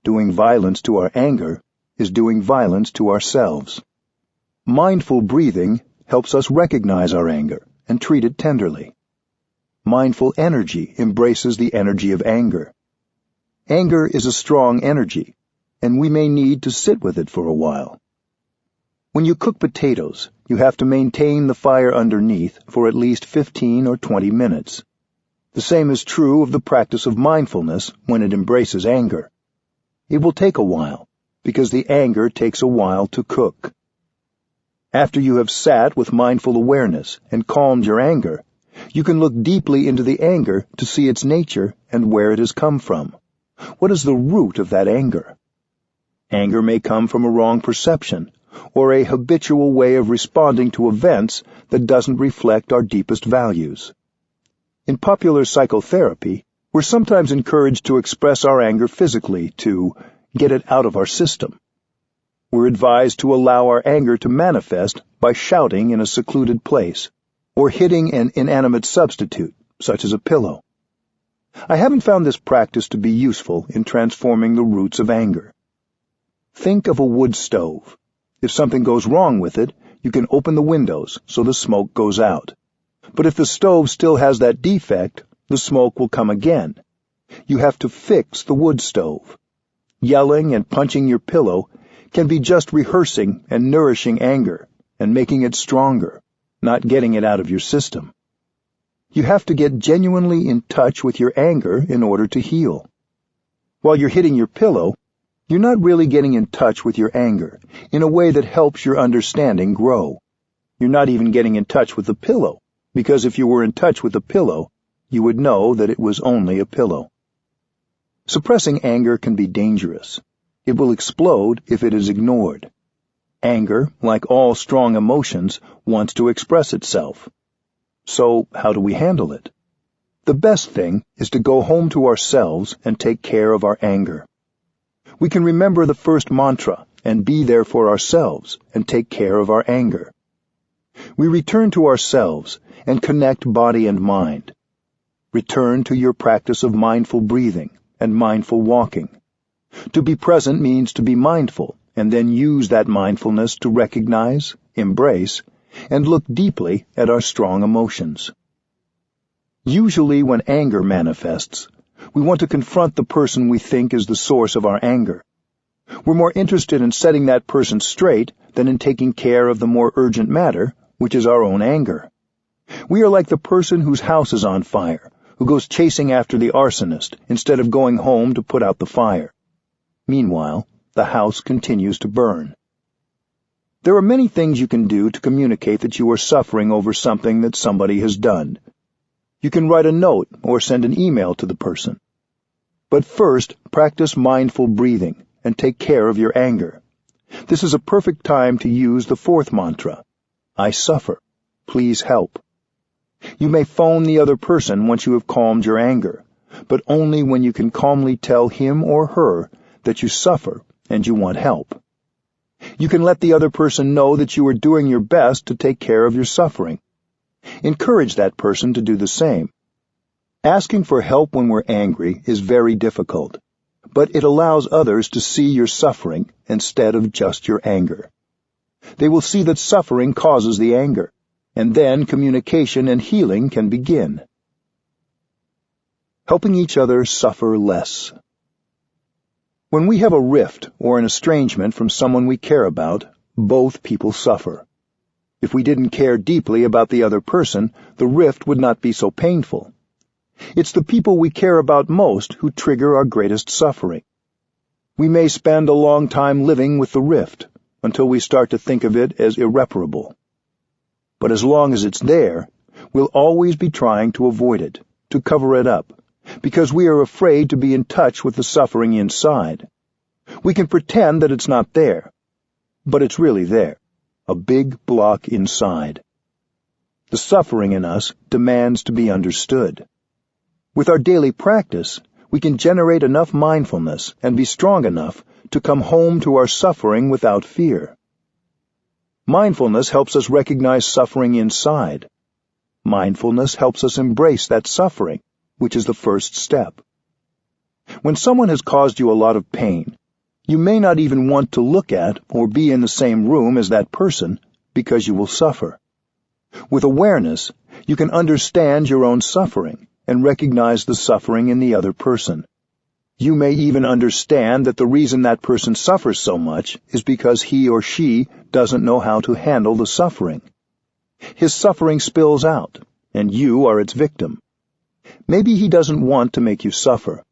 Doing violence to our anger is doing violence to ourselves. Mindful breathing helps us recognize our anger and treat it tenderly. Mindful energy embraces the energy of anger. Anger is a strong energy, and we may need to sit with it for a while. When you cook potatoes, you have to maintain the fire underneath for at least 15 or 20 minutes. The same is true of the practice of mindfulness when it embraces anger. It will take a while, because the anger takes a while to cook. After you have sat with mindful awareness and calmed your anger, you can look deeply into the anger to see its nature and where it has come from. What is the root of that anger? Anger may come from a wrong perception, or a habitual way of responding to events that doesn't reflect our deepest values. In popular psychotherapy, we're sometimes encouraged to express our anger physically, to get it out of our system. We're advised to allow our anger to manifest by shouting in a secluded place, or hitting an inanimate substitute, such as a pillow. I haven't found this practice to be useful in transforming the roots of anger. Think of a wood stove. If something goes wrong with it, you can open the windows so the smoke goes out. But if the stove still has that defect, the smoke will come again. You have to fix the wood stove. Yelling and punching your pillow can be just rehearsing and nourishing anger and making it stronger, not getting it out of your system. You have to get genuinely in touch with your anger in order to heal. While you're hitting your pillow, you're not really getting in touch with your anger in a way that helps your understanding grow. You're not even getting in touch with the pillow, because if you were in touch with the pillow, you would know that it was only a pillow. Suppressing anger can be dangerous. It will explode if it is ignored. Anger, like all strong emotions, wants to express itself. So, how do we handle it? The best thing is to go home to ourselves and take care of our anger. We can remember the first mantra and be there for ourselves and take care of our anger. We return to ourselves and connect body and mind. Return to your practice of mindful breathing and mindful walking. To be present means to be mindful, and then use that mindfulness to recognize, embrace, and look deeply at our strong emotions. Usually when anger manifests, we want to confront the person we think is the source of our anger. We're more interested in setting that person straight than in taking care of the more urgent matter, which is our own anger. We are like the person whose house is on fire, who goes chasing after the arsonist instead of going home to put out the fire. Meanwhile, the house continues to burn. There are many things you can do to communicate that you are suffering over something that somebody has done. You can write a note or send an email to the person. But first, practice mindful breathing and take care of your anger. This is a perfect time to use the fourth mantra, I suffer. Please help. You may phone the other person once you have calmed your anger, but only when you can calmly tell him or her that you suffer and you want help. You can let the other person know that you are doing your best to take care of your suffering. Encourage that person to do the same. Asking for help when we're angry is very difficult, but it allows others to see your suffering instead of just your anger. They will see that suffering causes the anger, and then communication and healing can begin. Helping each other suffer less. When we have a rift or an estrangement from someone we care about, both people suffer. If we didn't care deeply about the other person, the rift would not be so painful. It's the people we care about most who trigger our greatest suffering. We may spend a long time living with the rift until we start to think of it as irreparable. But as long as it's there, we'll always be trying to avoid it, to cover it up, because we are afraid to be in touch with the suffering inside. We can pretend that it's not there, but it's really there. A big block inside. The suffering in us demands to be understood. With our daily practice, we can generate enough mindfulness and be strong enough to come home to our suffering without fear. Mindfulness helps us recognize suffering inside. Mindfulness helps us embrace that suffering, which is the first step. When someone has caused you a lot of pain, you may not even want to look at or be in the same room as that person because you will suffer. With awareness, you can understand your own suffering and recognize the suffering in the other person. You may even understand that the reason that person suffers so much is because he or she doesn't know how to handle the suffering. His suffering spills out, and you are its victim. Maybe he doesn't want to make you suffer,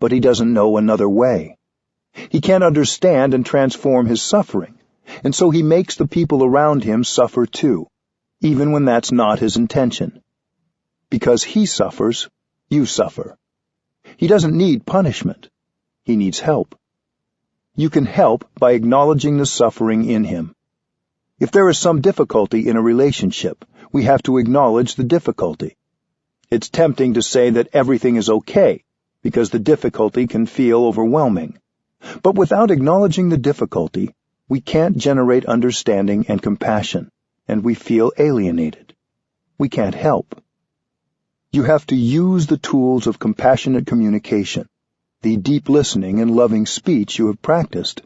but he doesn't know another way. He can't understand and transform his suffering, and so he makes the people around him suffer too, even when that's not his intention. Because he suffers, you suffer. He doesn't need punishment. He needs help. You can help by acknowledging the suffering in him. If there is some difficulty in a relationship, we have to acknowledge the difficulty. It's tempting to say that everything is okay, because the difficulty can feel overwhelming. But without acknowledging the difficulty, we can't generate understanding and compassion, and we feel alienated. We can't help. You have to use the tools of compassionate communication, the deep listening and loving speech you have practiced,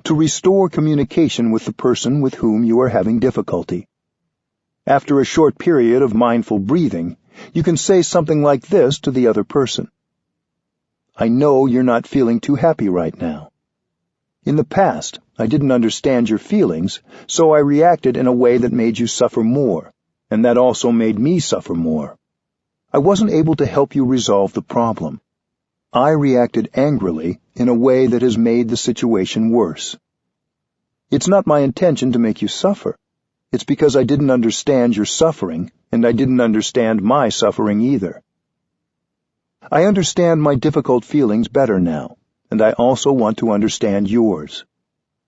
to restore communication with the person with whom you are having difficulty. After a short period of mindful breathing, you can say something like this to the other person. I know you're not feeling too happy right now. In the past, I didn't understand your feelings, so I reacted in a way that made you suffer more, and that also made me suffer more. I wasn't able to help you resolve the problem. I reacted angrily in a way that has made the situation worse. It's not my intention to make you suffer. It's because I didn't understand your suffering, and I didn't understand my suffering either. I understand my difficult feelings better now, and I also want to understand yours.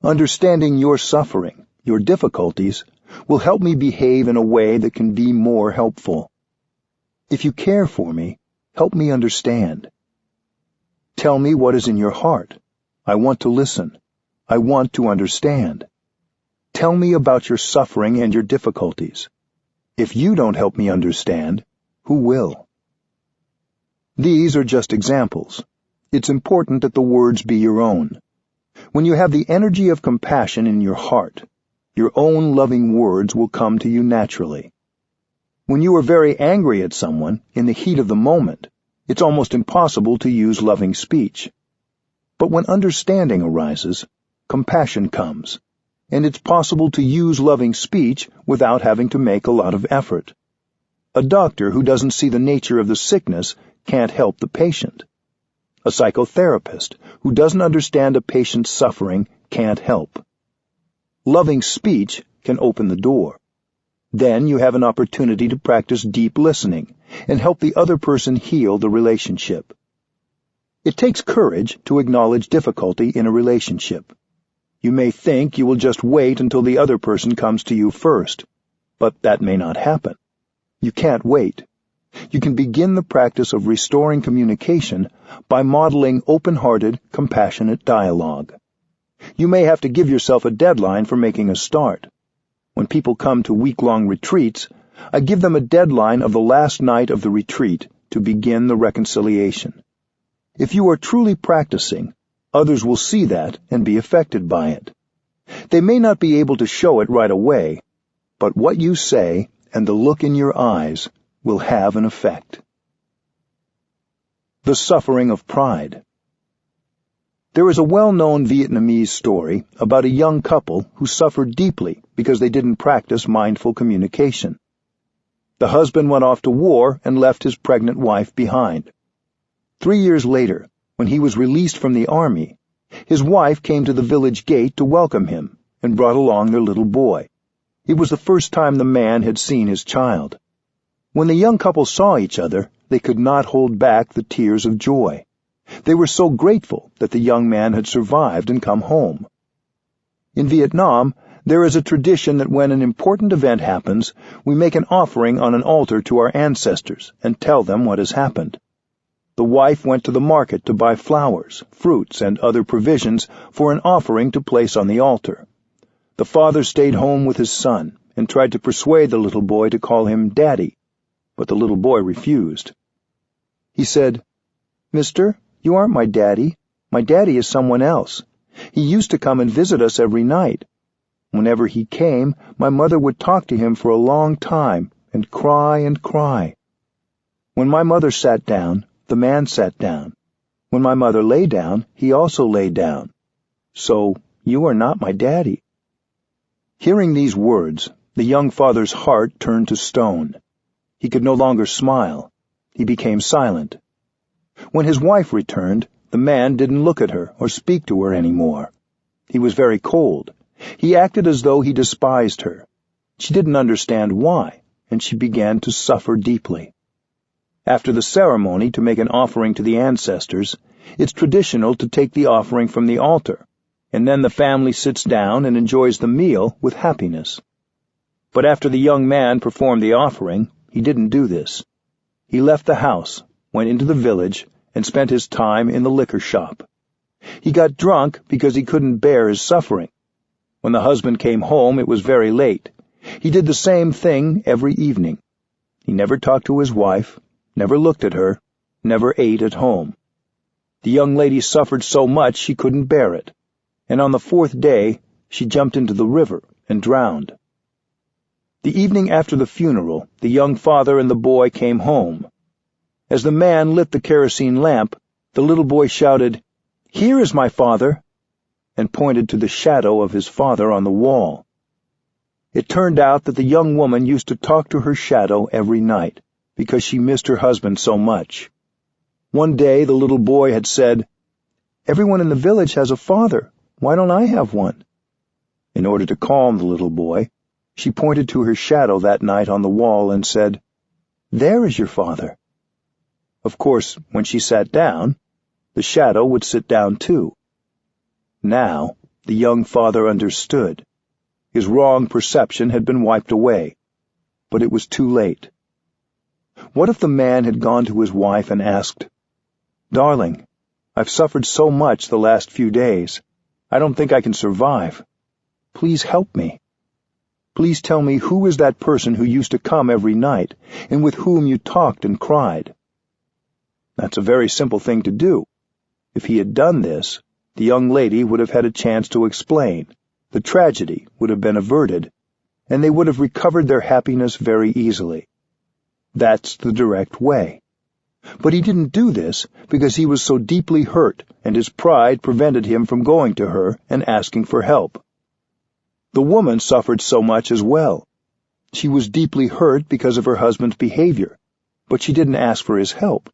Understanding your suffering, your difficulties, will help me behave in a way that can be more helpful. If you care for me, help me understand. Tell me what is in your heart. I want to listen. I want to understand. Tell me about your suffering and your difficulties. If you don't help me understand, who will? These are just examples. It's important that the words be your own. When you have the energy of compassion in your heart, your own loving words will come to you naturally. When you are very angry at someone, in the heat of the moment, it's almost impossible to use loving speech. But when understanding arises, compassion comes, and it's possible to use loving speech without having to make a lot of effort. A doctor who doesn't see the nature of the sickness can't help the patient. A psychotherapist who doesn't understand a patient's suffering can't help. Loving speech can open the door. Then you have an opportunity to practice deep listening and help the other person heal the relationship. It takes courage to acknowledge difficulty in a relationship. You may think you will just wait until the other person comes to you first, but that may not happen. You can't wait. You can begin the practice of restoring communication by modeling open-hearted, compassionate dialogue. You may have to give yourself a deadline for making a start. When people come to week-long retreats, I give them a deadline of the last night of the retreat to begin the reconciliation. If you are truly practicing, others will see that and be affected by it. They may not be able to show it right away, but what you say and the look in your eyes will have an effect. The suffering of pride. There is a well-known Vietnamese story about a young couple who suffered deeply because they didn't practice mindful communication. The husband went off to war and left his pregnant wife behind. 3 years later, when he was released from the army, his wife came to the village gate to welcome him and brought along their little boy. It was the first time the man had seen his child. When the young couple saw each other, they could not hold back the tears of joy. They were so grateful that the young man had survived and come home. In Vietnam, there is a tradition that when an important event happens, we make an offering on an altar to our ancestors and tell them what has happened. The wife went to the market to buy flowers, fruits, and other provisions for an offering to place on the altar. The father stayed home with his son and tried to persuade the little boy to call him Daddy, but the little boy refused. He said, "Mister, you aren't my daddy. My daddy is someone else. He used to come and visit us every night. Whenever he came, my mother would talk to him for a long time and cry and cry. When my mother sat down, the man sat down. When my mother lay down, he also lay down. So you are not my daddy." Hearing these words, the young father's heart turned to stone. He could no longer smile. He became silent. When his wife returned, the man didn't look at her or speak to her anymore. He was very cold. He acted as though he despised her. She didn't understand why, and she began to suffer deeply. After the ceremony to make an offering to the ancestors, it's traditional to take the offering from the altar, and then the family sits down and enjoys the meal with happiness. But after the young man performed the offering, he didn't do this. He left the house, went into the village, and spent his time in the liquor shop. He got drunk because he couldn't bear his suffering. When the husband came home, it was very late. He did the same thing every evening. He never talked to his wife, never looked at her, never ate at home. The young lady suffered so much she couldn't bear it, and on the 4th day she jumped into the river and drowned. The evening after the funeral, the young father and the boy came home. As the man lit the kerosene lamp, the little boy shouted, "Here is my father," and pointed to the shadow of his father on the wall. It turned out that the young woman used to talk to her shadow every night, because she missed her husband so much. One day the little boy had said, "Everyone in the village has a father. Why don't I have one?" In order to calm the little boy, she pointed to her shadow that night on the wall and said, "There is your father." Of course, when she sat down, the shadow would sit down too. Now, the young father understood. His wrong perception had been wiped away, but it was too late. What if the man had gone to his wife and asked, "Darling, I've suffered so much the last few days. I don't think I can survive. Please help me. Please tell me who is that person who used to come every night and with whom you talked and cried?" That's a very simple thing to do. If he had done this, the young lady would have had a chance to explain, the tragedy would have been averted, and they would have recovered their happiness very easily. That's the direct way. But he didn't do this because he was so deeply hurt, and his pride prevented him from going to her and asking for help. The woman suffered so much as well. She was deeply hurt because of her husband's behavior, but she didn't ask for his help.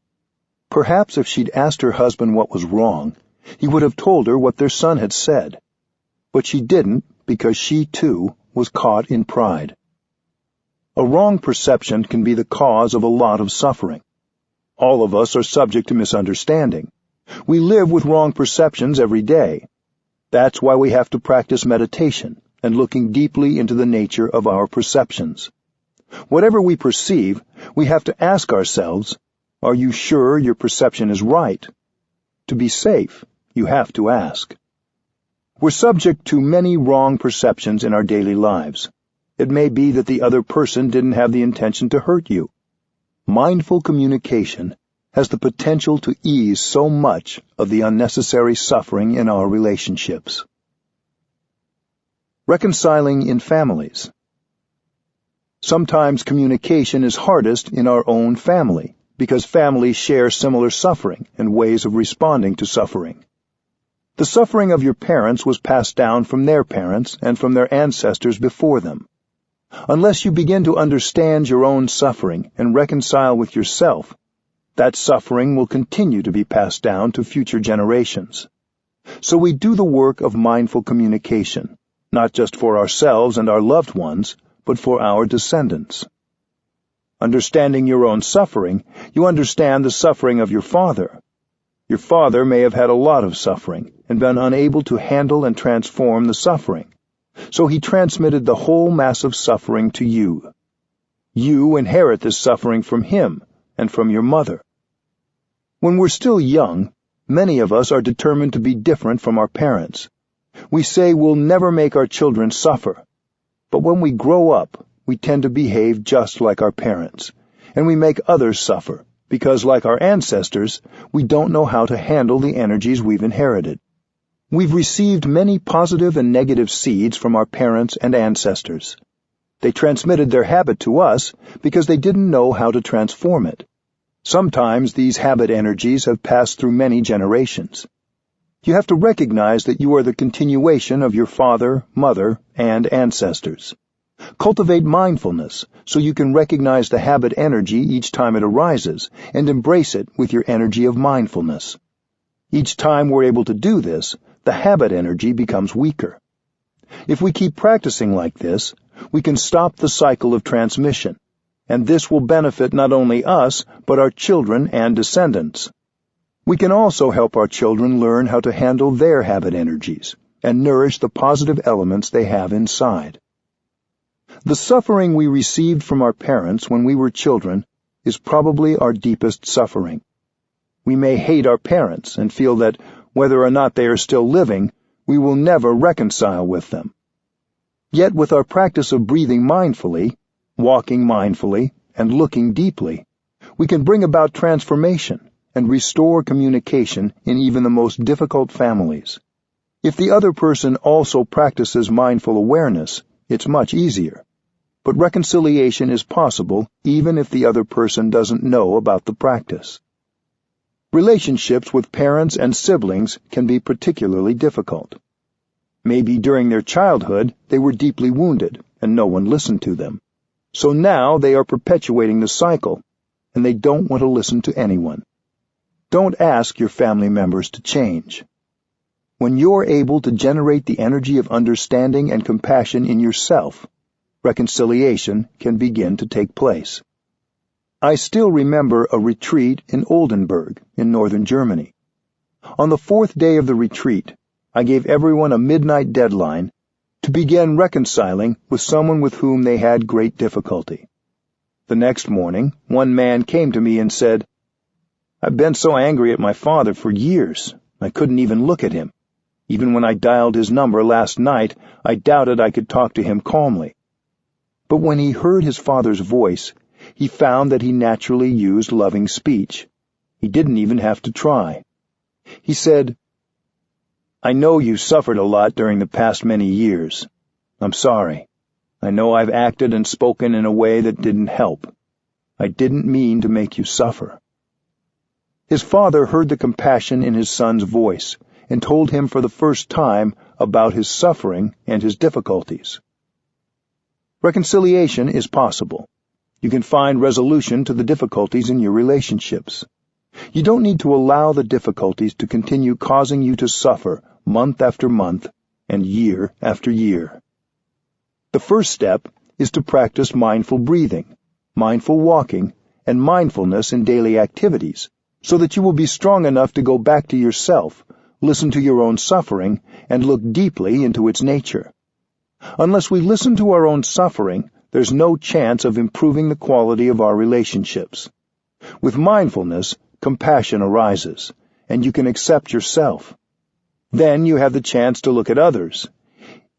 Perhaps if she'd asked her husband what was wrong, he would have told her what their son had said. But she didn't because she, too, was caught in pride. A wrong perception can be the cause of a lot of suffering. All of us are subject to misunderstanding. We live with wrong perceptions every day. That's why we have to practice meditation and looking deeply into the nature of our perceptions. Whatever we perceive, we have to ask ourselves, are you sure your perception is right? To be safe, you have to ask. We're subject to many wrong perceptions in our daily lives. It may be that the other person didn't have the intention to hurt you. Mindful communication has the potential to ease so much of the unnecessary suffering in our relationships. Reconciling in families. Sometimes communication is hardest in our own family, because families share similar suffering and ways of responding to suffering. The suffering of your parents was passed down from their parents and from their ancestors before them. Unless you begin to understand your own suffering and reconcile with yourself, that suffering will continue to be passed down to future generations. So we do the work of mindful communication, not just for ourselves and our loved ones, but for our descendants. Understanding your own suffering, you understand the suffering of your father. Your father may have had a lot of suffering and been unable to handle and transform the suffering, so he transmitted the whole mass of suffering to you. You inherit this suffering from him and from your mother. When we're still young, many of us are determined to be different from our parents. We say we'll never make our children suffer, but when we grow up, we tend to behave just like our parents, and we make others suffer, because like our ancestors, we don't know how to handle the energies we've inherited. We've received many positive and negative seeds from our parents and ancestors. They transmitted their habit to us because they didn't know how to transform it. Sometimes these habit energies have passed through many generations. You have to recognize that you are the continuation of your father, mother, and ancestors. Cultivate mindfulness so you can recognize the habit energy each time it arises and embrace it with your energy of mindfulness. Each time we're able to do this, the habit energy becomes weaker. If we keep practicing like this, we can stop the cycle of transmission, and this will benefit not only us, but our children and descendants. We can also help our children learn how to handle their habit energies and nourish the positive elements they have inside. The suffering we received from our parents when we were children is probably our deepest suffering. We may hate our parents and feel that, whether or not they are still living, we will never reconcile with them. Yet with our practice of breathing mindfully, walking mindfully, and looking deeply, we can bring about transformation and restore communication in even the most difficult families. If the other person also practices mindful awareness, it's much easier. But reconciliation is possible even if the other person doesn't know about the practice. Relationships with parents and siblings can be particularly difficult. Maybe during their childhood they were deeply wounded and no one listened to them. So now they are perpetuating the cycle, and they don't want to listen to anyone. Don't ask your family members to change. When you're able to generate the energy of understanding and compassion in yourself, reconciliation can begin to take place. I still remember a retreat in Oldenburg in northern Germany. On the 4th day of the retreat, I gave everyone a midnight deadline to begin reconciling with someone with whom they had great difficulty. The next morning, one man came to me and said, "I've been so angry at my father for years, I couldn't even look at him. Even when I dialed his number last night, I doubted I could talk to him calmly." But when he heard his father's voice, he found that he naturally used loving speech. He didn't even have to try. He said, "I know you suffered a lot during the past many years. I'm sorry. I know I've acted and spoken in a way that didn't help. I didn't mean to make you suffer." His father heard the compassion in his son's voice and told him for the first time about his suffering and his difficulties. Reconciliation is possible. You can find resolution to the difficulties in your relationships. You don't need to allow the difficulties to continue causing you to suffer month after month and year after year. The first step is to practice mindful breathing, mindful walking, and mindfulness in daily activities, so that you will be strong enough to go back to yourself, listen to your own suffering, and look deeply into its nature. Unless we listen to our own suffering, there's no chance of improving the quality of our relationships. With mindfulness, compassion arises, and you can accept yourself. Then you have the chance to look at others.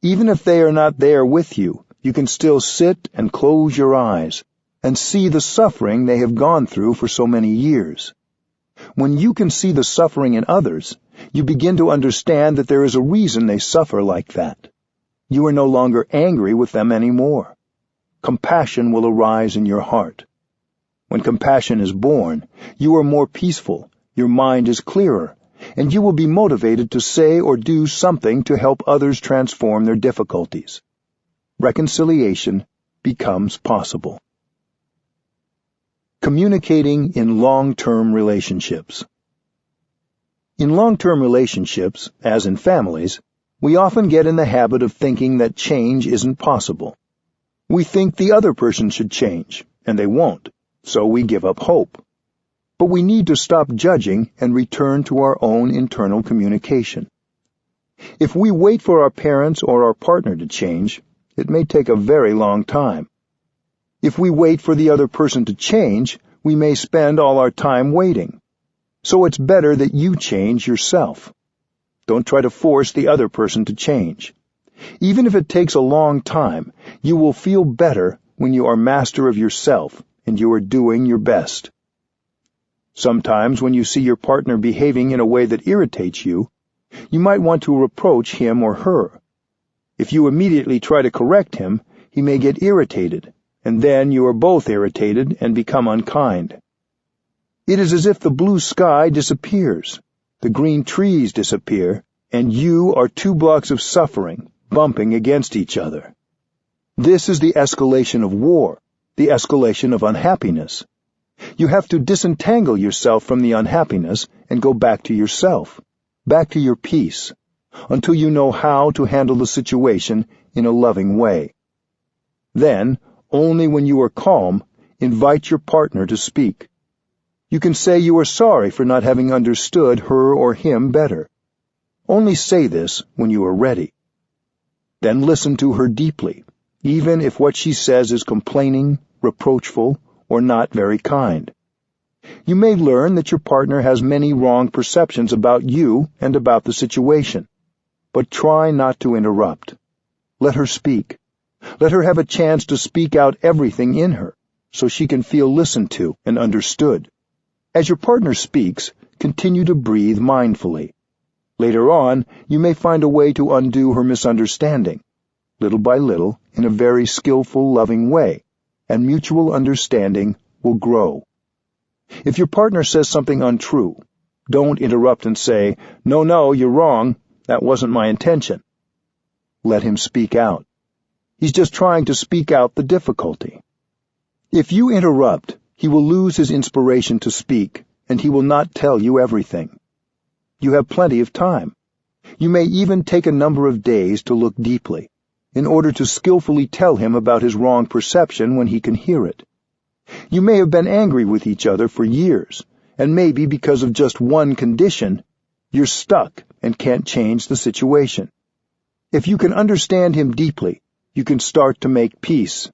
Even if they are not there with you, you can still sit and close your eyes and see the suffering they have gone through for so many years. When you can see the suffering in others, you begin to understand that there is a reason they suffer like that. You are no longer angry with them anymore. Compassion will arise in your heart. When compassion is born, you are more peaceful, your mind is clearer, and you will be motivated to say or do something to help others transform their difficulties. Reconciliation becomes possible. Communicating in long-term relationships. In long-term relationships, as in families, we often get in the habit of thinking that change isn't possible. We think the other person should change, and they won't, so we give up hope. But we need to stop judging and return to our own internal communication. If we wait for our parents or our partner to change, it may take a very long time. If we wait for the other person to change, we may spend all our time waiting. So it's better that you change yourself. Don't try to force the other person to change. Even if it takes a long time, you will feel better when you are master of yourself and you are doing your best. Sometimes when you see your partner behaving in a way that irritates you, you might want to reproach him or her. If you immediately try to correct him, he may get irritated, and then you are both irritated and become unkind. It is as if the blue sky disappears, the green trees disappear, and you are 2 blocks of suffering, bumping against each other. This is the escalation of war, the escalation of unhappiness. You have to disentangle yourself from the unhappiness and go back to yourself, back to your peace, until you know how to handle the situation in a loving way. Then, only when you are calm, invite your partner to speak. You can say you are sorry for not having understood her or him better. Only say this when you are ready. Then listen to her deeply, even if what she says is complaining, reproachful, or not very kind. You may learn that your partner has many wrong perceptions about you and about the situation, but try not to interrupt. Let her speak. Let her have a chance to speak out everything in her, so she can feel listened to and understood. As your partner speaks, continue to breathe mindfully. Later on, you may find a way to undo her misunderstanding, little by little, in a very skillful, loving way, and mutual understanding will grow. If your partner says something untrue, don't interrupt and say, No, you're wrong. That wasn't my intention." Let him speak out. He's just trying to speak out the difficulty. If you interrupt, he will lose his inspiration to speak, and he will not tell you everything. You have plenty of time. You may even take a number of days to look deeply, in order to skillfully tell him about his wrong perception when he can hear it. You may have been angry with each other for years, and maybe because of just one condition, you're stuck and can't change the situation. If you can understand him deeply, you can start to make peace.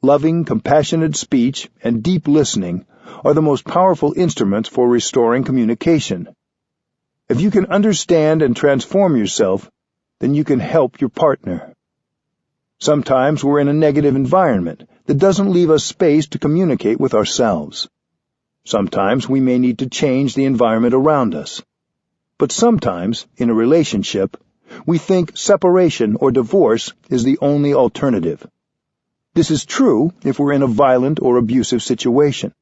Loving, compassionate speech and deep listening are the most powerful instruments for restoring communication. If you can understand and transform yourself, then you can help your partner. Sometimes we're in a negative environment that doesn't leave us space to communicate with ourselves. Sometimes we may need to change the environment around us. But sometimes, in a relationship, we think separation or divorce is the only alternative. This is true if we're in a violent or abusive situation.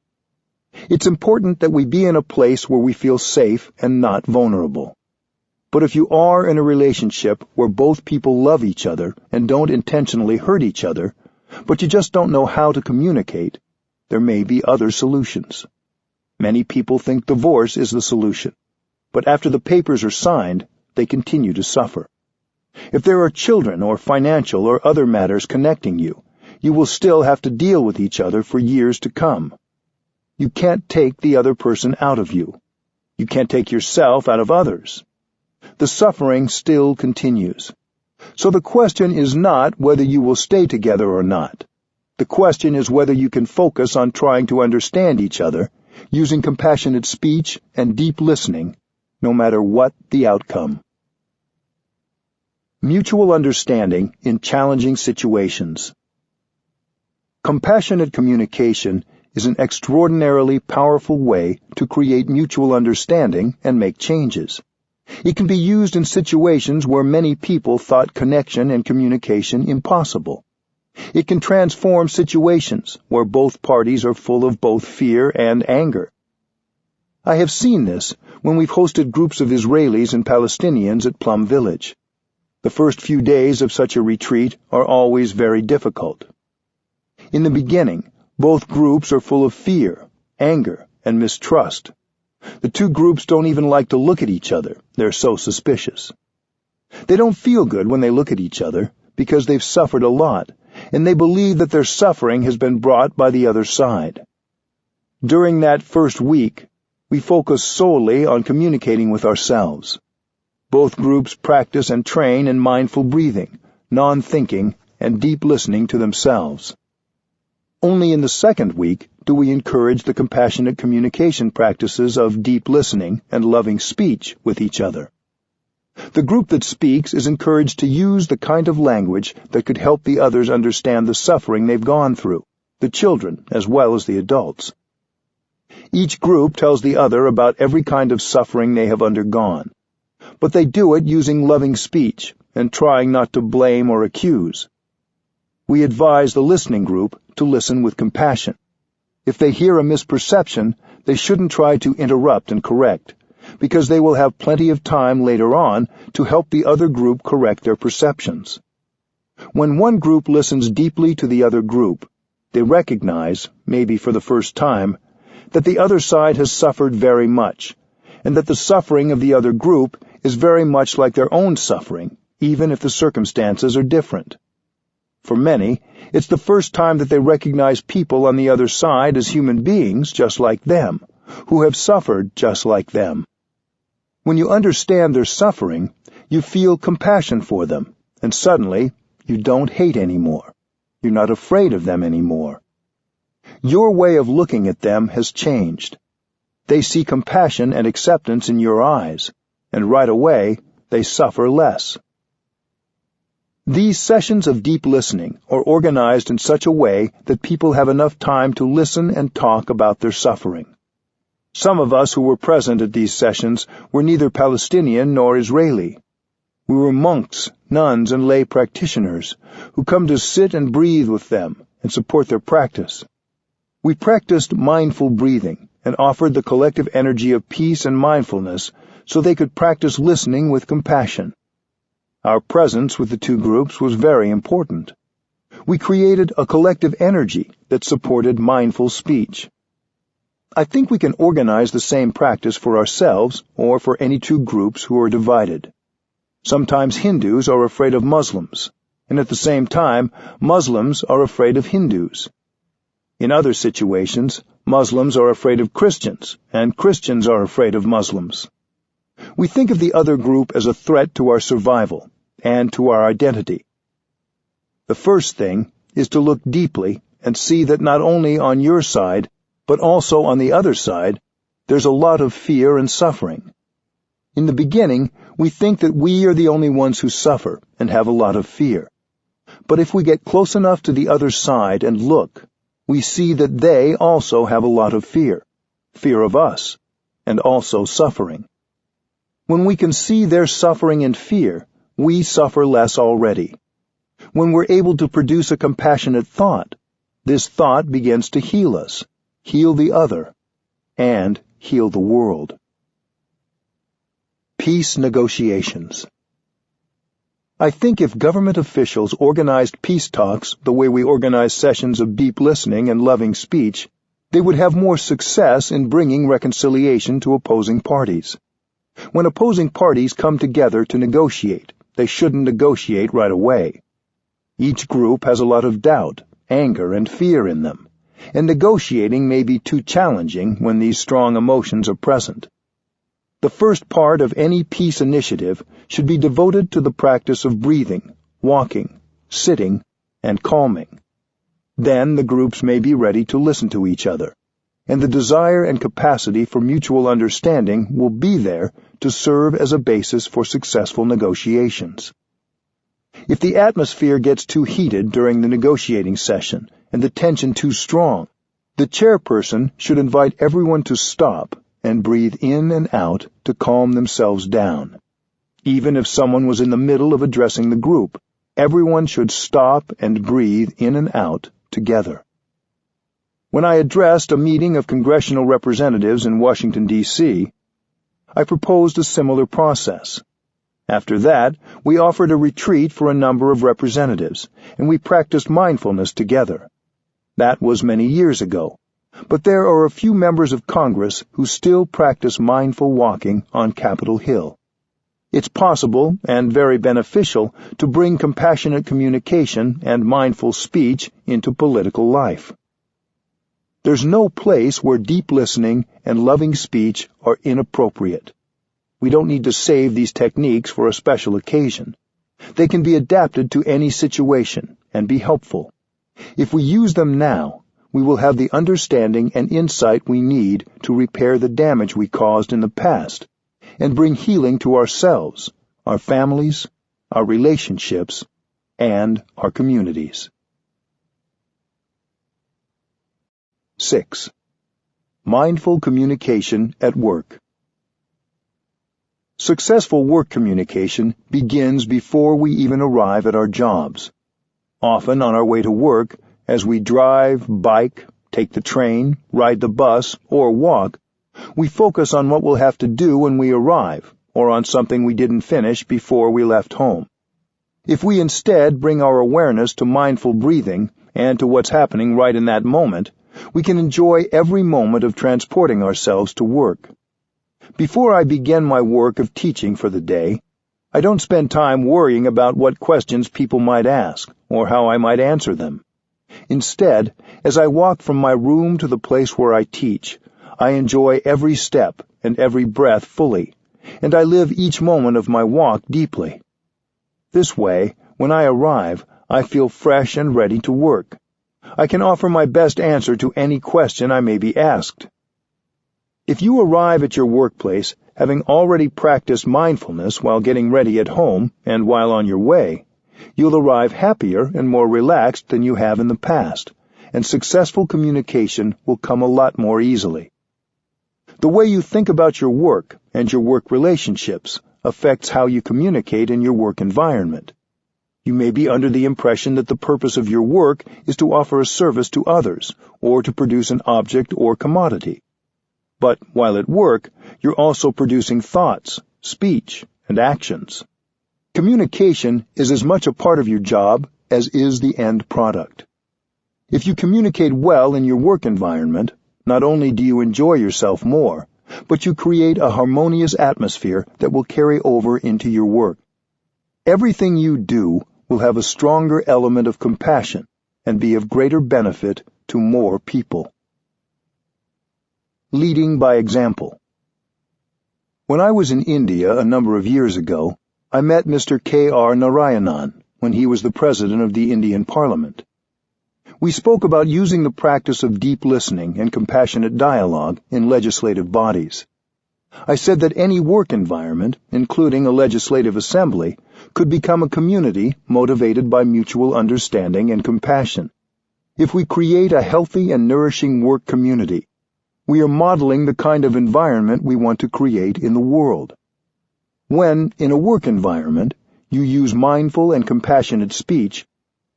It's important that we be in a place where we feel safe and not vulnerable. But if you are in a relationship where both people love each other and don't intentionally hurt each other, but you just don't know how to communicate, there may be other solutions. Many people think divorce is the solution, but after the papers are signed, they continue to suffer. If there are children or financial or other matters connecting you, you will still have to deal with each other for years to come. You can't take the other person out of you. You can't take yourself out of others. The suffering still continues. So the question is not whether you will stay together or not. The question is whether you can focus on trying to understand each other, using compassionate speech and deep listening, no matter what the outcome. Mutual understanding in challenging situations. Compassionate communication is an extraordinarily powerful way to create mutual understanding and make changes. It can be used in situations where many people thought connection and communication impossible. It can transform situations where both parties are full of both fear and anger. I have seen this when we've hosted groups of Israelis and Palestinians at Plum Village. The first few days of such a retreat are always very difficult. In the beginning, both groups are full of fear, anger, and mistrust. The two groups don't even like to look at each other. They're so suspicious. They don't feel good when they look at each other because they've suffered a lot, and they believe that their suffering has been brought by the other side. During that first week, we focus solely on communicating with ourselves. Both groups practice and train in mindful breathing, non-thinking, and deep listening to themselves. Only in the second week do we encourage the compassionate communication practices of deep listening and loving speech with each other. The group that speaks is encouraged to use the kind of language that could help the others understand the suffering they've gone through, the children as well as the adults. Each group tells the other about every kind of suffering they have undergone, but they do it using loving speech and trying not to blame or accuse. We advise the listening group to listen with compassion. If they hear a misperception, they shouldn't try to interrupt and correct, because they will have plenty of time later on to help the other group correct their perceptions. When one group listens deeply to the other group, they recognize, maybe for the first time, that the other side has suffered very much, and that the suffering of the other group is very much like their own suffering, even if the circumstances are different. For many, it's the first time that they recognize people on the other side as human beings just like them, who have suffered just like them. When you understand their suffering, you feel compassion for them, and suddenly you don't hate anymore. You're not afraid of them anymore. Your way of looking at them has changed. They see compassion and acceptance in your eyes, and right away they suffer less. These sessions of deep listening are organized in such a way that people have enough time to listen and talk about their suffering. Some of us who were present at these sessions were neither Palestinian nor Israeli. We were monks, nuns, and lay practitioners who come to sit and breathe with them and support their practice. We practiced mindful breathing and offered the collective energy of peace and mindfulness so they could practice listening with compassion. Our presence with the two groups was very important. We created a collective energy that supported mindful speech. I think we can organize the same practice for ourselves or for any two groups who are divided. Sometimes Hindus are afraid of Muslims, and at the same time, Muslims are afraid of Hindus. In other situations, Muslims are afraid of Christians, and Christians are afraid of Muslims. We think of the other group as a threat to our survival and to our identity. The first thing is to look deeply and see that not only on your side, but also on the other side, there's a lot of fear and suffering. In the beginning, we think that we are the only ones who suffer and have a lot of fear. But if we get close enough to the other side and look, we see that they also have a lot of fear of us, and also suffering. When we can see their suffering and fear, we suffer less already. When we're able to produce a compassionate thought, this thought begins to heal us, heal the other, and heal the world. Peace negotiations. I think if government officials organized peace talks the way we organize sessions of deep listening and loving speech, they would have more success in bringing reconciliation to opposing parties. When opposing parties come together to negotiate, they shouldn't negotiate right away. Each group has a lot of doubt, anger, and fear in them, and negotiating may be too challenging when these strong emotions are present. The first part of any peace initiative should be devoted to the practice of breathing, walking, sitting, and calming. Then the groups may be ready to listen to each other, and the desire and capacity for mutual understanding will be there to serve as a basis for successful negotiations. If the atmosphere gets too heated during the negotiating session and the tension too strong, the chairperson should invite everyone to stop and breathe in and out to calm themselves down. Even if someone was in the middle of addressing the group, everyone should stop and breathe in and out together. When I addressed a meeting of congressional representatives in Washington, D.C., I proposed a similar process. After that, we offered a retreat for a number of representatives, and we practiced mindfulness together. That was many years ago, but there are a few members of Congress who still practice mindful walking on Capitol Hill. It's possible and very beneficial to bring compassionate communication and mindful speech into political life. There's no place where deep listening and loving speech are inappropriate. We don't need to save these techniques for a special occasion. They can be adapted to any situation and be helpful. If we use them now, we will have the understanding and insight we need to repair the damage we caused in the past and bring healing to ourselves, our families, our relationships, and our communities. 6. Mindful communication at work. Successful work communication begins before we even arrive at our jobs. Often on our way to work, as we drive, bike, take the train, ride the bus, or walk, we focus on what we'll have to do when we arrive, or on something we didn't finish before we left home. If we instead bring our awareness to mindful breathing and to what's happening right in that moment, we can enjoy every moment of transporting ourselves to work. Before I begin my work of teaching for the day, I don't spend time worrying about what questions people might ask or how I might answer them. Instead, as I walk from my room to the place where I teach, I enjoy every step and every breath fully, and I live each moment of my walk deeply. This way, when I arrive, I feel fresh and ready to work. I can offer my best answer to any question I may be asked. If you arrive at your workplace having already practiced mindfulness while getting ready at home and while on your way, you'll arrive happier and more relaxed than you have in the past, and successful communication will come a lot more easily. The way you think about your work and your work relationships affects how you communicate in your work environment. You may be under the impression that the purpose of your work is to offer a service to others or to produce an object or commodity. But while at work, you're also producing thoughts, speech, and actions. Communication is as much a part of your job as is the end product. If you communicate well in your work environment, not only do you enjoy yourself more, but you create a harmonious atmosphere that will carry over into your work. Everything you do will have a stronger element of compassion and be of greater benefit to more people. Leading by example. When I was in India a number of years ago, I met Mr. K.R. Narayanan when he was the President of the Indian Parliament. We spoke about using the practice of deep listening and compassionate dialogue in legislative bodies. I said that any work environment, including a legislative assembly, could become a community motivated by mutual understanding and compassion. If we create a healthy and nourishing work community, we are modeling the kind of environment we want to create in the world. When, in a work environment, you use mindful and compassionate speech,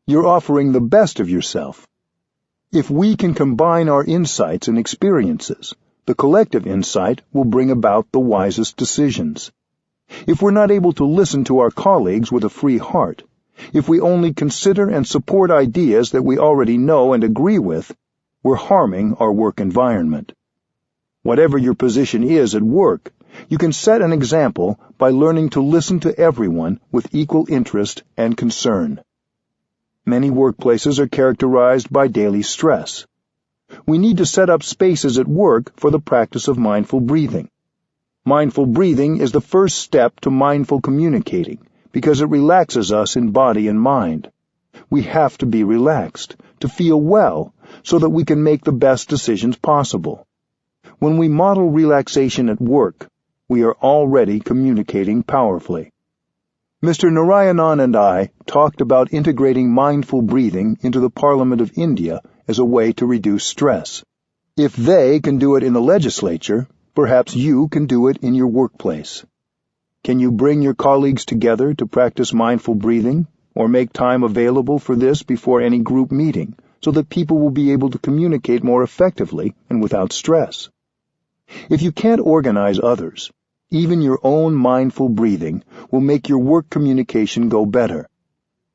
you're offering the best of yourself. If we can combine our insights and experiences, the collective insight will bring about the wisest decisions. If we're not able to listen to our colleagues with a free heart, if we only consider and support ideas that we already know and agree with, we're harming our work environment. Whatever your position is at work, you can set an example by learning to listen to everyone with equal interest and concern. Many workplaces are characterized by daily stress. We need to set up spaces at work for the practice of mindful breathing. Mindful breathing is the first step to mindful communicating because it relaxes us in body and mind. We have to be relaxed, to feel well, so that we can make the best decisions possible. When we model relaxation at work, we are already communicating powerfully. Mr. Narayanan and I talked about integrating mindful breathing into the Parliament of India as a way to reduce stress. If they can do it in the legislature, perhaps you can do it in your workplace. Can you bring your colleagues together to practice mindful breathing, or make time available for this before any group meeting, so that people will be able to communicate more effectively and without stress? If you can't organize others, even your own mindful breathing will make your work communication go better.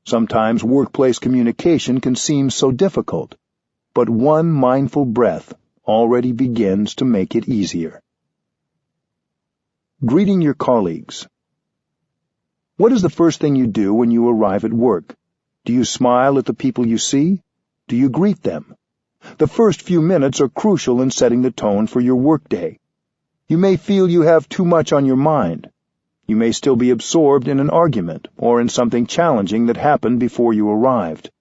Sometimes workplace communication can seem so difficult, but one mindful breath already begins to make it easier. Greeting your colleagues. What is the first thing you do when you arrive at work? Do you smile at the people you see? Do you greet them? The first few minutes are crucial in setting the tone for your workday. You may feel you have too much on your mind. You may still be absorbed in an argument or in something challenging that happened before you arrived.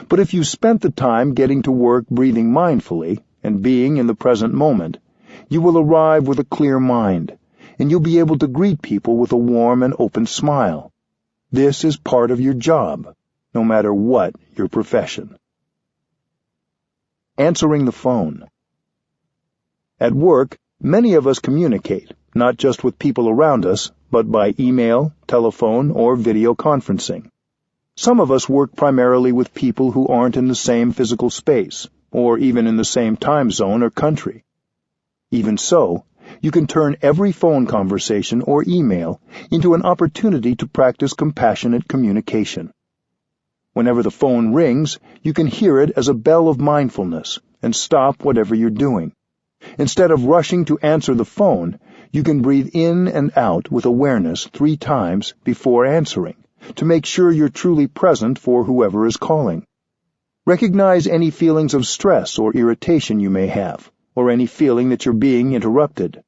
But if you spent the time getting to work breathing mindfully and being in the present moment, you will arrive with a clear mind, and you'll be able to greet people with a warm and open smile. This is part of your job, no matter what your profession. Answering the phone. At work, many of us communicate, not just with people around us, but by email, telephone, or video conferencing. Some of us work primarily with people who aren't in the same physical space, or even in the same time zone or country. Even so, you can turn every phone conversation or email into an opportunity to practice compassionate communication. Whenever the phone rings, you can hear it as a bell of mindfulness and stop whatever you're doing. Instead of rushing to answer the phone, you can breathe in and out with awareness 3 times before answering, to make sure you're truly present for whoever is calling. Recognize any feelings of stress or irritation you may have, or any feeling that you're being interrupted.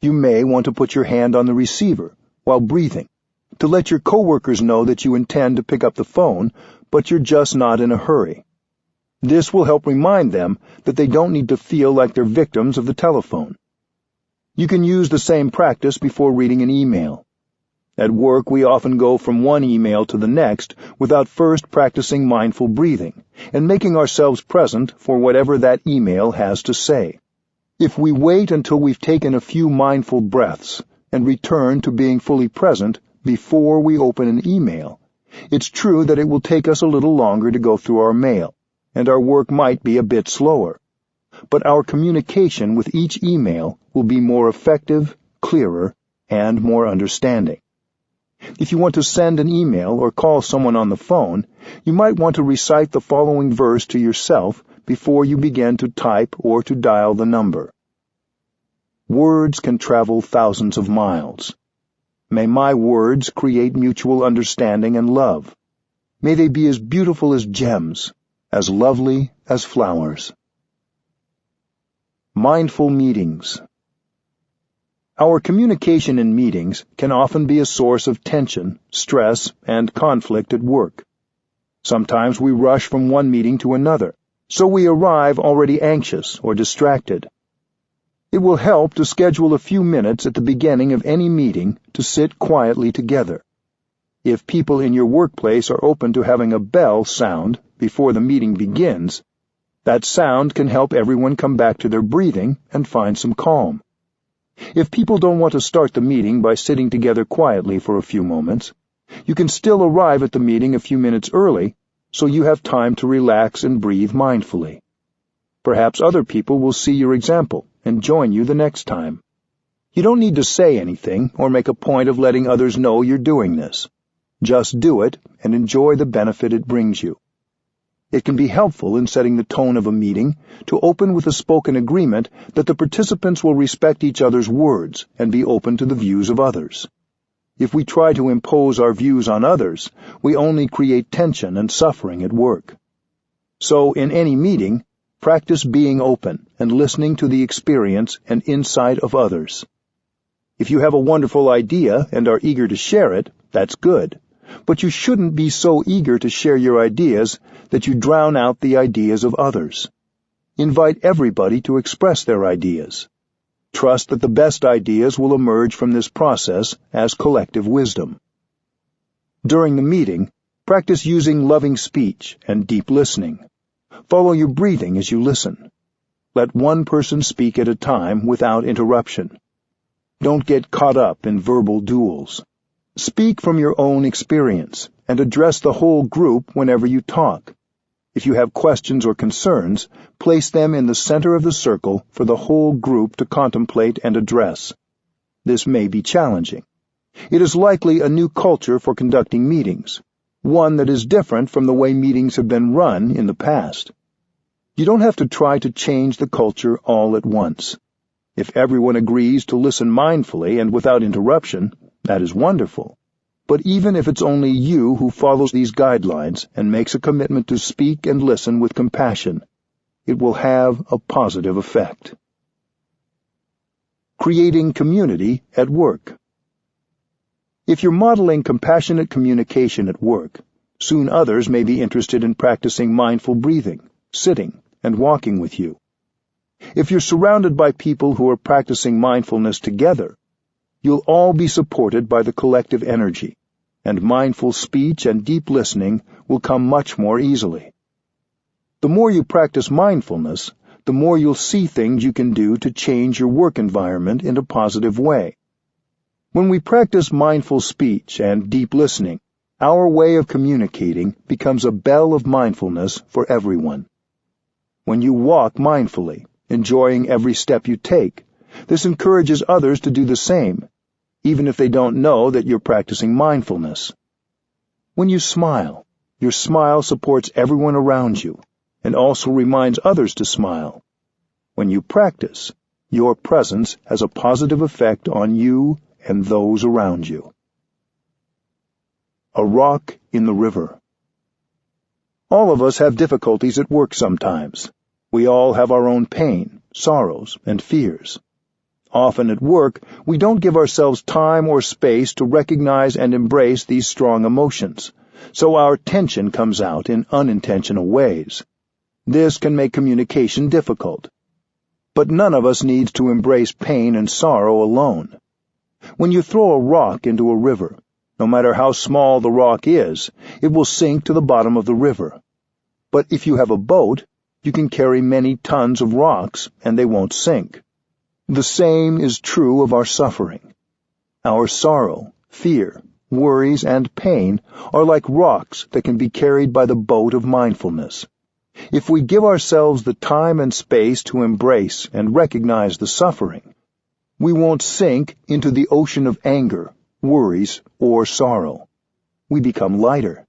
You may want to put your hand on the receiver while breathing, to let your coworkers know that you intend to pick up the phone, but you're just not in a hurry. This will help remind them that they don't need to feel like they're victims of the telephone. You can use the same practice before reading an email. At work, we often go from one email to the next without first practicing mindful breathing and making ourselves present for whatever that email has to say. If we wait until we've taken a few mindful breaths and return to being fully present before we open an email, it's true that it will take us a little longer to go through our mail, and our work might be a bit slower. But our communication with each email will be more effective, clearer, and more understanding. If you want to send an email or call someone on the phone, you might want to recite the following verse to yourself before you begin to type or to dial the number. Words can travel thousands of miles. May my words create mutual understanding and love. May they be as beautiful as gems, as lovely as flowers. Mindful meetings. Our communication in meetings can often be a source of tension, stress, and conflict at work. Sometimes we rush from one meeting to another, so we arrive already anxious or distracted. It will help to schedule a few minutes at the beginning of any meeting to sit quietly together. If people in your workplace are open to having a bell sound before the meeting begins, that sound can help everyone come back to their breathing and find some calm. If people don't want to start the meeting by sitting together quietly for a few moments, you can still arrive at the meeting a few minutes early so you have time to relax and breathe mindfully. Perhaps other people will see your example and join you the next time. You don't need to say anything or make a point of letting others know you're doing this. Just do it and enjoy the benefit it brings you. It can be helpful in setting the tone of a meeting to open with a spoken agreement that the participants will respect each other's words and be open to the views of others. If we try to impose our views on others, we only create tension and suffering at work. So, in any meeting, practice being open and listening to the experience and insight of others. If you have a wonderful idea and are eager to share it, that's good. But you shouldn't be so eager to share your ideas that you drown out the ideas of others. Invite everybody to express their ideas. Trust that the best ideas will emerge from this process as collective wisdom. During the meeting, practice using loving speech and deep listening. Follow your breathing as you listen. Let one person speak at a time without interruption. Don't get caught up in verbal duels. Speak from your own experience and address the whole group whenever you talk. If you have questions or concerns, place them in the center of the circle for the whole group to contemplate and address. This may be challenging. It is likely a new culture for conducting meetings, one that is different from the way meetings have been run in the past. You don't have to try to change the culture all at once. If everyone agrees to listen mindfully and without interruption, that is wonderful. But even if it's only you who follows these guidelines and makes a commitment to speak and listen with compassion, it will have a positive effect. Creating community at work. If you're modeling compassionate communication at work, soon others may be interested in practicing mindful breathing, sitting, and walking with you. If you're surrounded by people who are practicing mindfulness together, you'll all be supported by the collective energy, and mindful speech and deep listening will come much more easily. The more you practice mindfulness, the more you'll see things you can do to change your work environment in a positive way. When we practice mindful speech and deep listening, our way of communicating becomes a bell of mindfulness for everyone. When you walk mindfully, enjoying every step you take, this encourages others to do the same, even if they don't know that you're practicing mindfulness. When you smile, your smile supports everyone around you and also reminds others to smile. When you practice, your presence has a positive effect on you and those around you. A rock in the river. All of us have difficulties at work sometimes. We all have our own pain, sorrows, and fears. Often at work, we don't give ourselves time or space to recognize and embrace these strong emotions, so our tension comes out in unintentional ways. This can make communication difficult. But none of us needs to embrace pain and sorrow alone. When you throw a rock into a river, no matter how small the rock is, it will sink to the bottom of the river. But if you have a boat, you can carry many tons of rocks and they won't sink. The same is true of our suffering. Our sorrow, fear, worries, and pain are like rocks that can be carried by the boat of mindfulness. If we give ourselves the time and space to embrace and recognize the suffering, we won't sink into the ocean of anger, worries, or sorrow. We become lighter.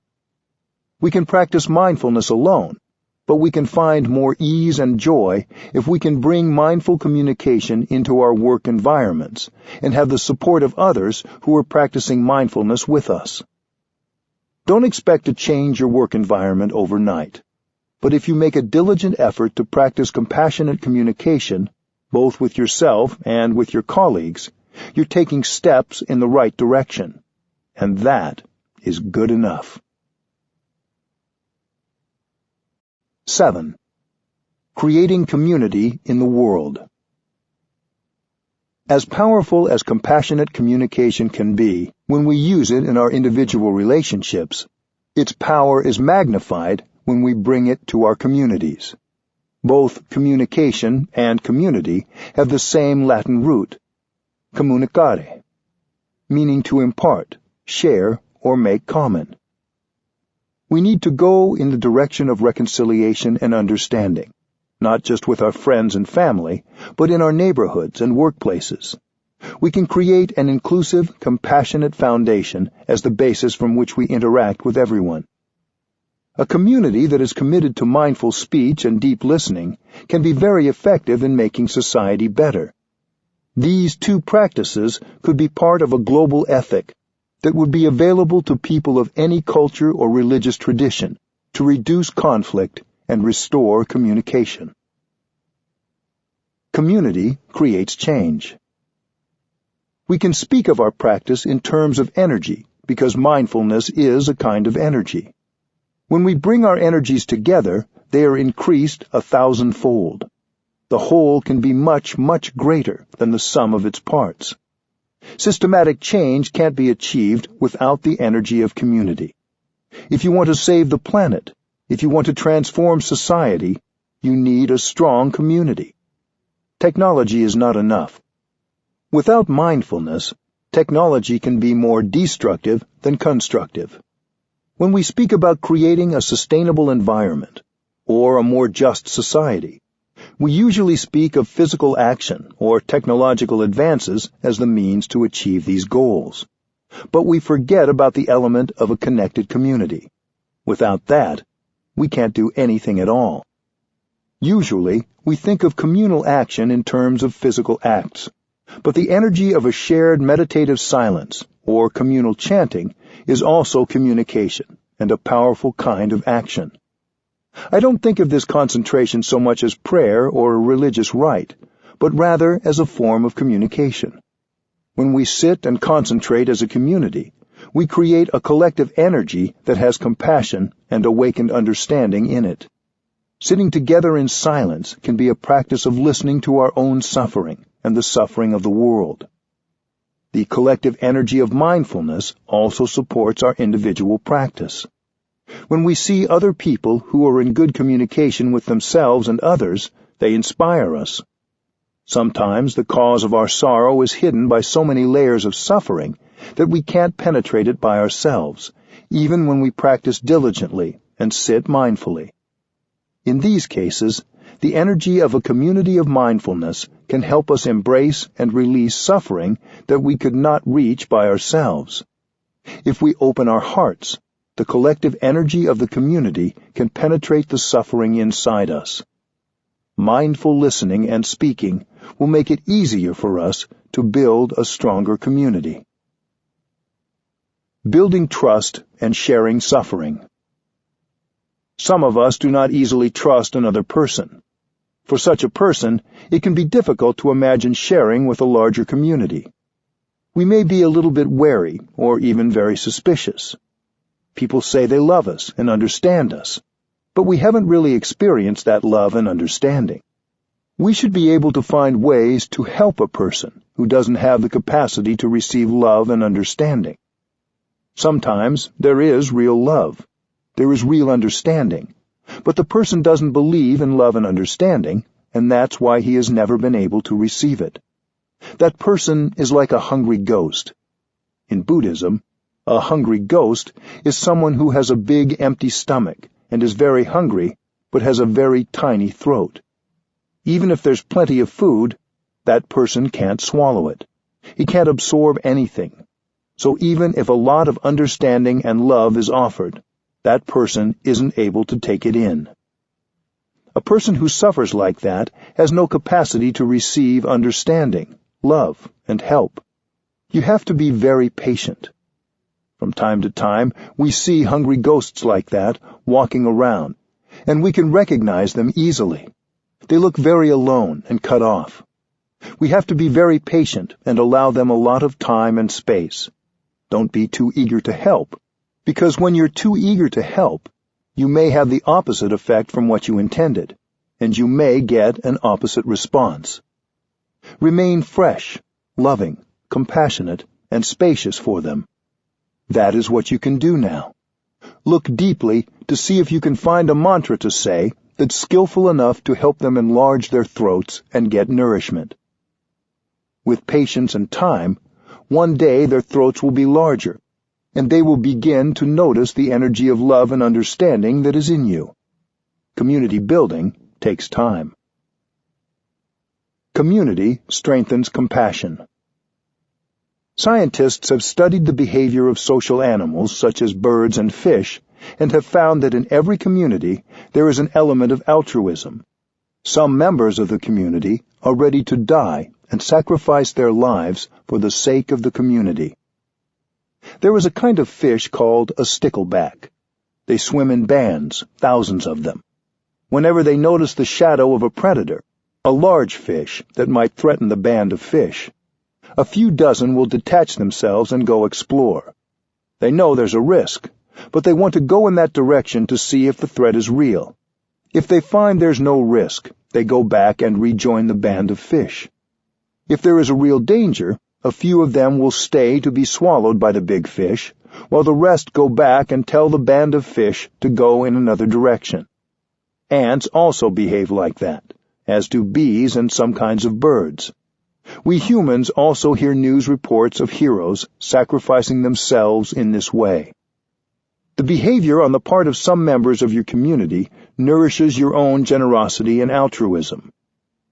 We can practice mindfulness alone, but we can find more ease and joy if we can bring mindful communication into our work environments and have the support of others who are practicing mindfulness with us. Don't expect to change your work environment overnight, but if you make a diligent effort to practice compassionate communication, both with yourself and with your colleagues, you're taking steps in the right direction, and that is good enough. 7. Creating community in the world. As powerful as compassionate communication can be when we use it in our individual relationships, its power is magnified when we bring it to our communities. Both communication and community have the same Latin root, communicare, meaning to impart, share, or make common. We need to go in the direction of reconciliation and understanding, not just with our friends and family, but in our neighborhoods and workplaces. We can create an inclusive, compassionate foundation as the basis from which we interact with everyone. A community that is committed to mindful speech and deep listening can be very effective in making society better. These two practices could be part of a global ethic that would be available to people of any culture or religious tradition to reduce conflict and restore communication. Community creates change. We can speak of our practice in terms of energy because mindfulness is a kind of energy. When we bring our energies together, they are increased 1,000-fold. The whole can be much, much greater than the sum of its parts. Systematic change can't be achieved without the energy of community. If you want to save the planet, if you want to transform society, you need a strong community. Technology is not enough. Without mindfulness, technology can be more destructive than constructive. When we speak about creating a sustainable environment or a more just society, we usually speak of physical action or technological advances as the means to achieve these goals. But we forget about the element of a connected community. Without that, we can't do anything at all. Usually, we think of communal action in terms of physical acts, but the energy of a shared meditative silence or communal chanting is also communication and a powerful kind of action. I don't think of this concentration so much as prayer or a religious rite, but rather as a form of communication. When we sit and concentrate as a community, we create a collective energy that has compassion and awakened understanding in it. Sitting together in silence can be a practice of listening to our own suffering and the suffering of the world. The collective energy of mindfulness also supports our individual practice. When we see other people who are in good communication with themselves and others, they inspire us. Sometimes the cause of our sorrow is hidden by so many layers of suffering that we can't penetrate it by ourselves, even when we practice diligently and sit mindfully. In these cases, the energy of a community of mindfulness can help us embrace and release suffering that we could not reach by ourselves. If we open our hearts, the collective energy of the community can penetrate the suffering inside us. Mindful listening and speaking will make it easier for us to build a stronger community. Building trust and sharing suffering. Some of us do not easily trust another person. For such a person, it can be difficult to imagine sharing with a larger community. We may be a little bit wary or even very suspicious. People say they love us and understand us, but we haven't really experienced that love and understanding. We should be able to find ways to help a person who doesn't have the capacity to receive love and understanding. Sometimes there is real love. There is real understanding, but the person doesn't believe in love and understanding, and that's why he has never been able to receive it. That person is like a hungry ghost. In Buddhism, a hungry ghost is someone who has a big empty stomach and is very hungry, but has a very tiny throat. Even if there's plenty of food, that person can't swallow it. He can't absorb anything. So even if a lot of understanding and love is offered, that person isn't able to take it in. A person who suffers like that has no capacity to receive understanding, love, and help. You have to be very patient. From time to time, we see hungry ghosts like that walking around, and we can recognize them easily. They look very alone and cut off. We have to be very patient and allow them a lot of time and space. Don't be too eager to help, because when you're too eager to help, you may have the opposite effect from what you intended, and you may get an opposite response. Remain fresh, loving, compassionate, and spacious for them. That is what you can do now. Look deeply to see if you can find a mantra to say that's skillful enough to help them enlarge their throats and get nourishment. With patience and time, one day their throats will be larger, and they will begin to notice the energy of love and understanding that is in you. Community building takes time. Community strengthens compassion. Scientists have studied the behavior of social animals such as birds and fish and have found that in every community there is an element of altruism. Some members of the community are ready to die and sacrifice their lives for the sake of the community. There is a kind of fish called a stickleback. They swim in bands, thousands of them. Whenever they notice the shadow of a predator, a large fish that might threaten the band of fish, a few dozen will detach themselves and go explore. They know there's a risk, but they want to go in that direction to see if the threat is real. If they find there's no risk, they go back and rejoin the band of fish. If there is a real danger, a few of them will stay to be swallowed by the big fish, while the rest go back and tell the band of fish to go in another direction. Ants also behave like that, as do bees and some kinds of birds. We humans also hear news reports of heroes sacrificing themselves in this way. The behavior on the part of some members of your community nourishes your own generosity and altruism.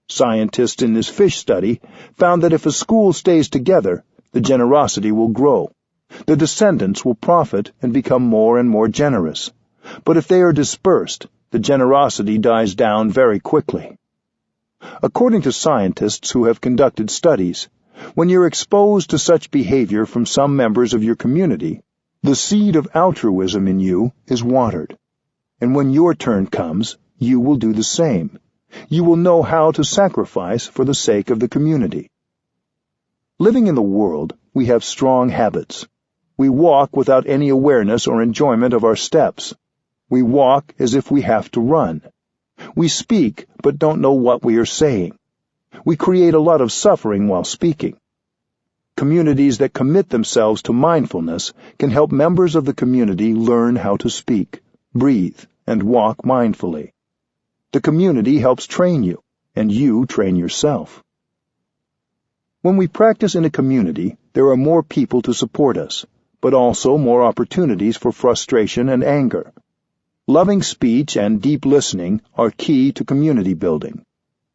Scientists in this fish study found that if a school stays together, the generosity will grow. The descendants will profit and become more and more generous. But if they are dispersed, the generosity dies down very quickly. According to scientists who have conducted studies, when you're exposed to such behavior from some members of your community, the seed of altruism in you is watered. And when your turn comes, you will do the same. You will know how to sacrifice for the sake of the community. Living in the world, we have strong habits. We walk without any awareness or enjoyment of our steps. We walk as if we have to run. We speak, but don't know what we are saying. We create a lot of suffering while speaking. Communities that commit themselves to mindfulness can help members of the community learn how to speak, breathe, and walk mindfully. The community helps train you, and you train yourself. When we practice in a community, there are more people to support us, but also more opportunities for frustration and anger. Loving speech and deep listening are key to community building.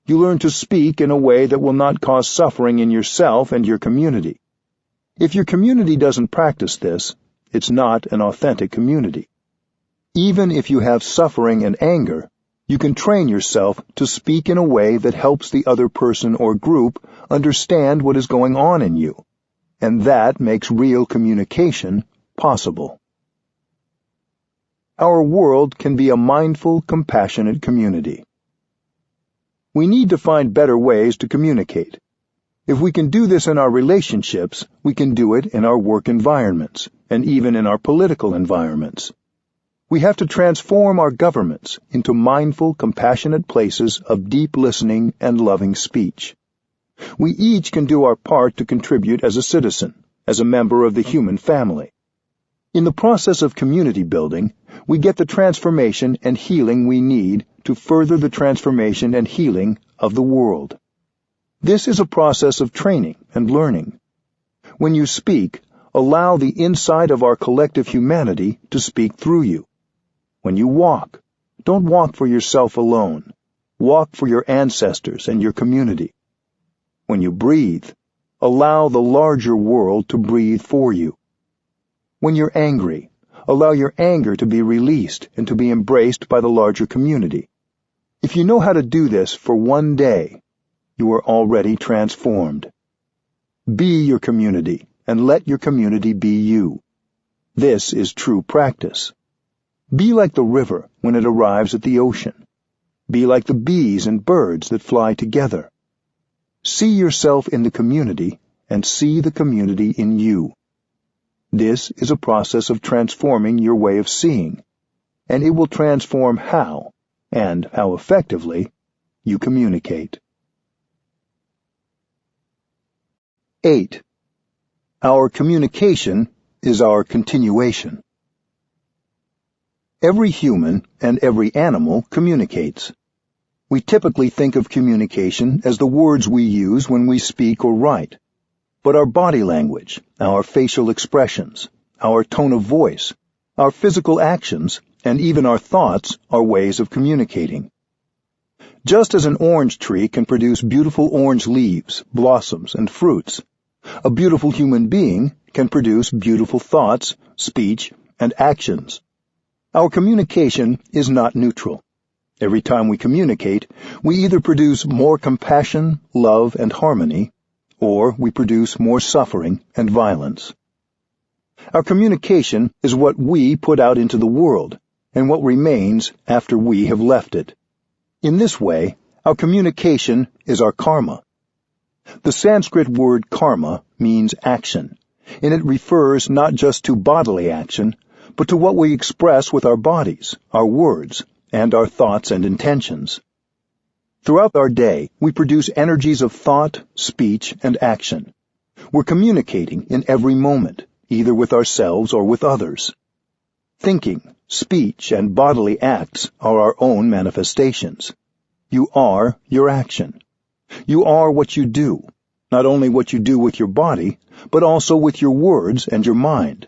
You learn to speak in a way that will not cause suffering in yourself and your community. If your community doesn't practice this, it's not an authentic community. Even if you have suffering and anger, you can train yourself to speak in a way that helps the other person or group understand what is going on in you, and that makes real communication possible. Our world can be a mindful, compassionate community. We need to find better ways to communicate. If we can do this in our relationships, we can do it in our work environments, and even in our political environments. We have to transform our governments into mindful, compassionate places of deep listening and loving speech. We each can do our part to contribute as a citizen, as a member of the human family. In the process of community building, we get the transformation and healing we need to further the transformation and healing of the world. This is a process of training and learning. When you speak, allow the inside of our collective humanity to speak through you. When you walk, don't walk for yourself alone. Walk for your ancestors and your community. When you breathe, allow the larger world to breathe for you. When you're angry, allow your anger to be released and to be embraced by the larger community. If you know how to do this for one day, you are already transformed. Be your community and let your community be you. This is true practice. Be like the river when it arrives at the ocean. Be like the bees and birds that fly together. See yourself in the community and see the community in you. This is a process of transforming your way of seeing, and it will transform how, and how effectively, you communicate. 8. Our communication is our continuation. Every human and every animal communicates. We typically think of communication as the words we use when we speak or write. But our body language, our facial expressions, our tone of voice, our physical actions, and even our thoughts are ways of communicating. Just as an orange tree can produce beautiful orange leaves, blossoms, and fruits, a beautiful human being can produce beautiful thoughts, speech, and actions. Our communication is not neutral. Every time we communicate, we either produce more compassion, love, and harmony, or we produce more suffering and violence. Our communication is what we put out into the world, and what remains after we have left it. In this way, our communication is our karma. The Sanskrit word karma means action, and it refers not just to bodily action, but to what we express with our bodies, our words, and our thoughts and intentions. Throughout our day, we produce energies of thought, speech, and action. We're communicating in every moment, either with ourselves or with others. Thinking, speech, and bodily acts are our own manifestations. You are your action. You are what you do, not only what you do with your body, but also with your words and your mind.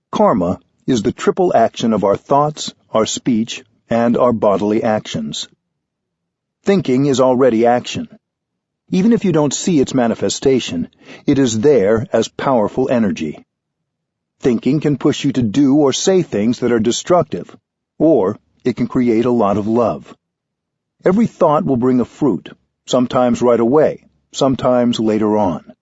Karma is the triple action of our thoughts, our speech, and our bodily actions. Thinking is already action. Even if you don't see its manifestation, it is there as powerful energy. Thinking can push you to do or say things that are destructive, or it can create a lot of love. Every thought will bring a fruit, sometimes right away, sometimes later on.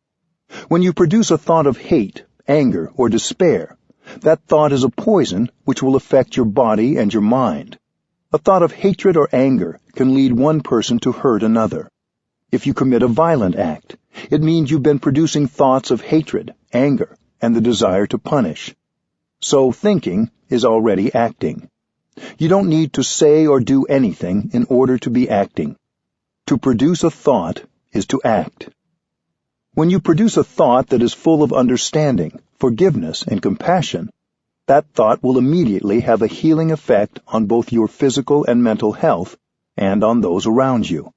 When you produce a thought of hate, anger, or despair, that thought is a poison which will affect your body and your mind. A thought of hatred or anger can lead one person to hurt another. If you commit a violent act, it means you've been producing thoughts of hatred, anger, and the desire to punish. So thinking is already acting. You don't need to say or do anything in order to be acting. To produce a thought is to act. When you produce a thought that is full of understanding, forgiveness, and compassion, that thought will immediately have a healing effect on both your physical and mental health and on those around you.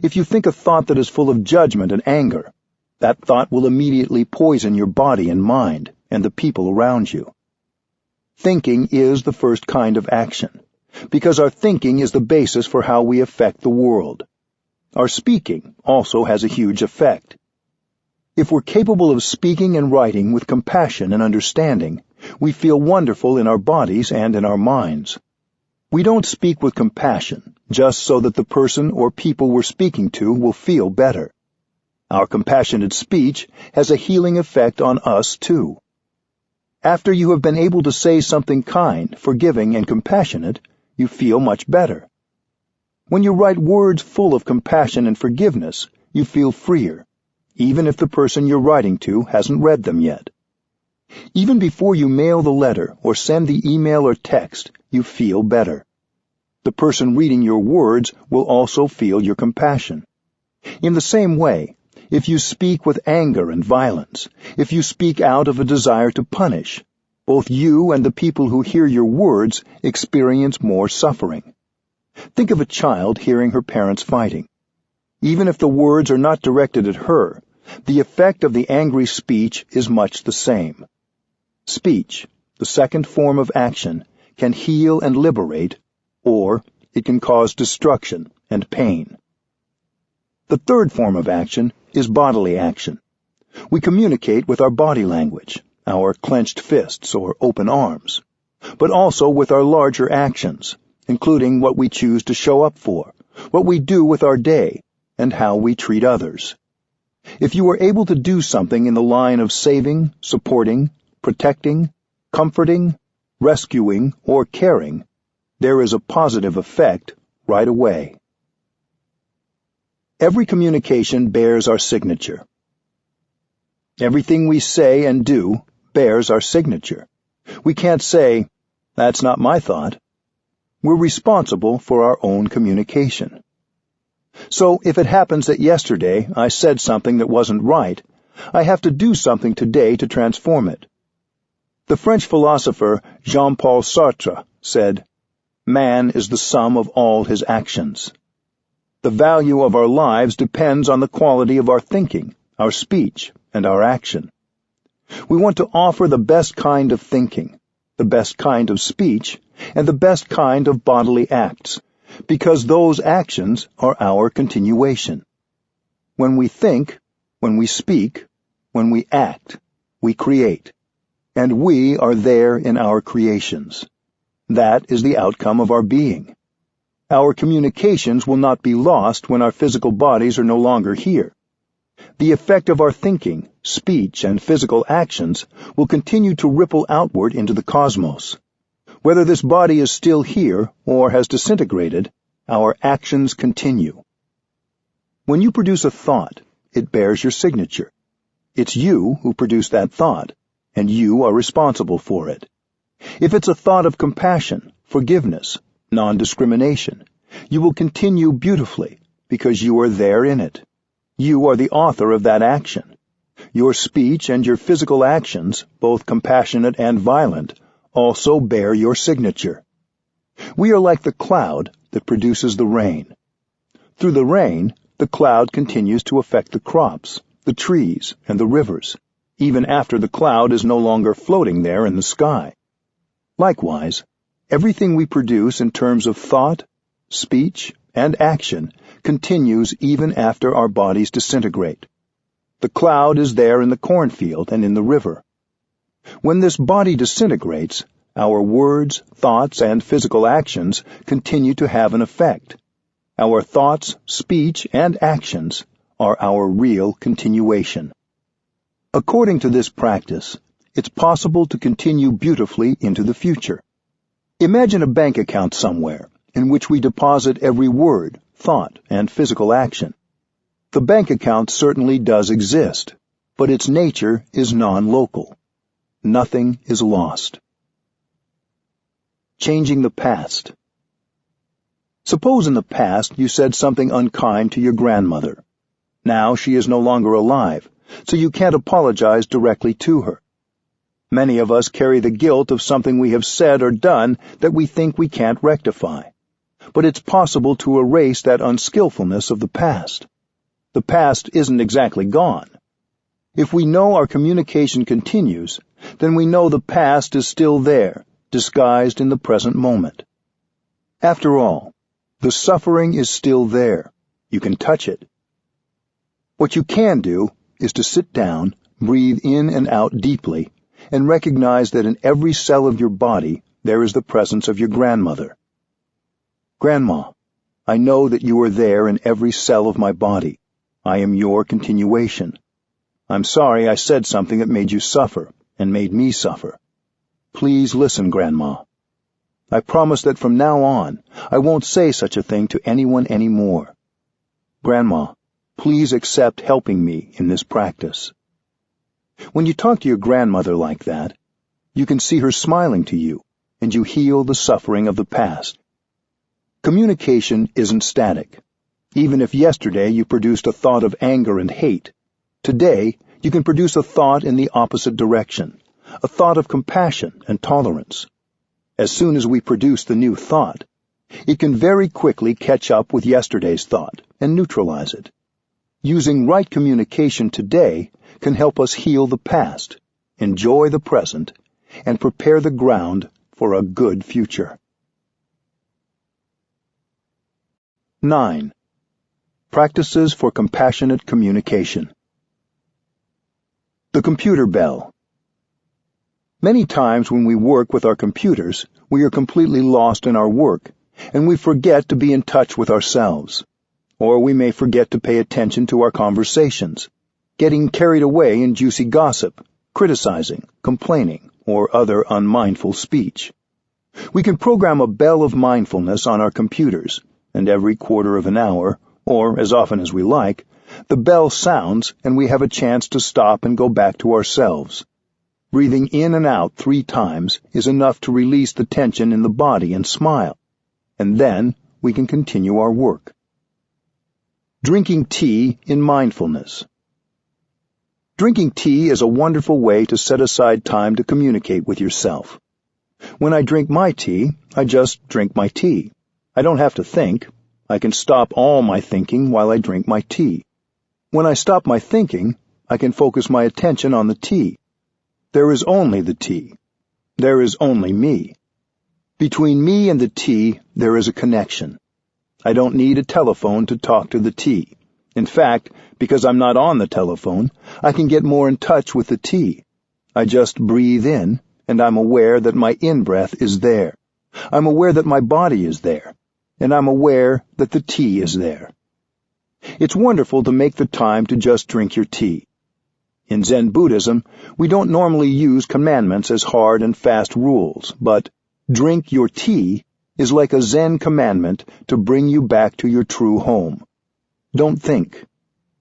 If you think a thought that is full of judgment and anger, that thought will immediately poison your body and mind and the people around you. Thinking is the first kind of action, because our thinking is the basis for how we affect the world. Our speaking also has a huge effect. If we're capable of speaking and writing with compassion and understanding, we feel wonderful in our bodies and in our minds. We don't speak with compassion just so that the person or people we're speaking to will feel better. Our compassionate speech has a healing effect on us too. After you have been able to say something kind, forgiving, and compassionate, you feel much better. When you write words full of compassion and forgiveness, you feel freer, even if the person you're writing to hasn't read them yet. Even before you mail the letter or send the email or text, you feel better. The person reading your words will also feel your compassion. In the same way, if you speak with anger and violence, if you speak out of a desire to punish, both you and the people who hear your words experience more suffering. Think of a child hearing her parents fighting. Even if the words are not directed at her, the effect of the angry speech is much the same. Speech, the second form of action, can heal and liberate, or it can cause destruction and pain. The third form of action is bodily action. We communicate with our body language, our clenched fists or open arms, but also with our larger actions, including what we choose to show up for, what we do with our day, and how we treat others. If you are able to do something in the line of saving, supporting, protecting, comforting, rescuing, or caring, there is a positive effect right away. Every communication bears our signature. Everything we say and do bears our signature. We can't say, "That's not my thought." We're responsible for our own communication. So if it happens that yesterday I said something that wasn't right, I have to do something today to transform it. The French philosopher Jean-Paul Sartre said, "Man is the sum of all his actions." The value of our lives depends on the quality of our thinking, our speech, and our action. We want to offer the best kind of thinking, the best kind of speech, and the best kind of bodily acts, because those actions are our continuation. When we think, when we speak, when we act, we create, and we are there in our creations. That is the outcome of our being. Our communications will not be lost when our physical bodies are no longer here. The effect of our thinking, speech, and physical actions will continue to ripple outward into the cosmos. Whether this body is still here or has disintegrated, our actions continue. When you produce a thought, it bears your signature. It's you who produced that thought, and you are responsible for it. If it's a thought of compassion, forgiveness, non-discrimination, you will continue beautifully because you are there in it. You are the author of that action. Your speech and your physical actions, both compassionate and violent, also bear your signature. We are like the cloud that produces the rain. Through the rain, the cloud continues to affect the crops, the trees, and the rivers, even after the cloud is no longer floating there in the sky. Likewise, everything we produce in terms of thought, speech, and action continues even after our bodies disintegrate. The cloud is there in the cornfield and in the river. When this body disintegrates, our words, thoughts, and physical actions continue to have an effect. Our thoughts, speech, and actions are our real continuation. According to this practice, it's possible to continue beautifully into the future. Imagine a bank account somewhere in which we deposit every word, thought, and physical action. The bank account certainly does exist, but its nature is non-local. Nothing is lost. Changing the past. Suppose in the past you said something unkind to your grandmother. Now she is no longer alive, so you can't apologize directly to her. Many of us carry the guilt of something we have said or done that we think we can't rectify. But it's possible to erase that unskillfulness of the past. The past isn't exactly gone. If we know our communication continues, then we know the past is still there, disguised in the present moment. After all, the suffering is still there. You can touch it. What you can do is to sit down, breathe in and out deeply, and recognize that in every cell of your body there is the presence of your grandmother. Grandma, I know that you are there in every cell of my body. I am your continuation. I'm sorry I said something that made you suffer and made me suffer. Please listen, Grandma. I promise that from now on, I won't say such a thing to anyone anymore. Grandma, please accept helping me in this practice. When you talk to your grandmother like that, you can see her smiling to you, and you heal the suffering of the past. Communication isn't static. Even if yesterday you produced a thought of anger and hate, today you can produce a thought in the opposite direction, a thought of compassion and tolerance. As soon as we produce the new thought, it can very quickly catch up with yesterday's thought and neutralize it. Using right communication today can help us heal the past, enjoy the present, and prepare the ground for a good future. 9. Practices for compassionate communication. The computer bell. Many times when we work with our computers, we are completely lost in our work, and we forget to be in touch with ourselves. Or we may forget to pay attention to our conversations, getting carried away in juicy gossip, criticizing, complaining, or other unmindful speech. We can program a bell of mindfulness on our computers, and every quarter of an hour, or as often as we like, the bell sounds and we have a chance to stop and go back to ourselves. Breathing in and out 3 times is enough to release the tension in the body and smile, and then we can continue our work. Drinking tea in mindfulness. Drinking tea is a wonderful way to set aside time to communicate with yourself. When I drink my tea, I just drink my tea. I don't have to think. I can stop all my thinking while I drink my tea. When I stop my thinking, I can focus my attention on the tea. There is only the tea. There is only me. Between me and the tea, there is a connection. I don't need a telephone to talk to the tea. In fact, because I'm not on the telephone, I can get more in touch with the tea. I just breathe in, and I'm aware that my in-breath is there. I'm aware that my body is there, and I'm aware that the tea is there. It's wonderful to make the time to just drink your tea. In Zen Buddhism, we don't normally use commandments as hard and fast rules, but drink your tea is like a Zen commandment to bring you back to your true home. Don't think.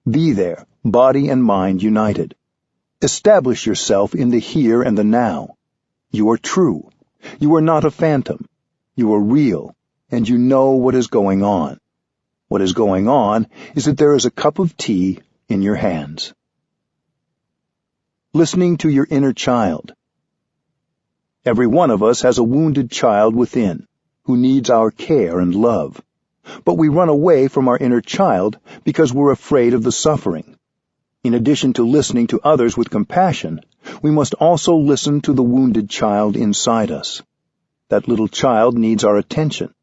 Be there, body and mind united. Establish yourself in the here and the now. You are true. You are not a phantom. You are real, and you know what is going on. What is going on is that there is a cup of tea in your hands. Listening to your inner child. Every one of us has a wounded child within, who needs our care and love. But we run away from our inner child because we're afraid of the suffering. In addition to listening to others with compassion, we must also listen to the wounded child inside us. That little child needs our attention.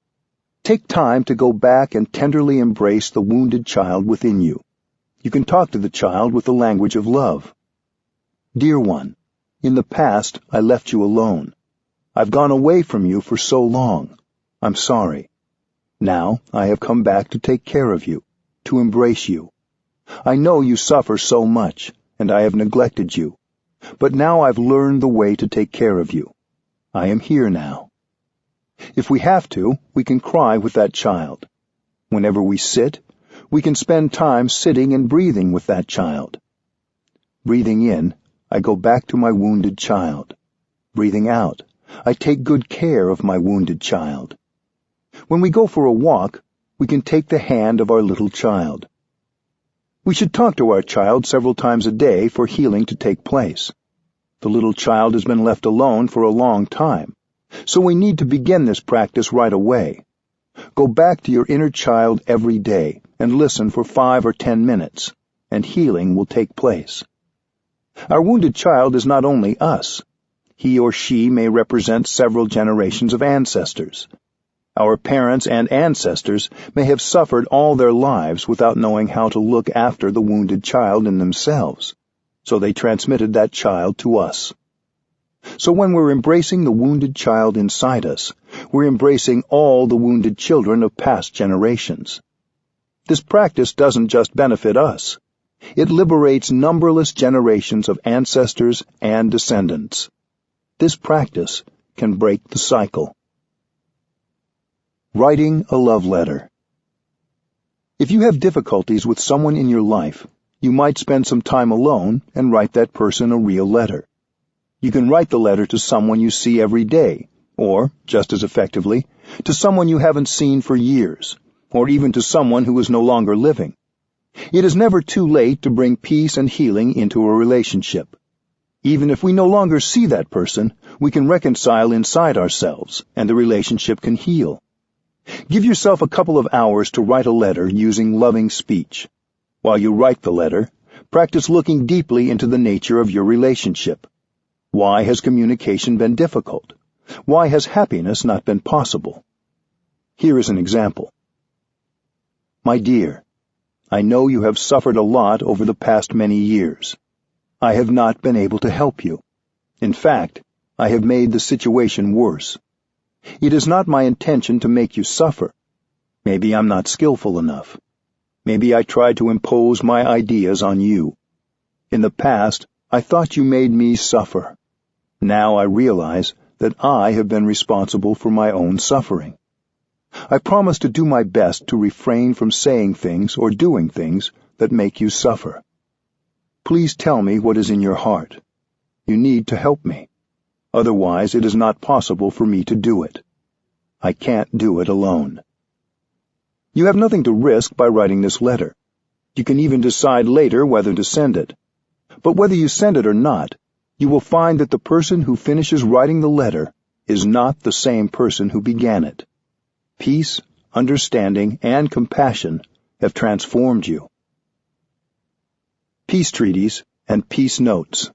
Take time to go back and tenderly embrace the wounded child within you. You can talk to the child with the language of love. Dear one, in the past I left you alone. I've gone away from you for so long. I'm sorry. Now I have come back to take care of you, to embrace you. I know you suffer so much, and I have neglected you. But now I've learned the way to take care of you. I am here now. If we have to, we can cry with that child. Whenever we sit, we can spend time sitting and breathing with that child. Breathing in, I go back to my wounded child. Breathing out, I take good care of my wounded child. When we go for a walk, we can take the hand of our little child. We should talk to our child several times a day for healing to take place. The little child has been left alone for a long time, so we need to begin this practice right away. Go back to your inner child every day and listen for 5 or 10 minutes, and healing will take place. Our wounded child is not only us. He or she may represent several generations of ancestors. Our parents and ancestors may have suffered all their lives without knowing how to look after the wounded child in themselves, so they transmitted that child to us. So when we're embracing the wounded child inside us, we're embracing all the wounded children of past generations. This practice doesn't just benefit us. It liberates numberless generations of ancestors and descendants. This practice can break the cycle. Writing a love letter. If you have difficulties with someone in your life, you might spend some time alone and write that person a real letter. You can write the letter to someone you see every day, or, just as effectively, to someone you haven't seen for years, or even to someone who is no longer living. It is never too late to bring peace and healing into a relationship. Even if we no longer see that person, we can reconcile inside ourselves, and the relationship can heal. Give yourself a couple of hours to write a letter using loving speech. While you write the letter, practice looking deeply into the nature of your relationship. Why has communication been difficult? Why has happiness not been possible? Here is an example. My dear, I know you have suffered a lot over the past many years. I have not been able to help you. In fact, I have made the situation worse. It is not my intention to make you suffer. Maybe I'm not skillful enough. Maybe I tried to impose my ideas on you. In the past, I thought you made me suffer. Now I realize that I have been responsible for my own suffering. I promise to do my best to refrain from saying things or doing things that make you suffer. Please tell me what is in your heart. You need to help me. Otherwise, it is not possible for me to do it. I can't do it alone. You have nothing to risk by writing this letter. You can even decide later whether to send it. But whether you send it or not, you will find that the person who finishes writing the letter is not the same person who began it. Peace, understanding, and compassion have transformed you. Peace treaties and peace notes.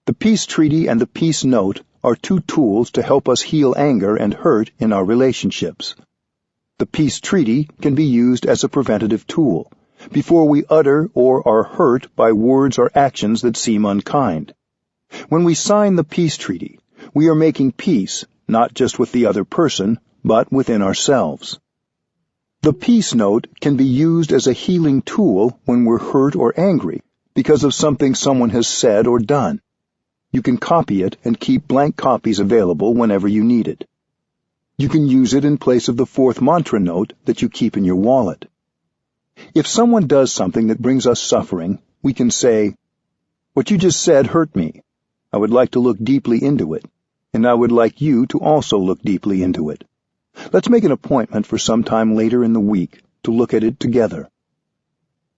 The peace treaty and the peace note are two tools to help us heal anger and hurt in our relationships. The peace treaty can be used as a preventative tool, before we utter or are hurt by words or actions that seem unkind. When we sign the peace treaty, we are making peace, not just with the other person, but within ourselves. The peace note can be used as a healing tool when we're hurt or angry because of something someone has said or done. You can copy it and keep blank copies available whenever you need it. You can use it in place of the fourth mantra note that you keep in your wallet. If someone does something that brings us suffering, we can say, "What you just said hurt me. I would like to look deeply into it, and I would like you to also look deeply into it. Let's make an appointment for some time later in the week to look at it together."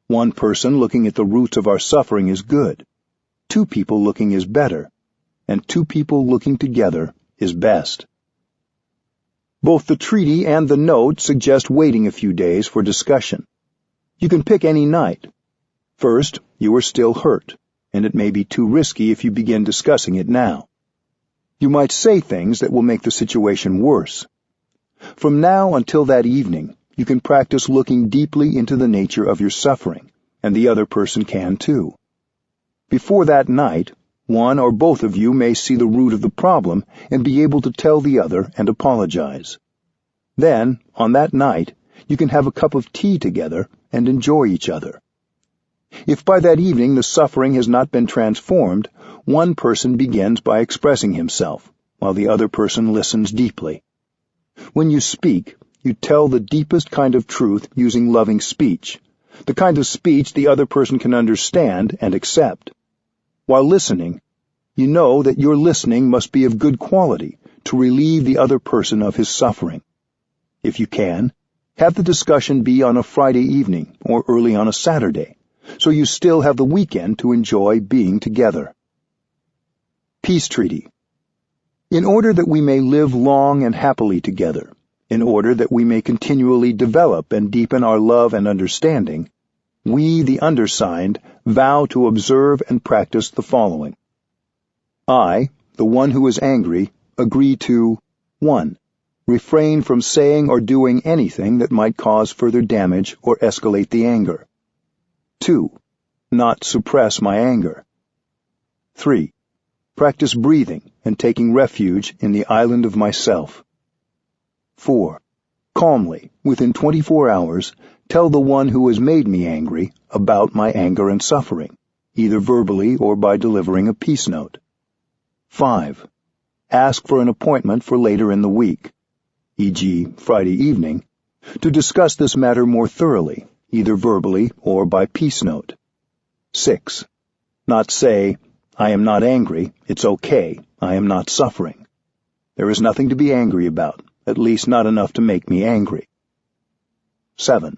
One person looking at the roots of our suffering is good. Two people looking is better, and two people looking together is best. Both the treaty and the note suggest waiting a few days for discussion. You can pick any night. First, you are still hurt, and it may be too risky if you begin discussing it now. You might say things that will make the situation worse. From now until that evening, you can practice looking deeply into the nature of your suffering, and the other person can too. Before that night, one or both of you may see the root of the problem and be able to tell the other and apologize. Then, on that night, you can have a cup of tea together and enjoy each other. If by that evening the suffering has not been transformed, one person begins by expressing himself, while the other person listens deeply. When you speak, you tell the deepest kind of truth using loving speech, the kind of speech the other person can understand and accept. While listening, you know that your listening must be of good quality to relieve the other person of his suffering. If you can, have the discussion be on a Friday evening or early on a Saturday, so you still have the weekend to enjoy being together. Peace treaty. In order that we may live long and happily together, in order that we may continually develop and deepen our love and understanding, we, the undersigned, vow to observe and practice the following. I, the one who is angry, agree to 1. Refrain from saying or doing anything that might cause further damage or escalate the anger. 2. Not suppress my anger. 3. Practice breathing and taking refuge in the island of myself. 4. Calmly, within 24 hours, tell the one who has made me angry about my anger and suffering, either verbally or by delivering a peace note. 5. Ask for an appointment for later in the week, e.g., Friday evening, to discuss this matter more thoroughly, either verbally or by peace note. 6. Not say, "I am not angry, it's okay, I am not suffering." There is nothing to be angry about, at least not enough to make me angry. 7.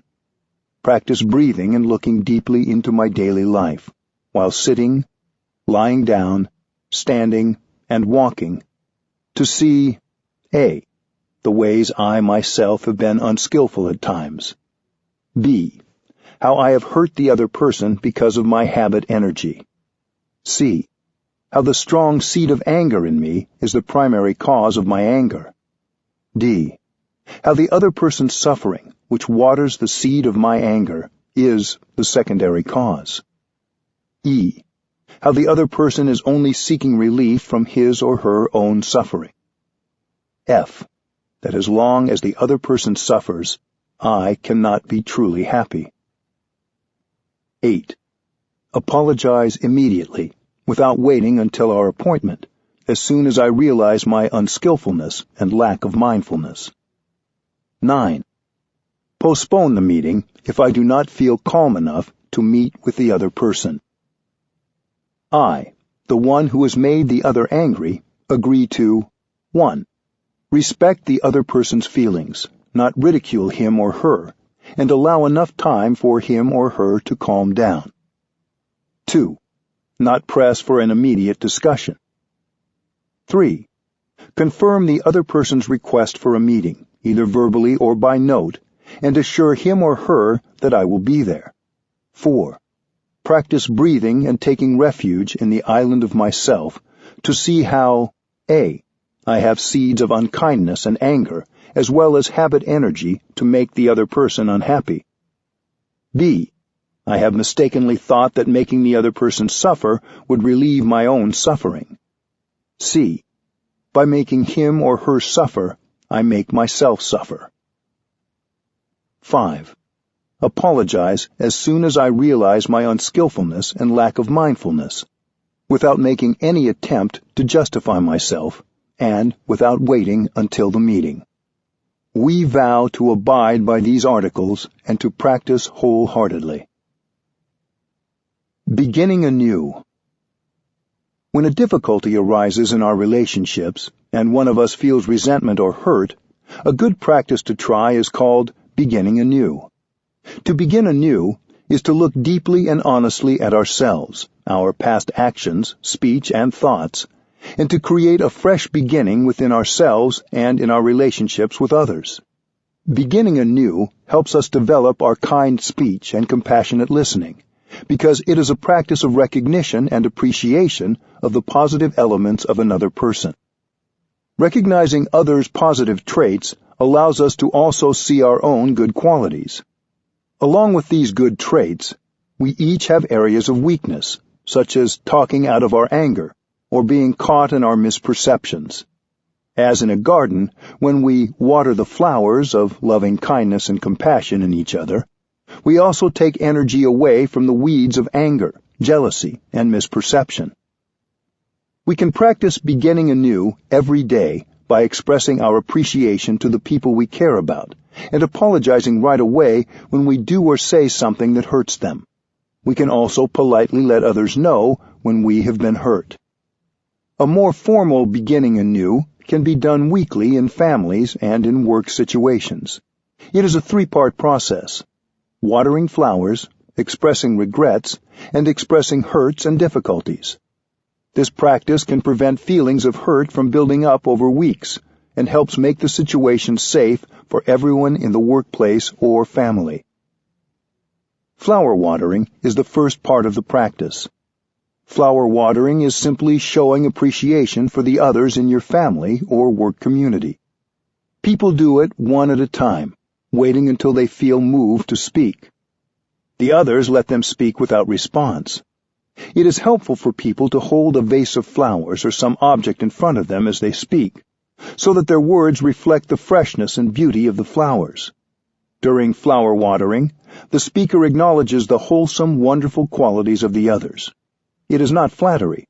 Practice breathing and looking deeply into my daily life, while sitting, lying down, standing, and walking, to see A. The ways I myself have been unskillful at times. B. How I have hurt the other person because of my habit energy. C. How the strong seed of anger in me is the primary cause of my anger. D. How the other person's suffering, which waters the seed of my anger, is the secondary cause. E. how the other person is only seeking relief from his or her own suffering. F, that as long as the other person suffers, I cannot be truly happy. 8. Apologize immediately, without waiting until our appointment, as soon as I realize my unskillfulness and lack of mindfulness. 9. Postpone the meeting if I do not feel calm enough to meet with the other person. I, the one who has made the other angry, agree to 1. Respect the other person's feelings, not ridicule him or her, and allow enough time for him or her to calm down. 2. Not press for an immediate discussion. 3. Confirm the other person's request for a meeting, either verbally or by note, and assure him or her that I will be there. 4. Practice breathing and taking refuge in the island of myself to see how A. I have seeds of unkindness and anger, as well as habit energy to make the other person unhappy. B. I have mistakenly thought that making the other person suffer would relieve my own suffering. C. By making him or her suffer, I make myself suffer. 5. Apologize as soon as I realize my unskillfulness and lack of mindfulness, without making any attempt to justify myself, and without waiting until the meeting. We vow to abide by these articles and to practice wholeheartedly. Beginning anew. When a difficulty arises in our relationships, and one of us feels resentment or hurt, a good practice to try is called beginning anew. To begin anew is to look deeply and honestly at ourselves, our past actions, speech, and thoughts, and to create a fresh beginning within ourselves and in our relationships with others. Beginning anew helps us develop our kind speech and compassionate listening, because it is a practice of recognition and appreciation of the positive elements of another person. Recognizing others' positive traits allows us to also see our own good qualities. Along with these good traits, we each have areas of weakness, such as talking out of our anger, or being caught in our misperceptions. As in a garden, when we water the flowers of loving kindness and compassion in each other, we also take energy away from the weeds of anger, jealousy, and misperception. We can practice beginning anew every day by expressing our appreciation to the people we care about, and apologizing right away when we do or say something that hurts them. We can also politely let others know when we have been hurt. A more formal beginning anew can be done weekly in families and in work situations. It is a 3-part process: watering flowers, expressing regrets, and expressing hurts and difficulties. This practice can prevent feelings of hurt from building up over weeks and helps make the situation safe for everyone in the workplace or family. Flower watering is the first part of the practice. Flower watering is simply showing appreciation for the others in your family or work community. People do it one at a time, waiting until they feel moved to speak. The others let them speak without response. It is helpful for people to hold a vase of flowers or some object in front of them as they speak, so that their words reflect the freshness and beauty of the flowers. During flower watering, the speaker acknowledges the wholesome, wonderful qualities of the others. It is not flattery.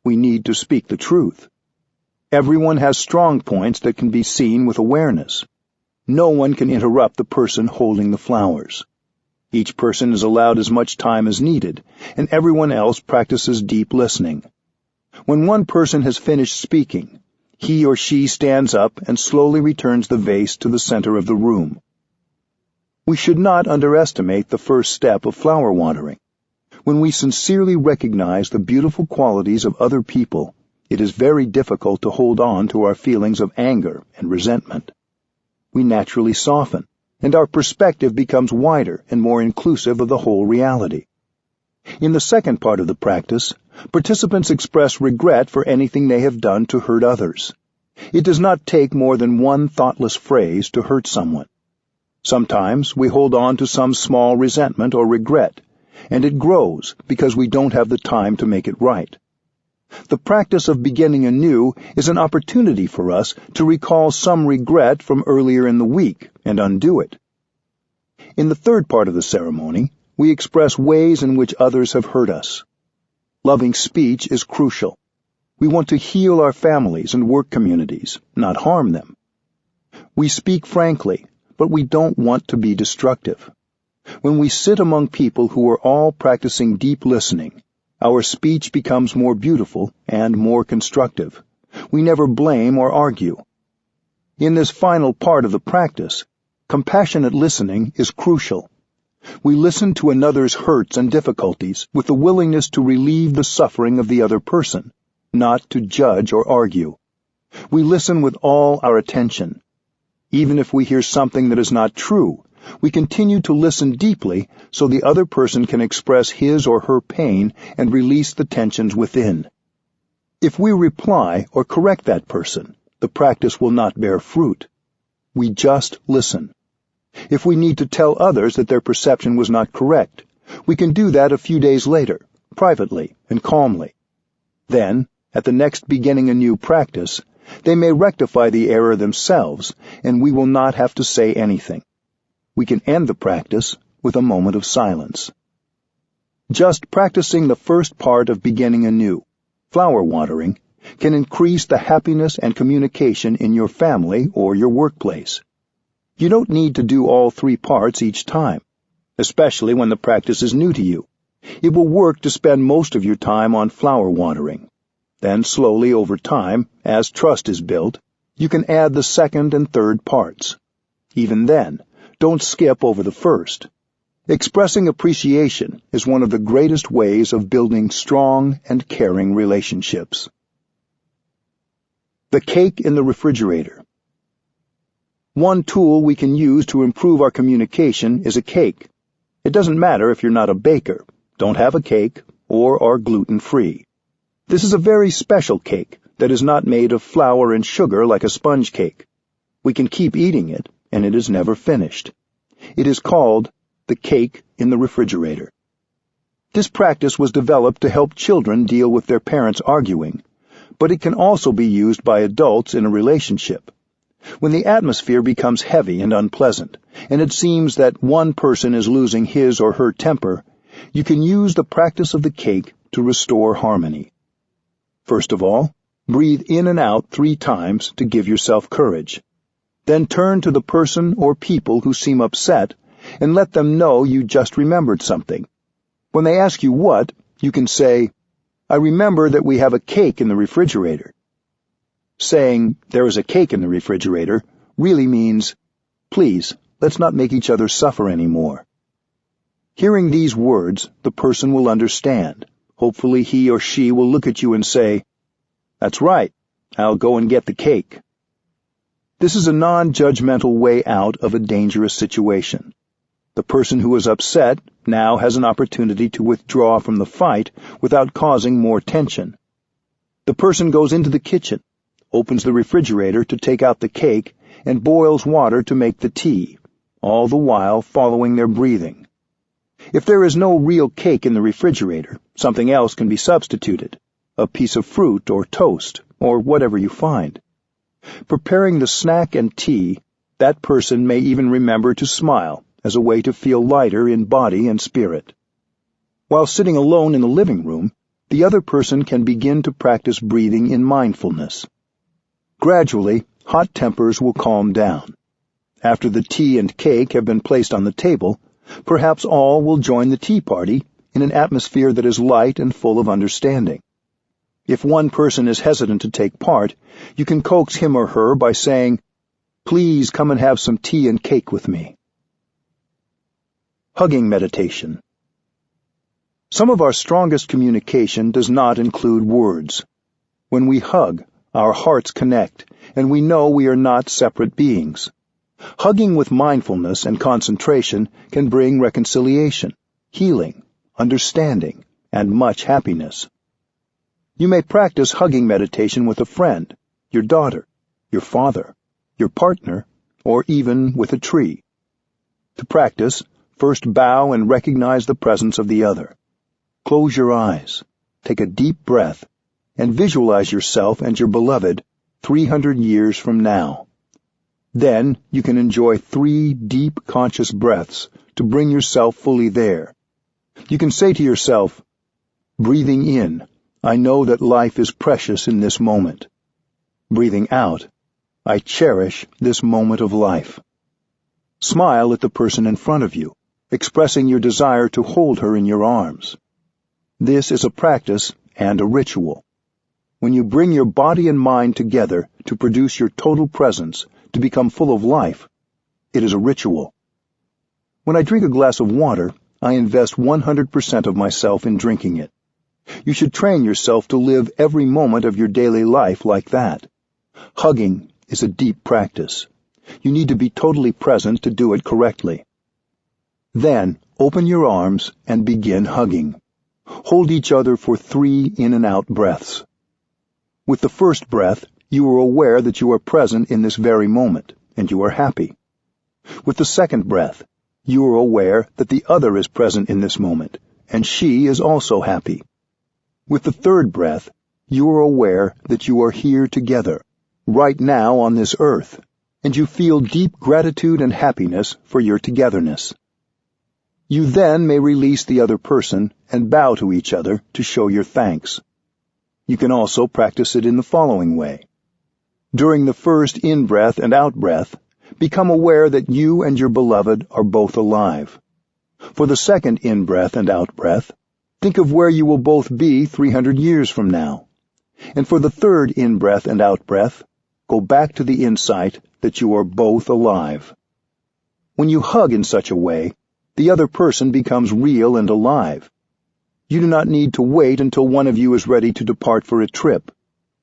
We need to speak the truth. Everyone has strong points that can be seen with awareness. No one can interrupt the person holding the flowers. Each person is allowed as much time as needed, and everyone else practices deep listening. When one person has finished speaking, he or she stands up and slowly returns the vase to the center of the room. We should not underestimate the first step of flower watering. When we sincerely recognize the beautiful qualities of other people, it is very difficult to hold on to our feelings of anger and resentment. We naturally soften, and our perspective becomes wider and more inclusive of the whole reality. In the second part of the practice, participants express regret for anything they have done to hurt others. It does not take more than one thoughtless phrase to hurt someone. Sometimes we hold on to some small resentment or regret, and it grows because we don't have the time to make it right. The practice of beginning anew is an opportunity for us to recall some regret from earlier in the week and undo it. In the third part of the ceremony, we express ways in which others have hurt us. Loving speech is crucial. We want to heal our families and work communities, not harm them. We speak frankly, but we don't want to be destructive. When we sit among people who are all practicing deep listening, our speech becomes more beautiful and more constructive. We never blame or argue. In this final part of the practice, compassionate listening is crucial. We listen to another's hurts and difficulties with the willingness to relieve the suffering of the other person, not to judge or argue. We listen with all our attention. Even if we hear something that is not true, we continue to listen deeply so the other person can express his or her pain and release the tensions within. If we reply or correct that person, the practice will not bear fruit. We just listen. If we need to tell others that their perception was not correct, we can do that a few days later, privately and calmly. Then, at the next beginning anew practice, they may rectify the error themselves, and we will not have to say anything. We can end the practice with a moment of silence. Just practicing the first part of beginning anew, flower watering, can increase the happiness and communication in your family or your workplace. You don't need to do all 3 parts each time, especially when the practice is new to you. It will work to spend most of your time on flower watering. Then slowly over time, as trust is built, you can add the second and third parts. Even then, don't skip over the first. Expressing appreciation is one of the greatest ways of building strong and caring relationships. The cake in the refrigerator. One tool we can use to improve our communication is a cake. It doesn't matter if you're not a baker, don't have a cake, or are gluten-free. This is a very special cake that is not made of flour and sugar like a sponge cake. We can keep eating it, and it is never finished. It is called the cake in the refrigerator. This practice was developed to help children deal with their parents arguing, but it can also be used by adults in a relationship. When the atmosphere becomes heavy and unpleasant, and it seems that one person is losing his or her temper, you can use the practice of the cake to restore harmony. First of all, breathe in and out 3 times to give yourself courage. Then turn to the person or people who seem upset and let them know you just remembered something. When they ask you what, you can say, "I remember that we have a cake in the refrigerator." Saying, "There is a cake in the refrigerator," really means, "Please, let's not make each other suffer anymore." Hearing these words, the person will understand. Hopefully he or she will look at you and say, "That's right, I'll go and get the cake." This is a non-judgmental way out of a dangerous situation. The person who is upset now has an opportunity to withdraw from the fight without causing more tension. The person goes into the kitchen, opens the refrigerator to take out the cake, and boils water to make the tea, all the while following their breathing. If there is no real cake in the refrigerator, something else can be substituted, a piece of fruit or toast, or whatever you find. Preparing the snack and tea, that person may even remember to smile as a way to feel lighter in body and spirit. While sitting alone in the living room, the other person can begin to practice breathing in mindfulness. Gradually, hot tempers will calm down. After the tea and cake have been placed on the table, perhaps all will join the tea party in an atmosphere that is light and full of understanding. If one person is hesitant to take part, you can coax him or her by saying, "Please come and have some tea and cake with me." Hugging meditation. Some of our strongest communication does not include words. When we hug, our hearts connect, and we know we are not separate beings. Hugging with mindfulness and concentration can bring reconciliation, healing, understanding, and much happiness. You may practice hugging meditation with a friend, your daughter, your father, your partner, or even with a tree. To practice, First bow and recognize the presence of the other. Close your eyes, take a deep breath, and visualize yourself and your beloved 300 years from now. Then you can enjoy 3 deep conscious breaths to bring yourself fully there. You can say to yourself, breathing in, I know that life is precious in this moment. Breathing out, I cherish this moment of life. Smile at the person in front of you, expressing your desire to hold her in your arms. This is a practice and a ritual. When you bring your body and mind together to produce your total presence, to become full of life, it is a ritual. When I drink a glass of water, I invest 100% of myself in drinking it. You should train yourself to live every moment of your daily life like that. Hugging is a deep practice. You need to be totally present to do it correctly. Then, open your arms and begin hugging. Hold each other for 3 in and out breaths. With the first breath, you are aware that you are present in this very moment, and you are happy. With the second breath, you are aware that the other is present in this moment, and she is also happy. With the third breath, you are aware that you are here together, right now on this earth, and you feel deep gratitude and happiness for your togetherness. You then may release the other person and bow to each other to show your thanks. You can also practice it in the following way. During the first in-breath and out-breath, become aware that you and your beloved are both alive. For the second in-breath and out-breath, think of where you will both be 300 years from now. And for the third in-breath and out-breath, go back to the insight that you are both alive. When you hug in such a way, the other person becomes real and alive. You do not need to wait until one of you is ready to depart for a trip.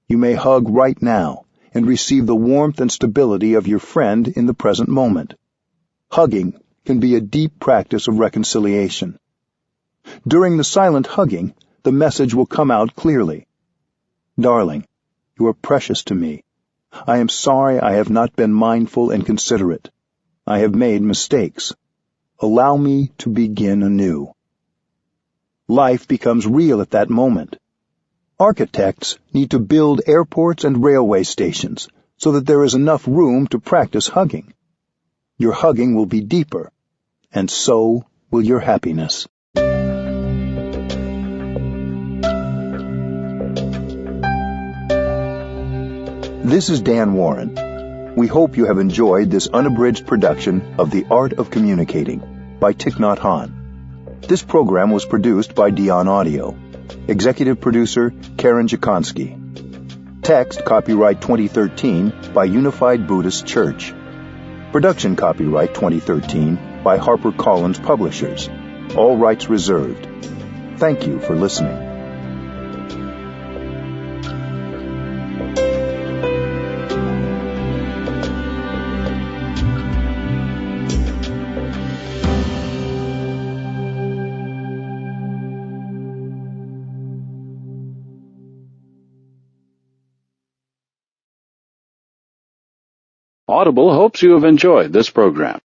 You may hug right now and receive the warmth and stability of your friend in the present moment. Hugging can be a deep practice of reconciliation. During the silent hugging, the message will come out clearly. Darling, you are precious to me. I am sorry I have not been mindful and considerate. I have made mistakes. Allow me to begin anew. Life becomes real at that moment. Architects need to build airports and railway stations so that there is enough room to practice hugging. Your hugging will be deeper, and so will your happiness. This is Dan Warren. We hope you have enjoyed this unabridged production of The Art of Communicating by Thich Nhat Hanh. This program was produced by Dion Audio. Executive producer Karen Jakonski. Text copyright 2013 by Unified Buddhist Church. Production copyright 2013 by HarperCollins Publishers. All rights reserved. Thank you for listening. Audible hopes you have enjoyed this program.